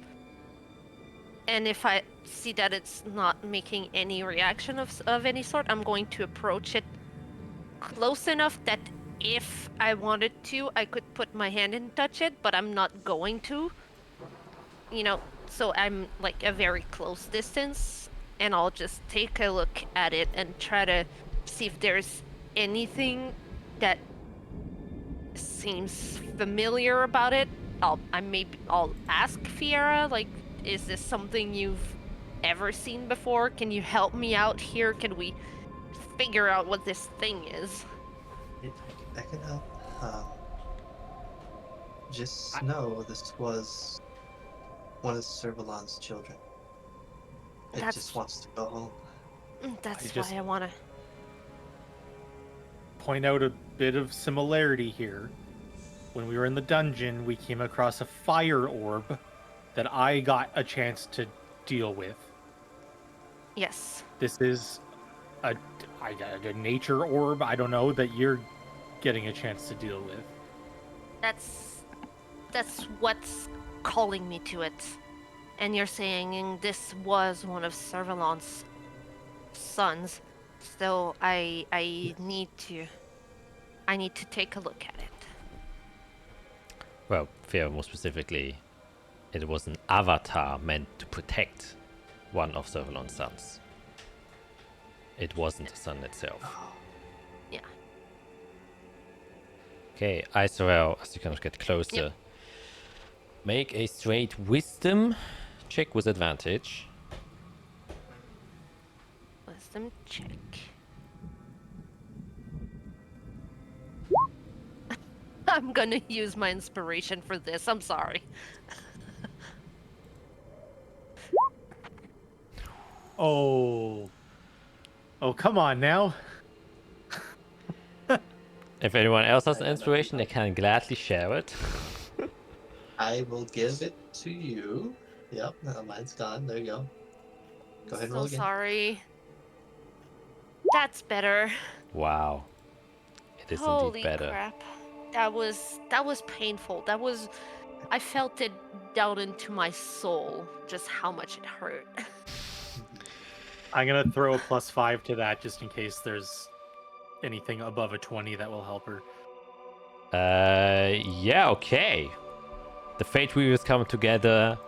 And if I see that it's not making any reaction of any sort, I'm going to approach it close enough that if I wanted to, I could put my hand and touch it, but I'm not going to. You know, so I'm like a very close distance, and I'll just take a look at it and try to see if there's anything that seems familiar about it. I'll ask Fiera, like, is this something you've ever seen before? Can you help me out here? Can we figure out what this thing is? I can help. Just know this was one of Servalon's children. It just wants to go home. That's why I want to point out a bit of similarity here. When we were in the dungeon, we came across a fire orb that I got a chance to deal with. Yes. This is a nature orb, I don't know, that you're getting a chance to deal with. That's what's calling me to it. And you're saying this was one of Servalon's sons, so I need to take a look at it. Well, Fear, more specifically, it was an avatar meant to protect one of Servalon's sons. It wasn't the sun itself. Yeah. Okay, Isorel, as you kind of get closer, make a straight wisdom check with advantage. Wisdom check. I'm gonna use my inspiration for this. I'm sorry. Oh, come on now. If anyone else has an inspiration, they can gladly share it. I will give it to you. Yep, mine's gone. There you go. Go ahead and roll again. Sorry. That's better. Wow. It is Holy indeed better. crap. That was painful. I felt it down into my soul, just how much it hurt. I'm gonna throw a +5 to that just in case there's anything above a 20 that will help her. Yeah, okay. The fate weavers come together.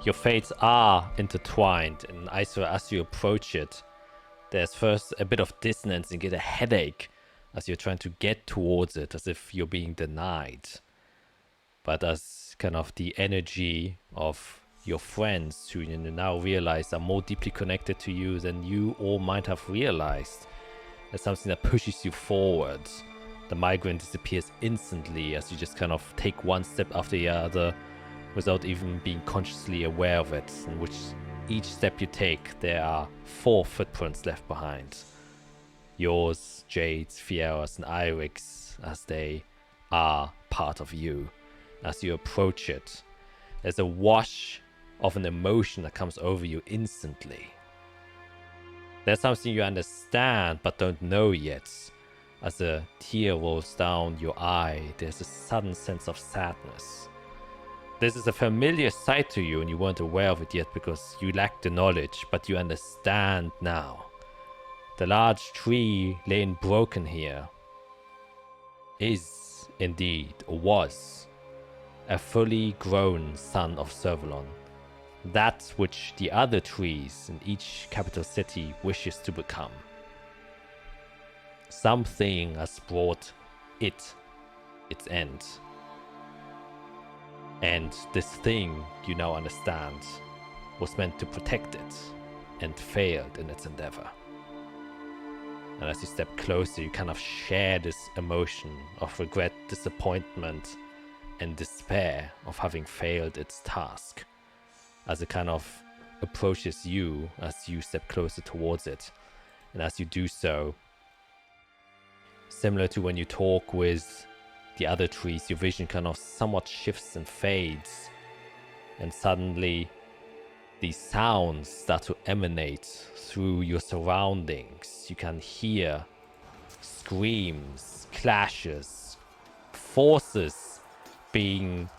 Your fates are intertwined, and as you approach it, there's first a bit of dissonance and get a headache as you're trying to get towards it, as if you're being denied. But as kind of the energy of your friends, who you now realize are more deeply connected to you than you all might have realized, there's something that pushes you forward. The migrant disappears instantly as you just kind of take one step after the other without even being consciously aware of it, in which each step you take, there are 4 footprints left behind. Yours, Jade's, Fiera's, and Irik's, as they are part of you. As you approach it, there's a wash of an emotion that comes over you instantly. There's something you understand but don't know yet. As a tear rolls down your eye, there's a sudden sense of sadness. This is a familiar sight to you and you weren't aware of it yet because you lacked the knowledge, but you understand now. The large tree laying broken here is indeed, or was, a fully grown son of Servalon. That which the other trees in each capital city wishes to become. Something has brought it its end. And this thing, you now understand, was meant to protect it and failed in its endeavor. And as you step closer, you kind of share this emotion of regret, disappointment, and despair of having failed its task. As it kind of approaches you as you step closer towards it. And as you do so, similar to when you talk with the other trees, your vision kind of somewhat shifts and fades. And suddenly, these sounds start to emanate through your surroundings. You can hear screams, clashes, forces being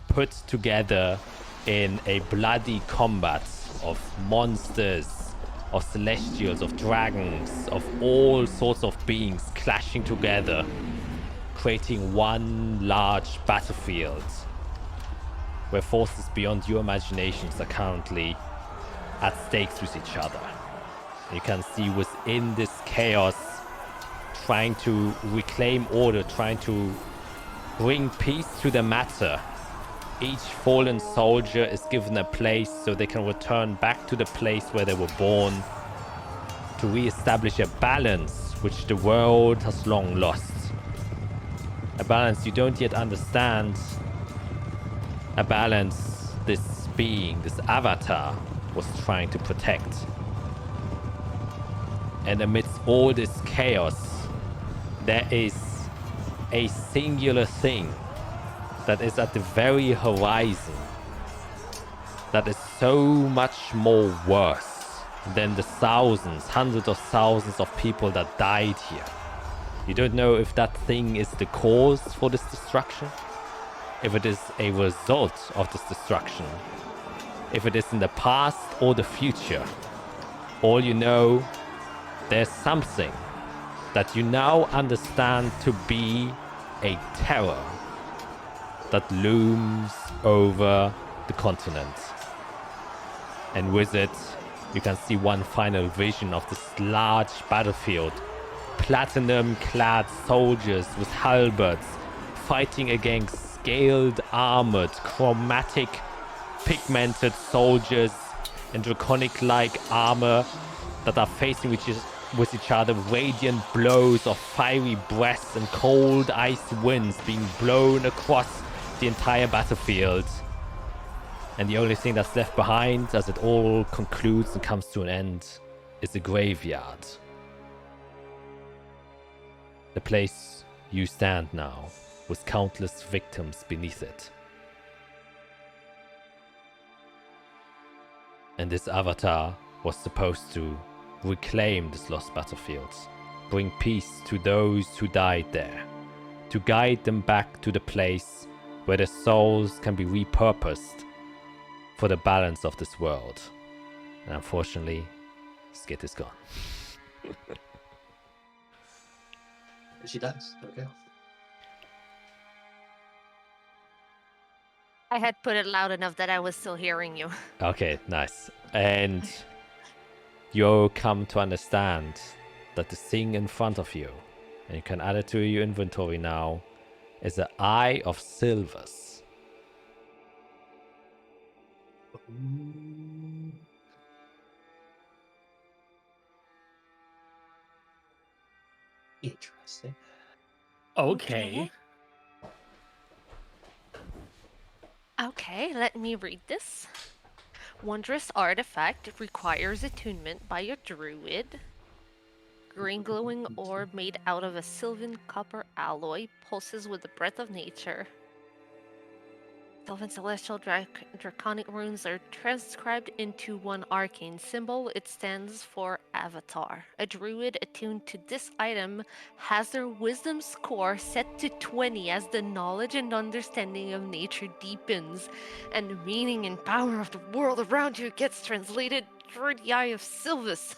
put together in a bloody combat of monsters, of celestials, of dragons, of all sorts of beings clashing together, creating one large battlefield where forces beyond your imaginations are currently at stakes with each other. You can see within this chaos trying to reclaim order, trying to bring peace to the matter. Each fallen soldier is given a place so they can return back to the place where they were born, to re-establish a balance which the world has long lost. A balance you don't yet understand. A balance this being, this avatar, was trying to protect. And amidst all this chaos, there is a singular thing that is at the very horizon that is so much more worse than the thousands, hundreds of thousands of people that died here. You don't know if that thing is the cause for this destruction, if it is a result of this destruction, if it is in the past or the future. All you know, there's something that you now understand to be a terror that looms over the continent. And with it, you can see one final vision of this large battlefield. Platinum-clad soldiers with halberds fighting against scaled, armored, chromatic, pigmented soldiers in draconic-like armor that are facing with each other, radiant blows of fiery breaths and cold ice winds being blown across the entire battlefield. And the only thing that's left behind as it all concludes and comes to an end is the graveyard. The place you stand now, with countless victims beneath it. And this avatar was supposed to reclaim this lost battlefields, bring peace to those who died there, to guide them back to the place where their souls can be repurposed for the balance of this world. And unfortunately, Skit is gone. She dies. Okay. I had put it loud enough that I was still hearing you. Okay, nice. And you come to understand that the thing in front of you, and you can add it to your inventory now, is the Eye of Sylvus. Interesting. Okay. Okay, let me read this. Wondrous artifact requires attunement by a druid. Green glowing orb made out of a sylvan copper alloy pulses with the breath of nature. Sylvan celestial draconic runes are transcribed into one arcane symbol. It stands for Avatar. A druid attuned to this item has their wisdom score set to 20 as the knowledge and understanding of nature deepens, and the meaning and power of the world around you gets translated through the Eye of Sylvus.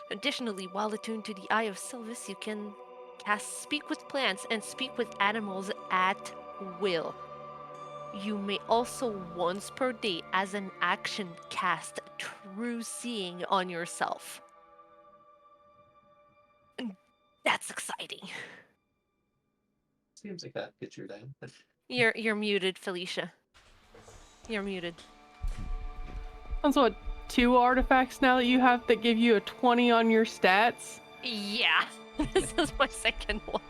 Additionally, while attuned to the Eye of Sylvus, you can cast Speak with Plants and Speak with Animals at will. You may also once per day as an action cast True Seeing on yourself. That's exciting. Seems like that gets your down. You're muted, Felicia. You're muted. That's what, 2 artifacts now that you have that give you a 20 on your stats? Yeah, this is my second one.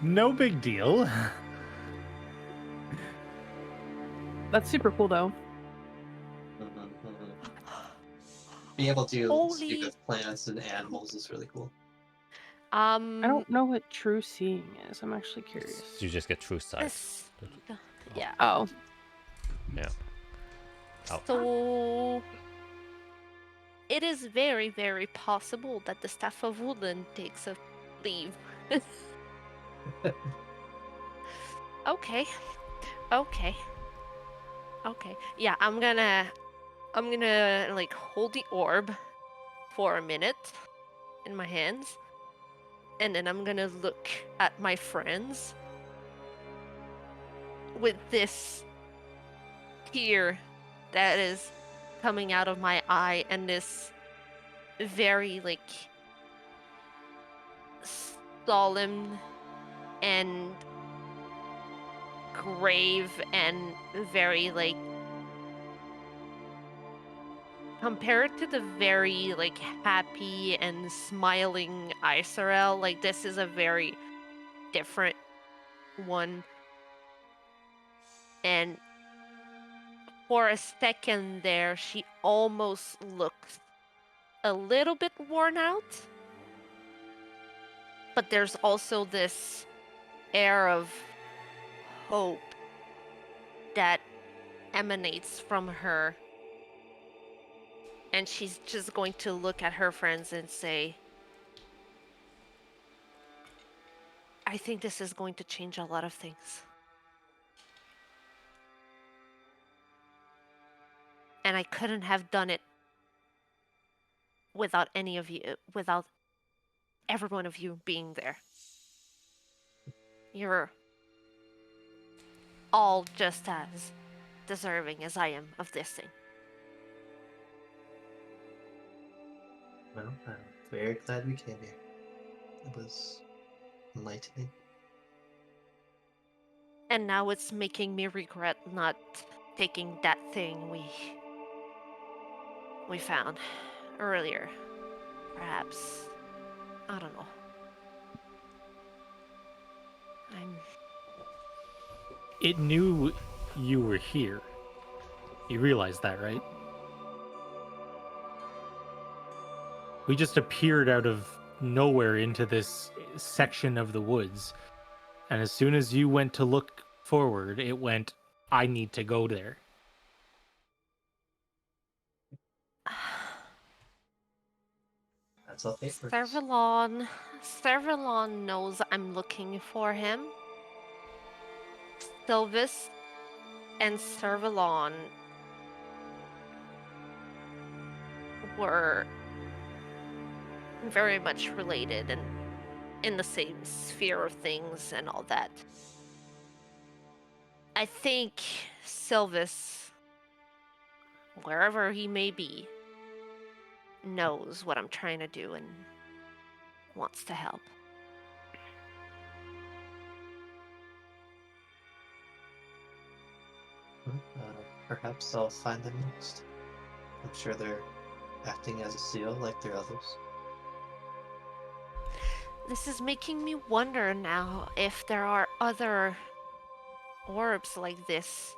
No big deal. That's super cool though. Be able to Holy- speak with plants and animals is really cool. I don't know what true seeing is. I'm actually curious. You just get true sight. this- Yeah. Oh. Yeah. Oh. So it is very, very possible that the Staff of Woodland takes a leave. Okay. Yeah, I'm gonna like hold the orb for a minute in my hands, and then I'm gonna look at my friends with this tear that is coming out of my eye and this very like solemn and grave and very like compared to the very like happy and smiling Isorel, like this is a very different one. And for a second there, she almost looks a little bit worn out. But there's also this air of hope that emanates from her. And she's just going to look at her friends and say, I think this is going to change a lot of things. And I couldn't have done it without any of you, without every one of you being there. You're all just as deserving as I am of this thing. Well, I'm very glad we came here. It was enlightening. And now it's making me regret not taking that thing we found earlier. Perhaps. I don't know. It knew you were here. You realize that, right? We just appeared out of nowhere into this section of the woods. And as soon as you went to look forward, it went, I need to go there. That's all papers. Servalon knows I'm looking for him. Sylvus and Servalon were very much related and in the same sphere of things and all that. I think Sylvus, wherever he may be, knows what I'm trying to do and wants to help. Perhaps I'll find them next. I'm sure they're acting as a seal like their others. This is making me wonder now if there are other orbs like this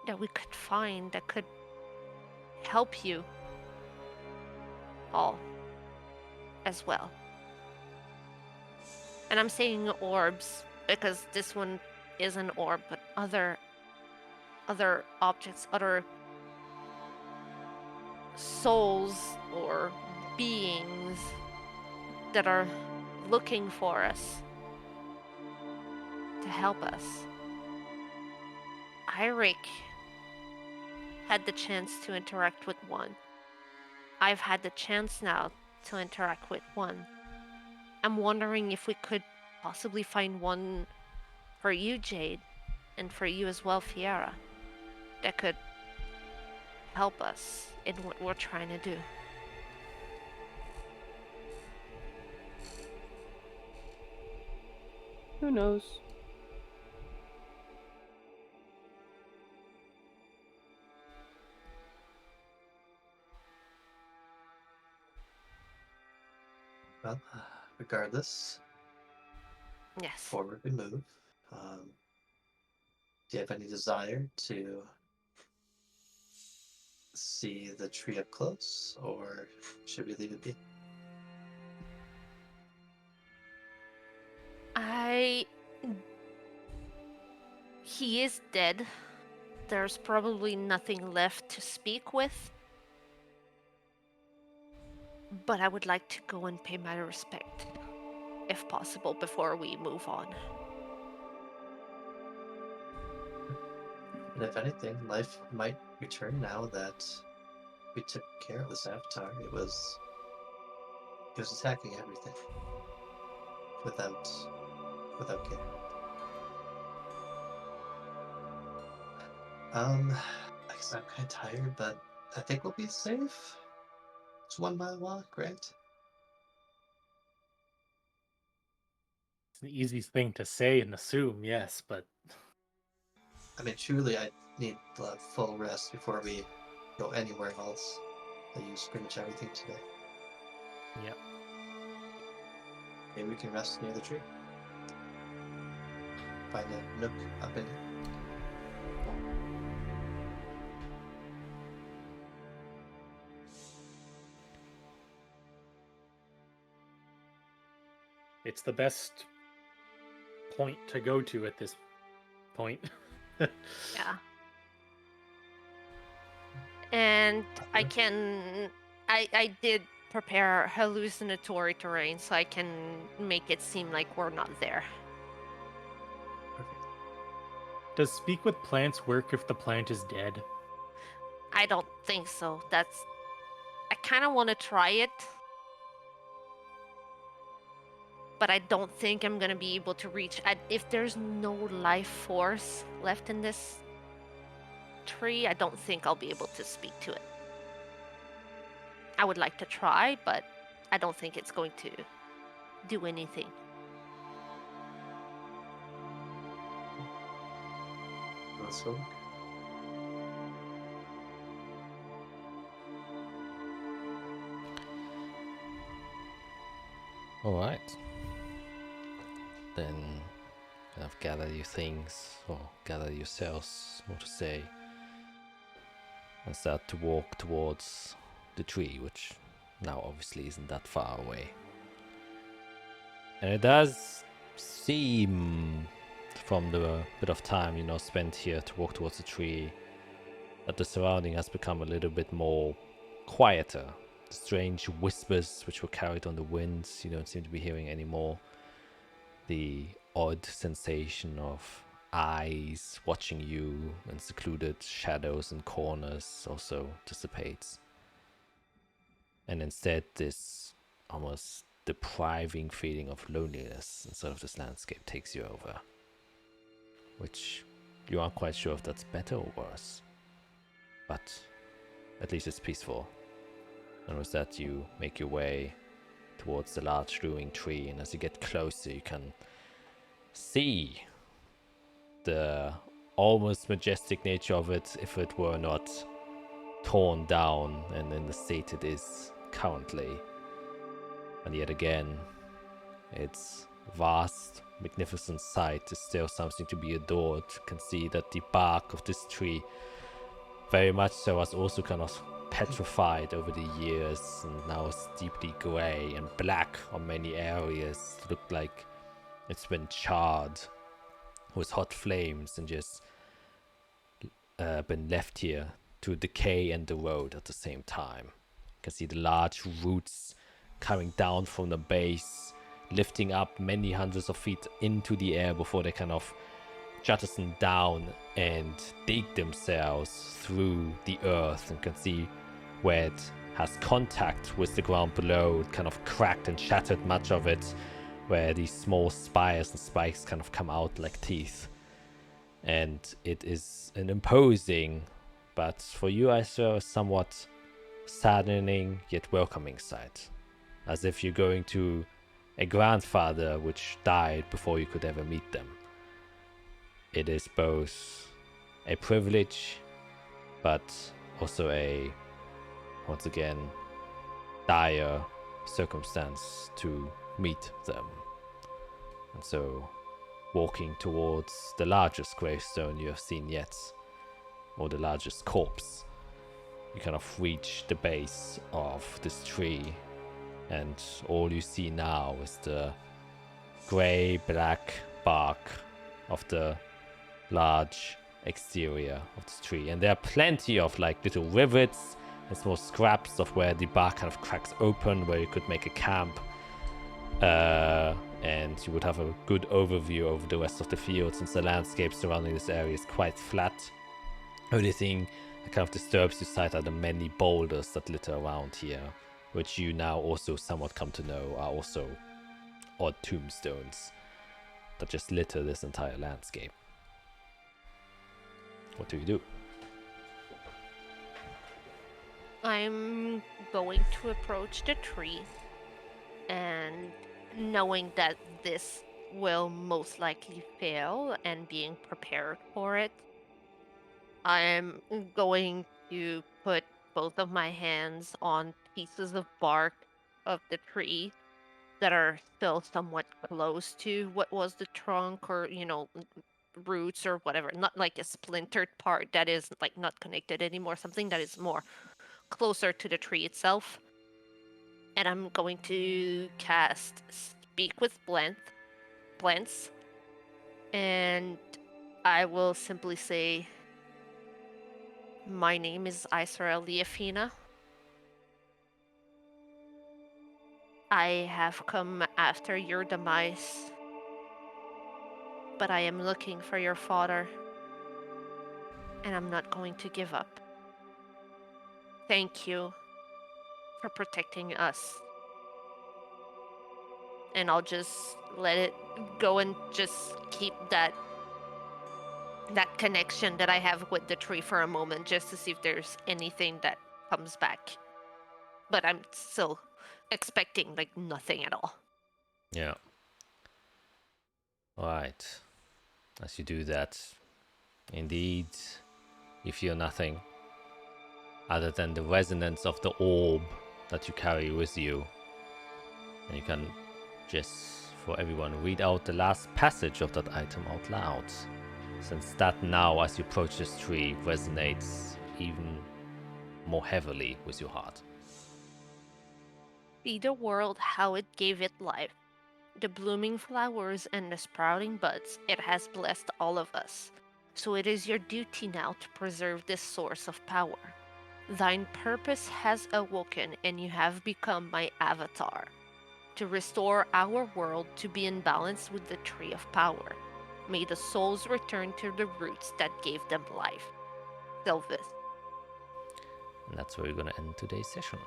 that we could find that could help you all as well. And I'm saying orbs because this one is an orb, but other objects, other souls or beings that are looking for us to help us. Eirik had the chance to interact with one. I've had the chance now to interact with one. I'm wondering if we could possibly find one for you, Jade, and for you as well, Fiera, that could help us in what we're trying to do. Who knows? Well, regardless, Yes. forward we move. Do you have any desire to see the tree up close, or should we leave it be? He is dead. There's probably nothing left to speak with. But I would like to go and pay my respect, if possible, before we move on. And if anything, life might return now that we took care of this avatar. It was attacking everything without care. I guess I'm kind of tired, but I think we'll be safe. It's 1 mile walk, right? It's an easy thing to say and assume, yes, but I mean, truly, I need the full rest before we go anywhere else. I used pretty much everything today. Yep. Maybe we can rest near the tree. Find a nook up in here. it's the best point to go to at this point. Yeah. And I did prepare hallucinatory terrain so I can make it seem like we're not there. Perfect. Does speak with plants work if the plant is dead? I don't think so. I kind of want to try it. But I don't think I'm going to be able to reach. If there's no life force left in this tree, I don't think I'll be able to speak to it. I would like to try, but I don't think it's going to do anything. Let's go. Alright. Then kind of gather your things, or gather yourselves, more to say, and start to walk towards the tree, which now obviously isn't that far away. And it does seem, from the bit of time spent here to walk towards the tree, that the surrounding has become a little bit more quieter. The strange whispers which were carried on the winds, you don't seem to be hearing anymore. The odd sensation of eyes watching you and secluded shadows and corners also dissipates. And instead this almost depriving feeling of loneliness inside of this landscape takes you over. Which you aren't quite sure if that's better or worse. But at least it's peaceful. And with that you make your way towards the large looming tree, and as you get closer you can see the almost majestic nature of it if it were not torn down and in the state it is currently. And yet again, its vast, magnificent sight is still something to be adored. You can see that the bark of this tree very much so has also kind of petrified over the years, and now is deeply grey and black on many areas. Look like it's been charred with hot flames and just been left here to decay and erode at the same time. You can see the large roots coming down from the base, lifting up many hundreds of feet into the air before they kind of jettison down and dig themselves through the earth. And you can see where it has contact with the ground below, it kind of cracked and shattered much of it, where these small spires and spikes kind of come out like teeth. And it is an imposing, but for you I saw, somewhat saddening yet welcoming sight. As if you're going to a grandfather which died before you could ever meet them. It is both a privilege, but also a, once again, dire circumstance to meet them. And so, walking towards the largest gravestone you have seen yet, or the largest corpse, you kind of reach the base of this tree, and all you see now is the grey-black bark of the large exterior of this tree. And there are plenty of like little rivets and small scraps of where the bark kind of cracks open, where you could make a camp. And you would have a good overview over the rest of the field, since the landscape surrounding this area is quite flat. Only thing that kind of disturbs your sight are the many boulders that litter around here, which you now also somewhat come to know are also odd tombstones that just litter this entire landscape. What do you do? I'm going to approach the tree, and knowing that this will most likely fail, and being prepared for it, I'm going to put both of my hands on pieces of bark of the tree that are still somewhat close to what was the trunk, or roots or whatever, not like a splintered part that is like not connected anymore, something that is more closer to the tree itself. And I'm going to cast Speak with Plants, and I will simply say, my name is Israel Liafina. I have come after your demise, but I am looking for your father, and I'm not going to give up. Thank you for protecting us. And I'll just let it go and just keep that connection that I have with the tree for a moment, just to see if there's anything that comes back. But I'm still expecting like nothing at all. Yeah. Right. As you do that, indeed, you feel nothing other than the resonance of the orb that you carry with you. And you can just, for everyone, read out the last passage of that item out loud, since that now, as you approach this tree, resonates even more heavily with your heart. See the world how it gave it life. The blooming flowers and the sprouting buds, it has blessed all of us. So it is your duty now to preserve this source of power. Thine purpose has awoken, and you have become my avatar, to restore our world to be in balance with the tree of power. May the souls return to the roots that gave them life. Sylvus. And that's where we're going to end today's session.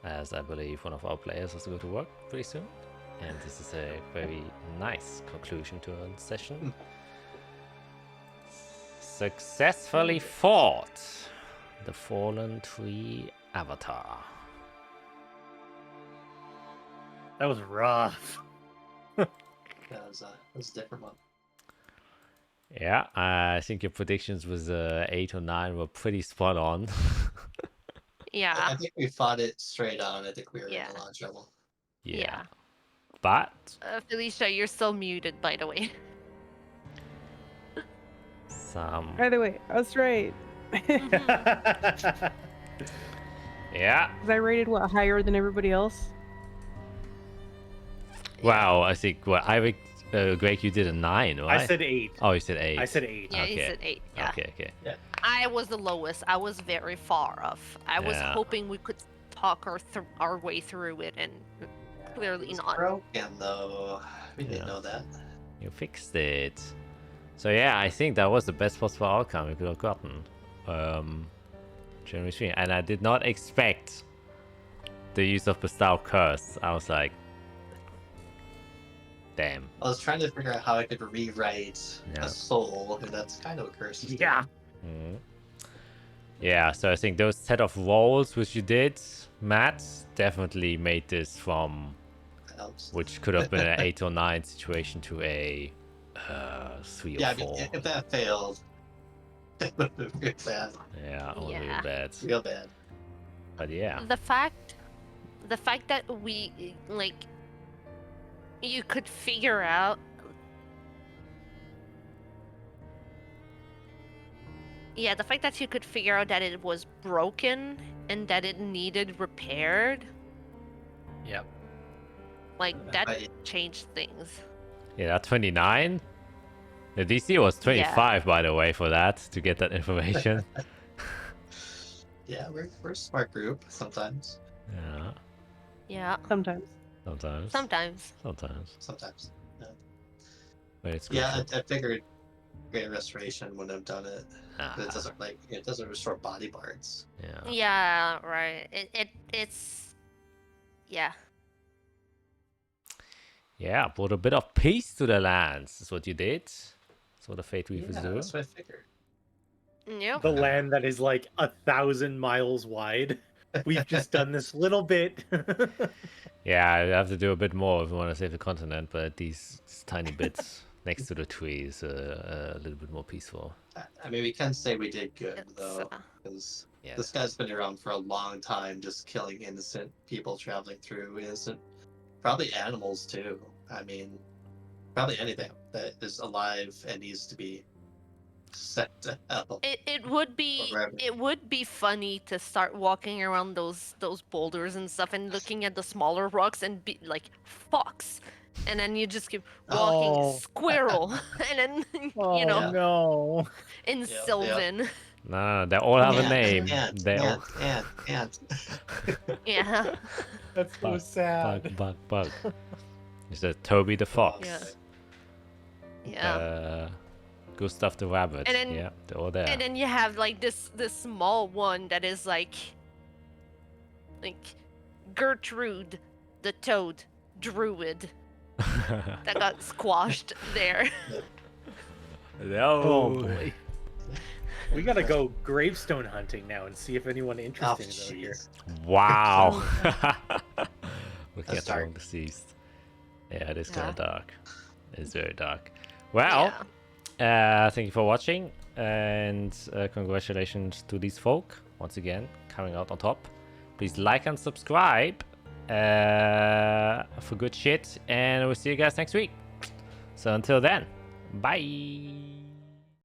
As I believe one of our players has to go to work pretty soon. And this is a very nice conclusion to a session. Successfully fought the fallen tree avatar. That was rough. That was a different one. Yeah, I think your predictions with 8 or 9 were pretty spot on. Yeah. I think we fought it straight on. I think we were Yeah. in a lot of trouble. Yeah. But Felicia, you're still muted, by the way. some By the way, I was right. yeah. Because I rated what higher than everybody else. Wow, I think Greg, you did a 9, right? I said 8. Oh, you said 8. I said 8. Yeah, he Okay. said 8. Yeah. Okay. I was the lowest. I was very far off. I was Yeah. hoping we could talk our way through it, and clearly It's not. broken though. We Yeah. didn't know that. You fixed it. So yeah, I think that was the best possible outcome we could have gotten. Generally speaking. And I did not expect the use of Bestow Curse. I was like, damn. I was trying to figure out how I could rewrite Yeah. a soul, and that's kind of a curse. to do. Yeah. Mhm. Yeah, so I think those set of rolls which you did, Matt, definitely made this from That helps. which could have been an 8 or 9 situation to a 3 or Yeah, I 4. mean, if that failed, it would have been bad. Yeah, only Yeah. bad. Real bad. But yeah. The fact that we you could figure out. Yeah, the fact that you could figure out that it was broken and that it needed repaired, Yep. like that But changed things. Yeah, that 29. The DC was 25, by the way, for that, to get that information. yeah, we're a smart group sometimes. Yeah, Yeah, Sometimes. sometimes. sometimes. Sometimes. But it's Yeah, crucial. I figured Great Restoration wouldn't have done it. But it Ah, doesn't it doesn't restore body parts. yeah. Yeah, right. It's yeah. Yeah, brought a bit of peace to the lands. Is what you did. That's what the Fate Weavers Yeah, do. that's what I figured. Yep. The land that is like 1,000 miles wide. We've just done this little bit. Yeah, I have to do a bit more if we want to save the continent, but these tiny bits next to the tree is a little bit more peaceful. I mean, we can say we did good, It's, though, because Yeah. this guy's been around for a long time, just killing innocent people traveling through, innocent, probably animals, too. I mean, probably anything that is alive and needs to be set to hell. It would be Forever. it would be funny to start walking around those boulders and stuff and looking at the smaller rocks and be like fox, and then you just keep walking Oh. squirrel, and then Oh you know Yeah. no. in Yep, yep. Sylvan. No, they all have a Ant, name. Ant, They all... ant. Yeah. That's so Bug, sad. bug. Is that Toby the fox? Yeah. Yeah. Gustav the rabbit. And then- yeah, they're all there. And then you have like this small one that is like Gertrude the toad druid that got squashed there. No. Oh boy. We gotta go gravestone hunting now and see if anyone Oh, interesting is over here. jeez. Wow. Looking That's at the dark. long deceased. Yeah, it is kind Yeah. of dark. It's very dark. Well, thank you for watching, and congratulations to these folk once again coming out on top. Please like and subscribe for good shit, and we'll see you guys next week. So until then, bye.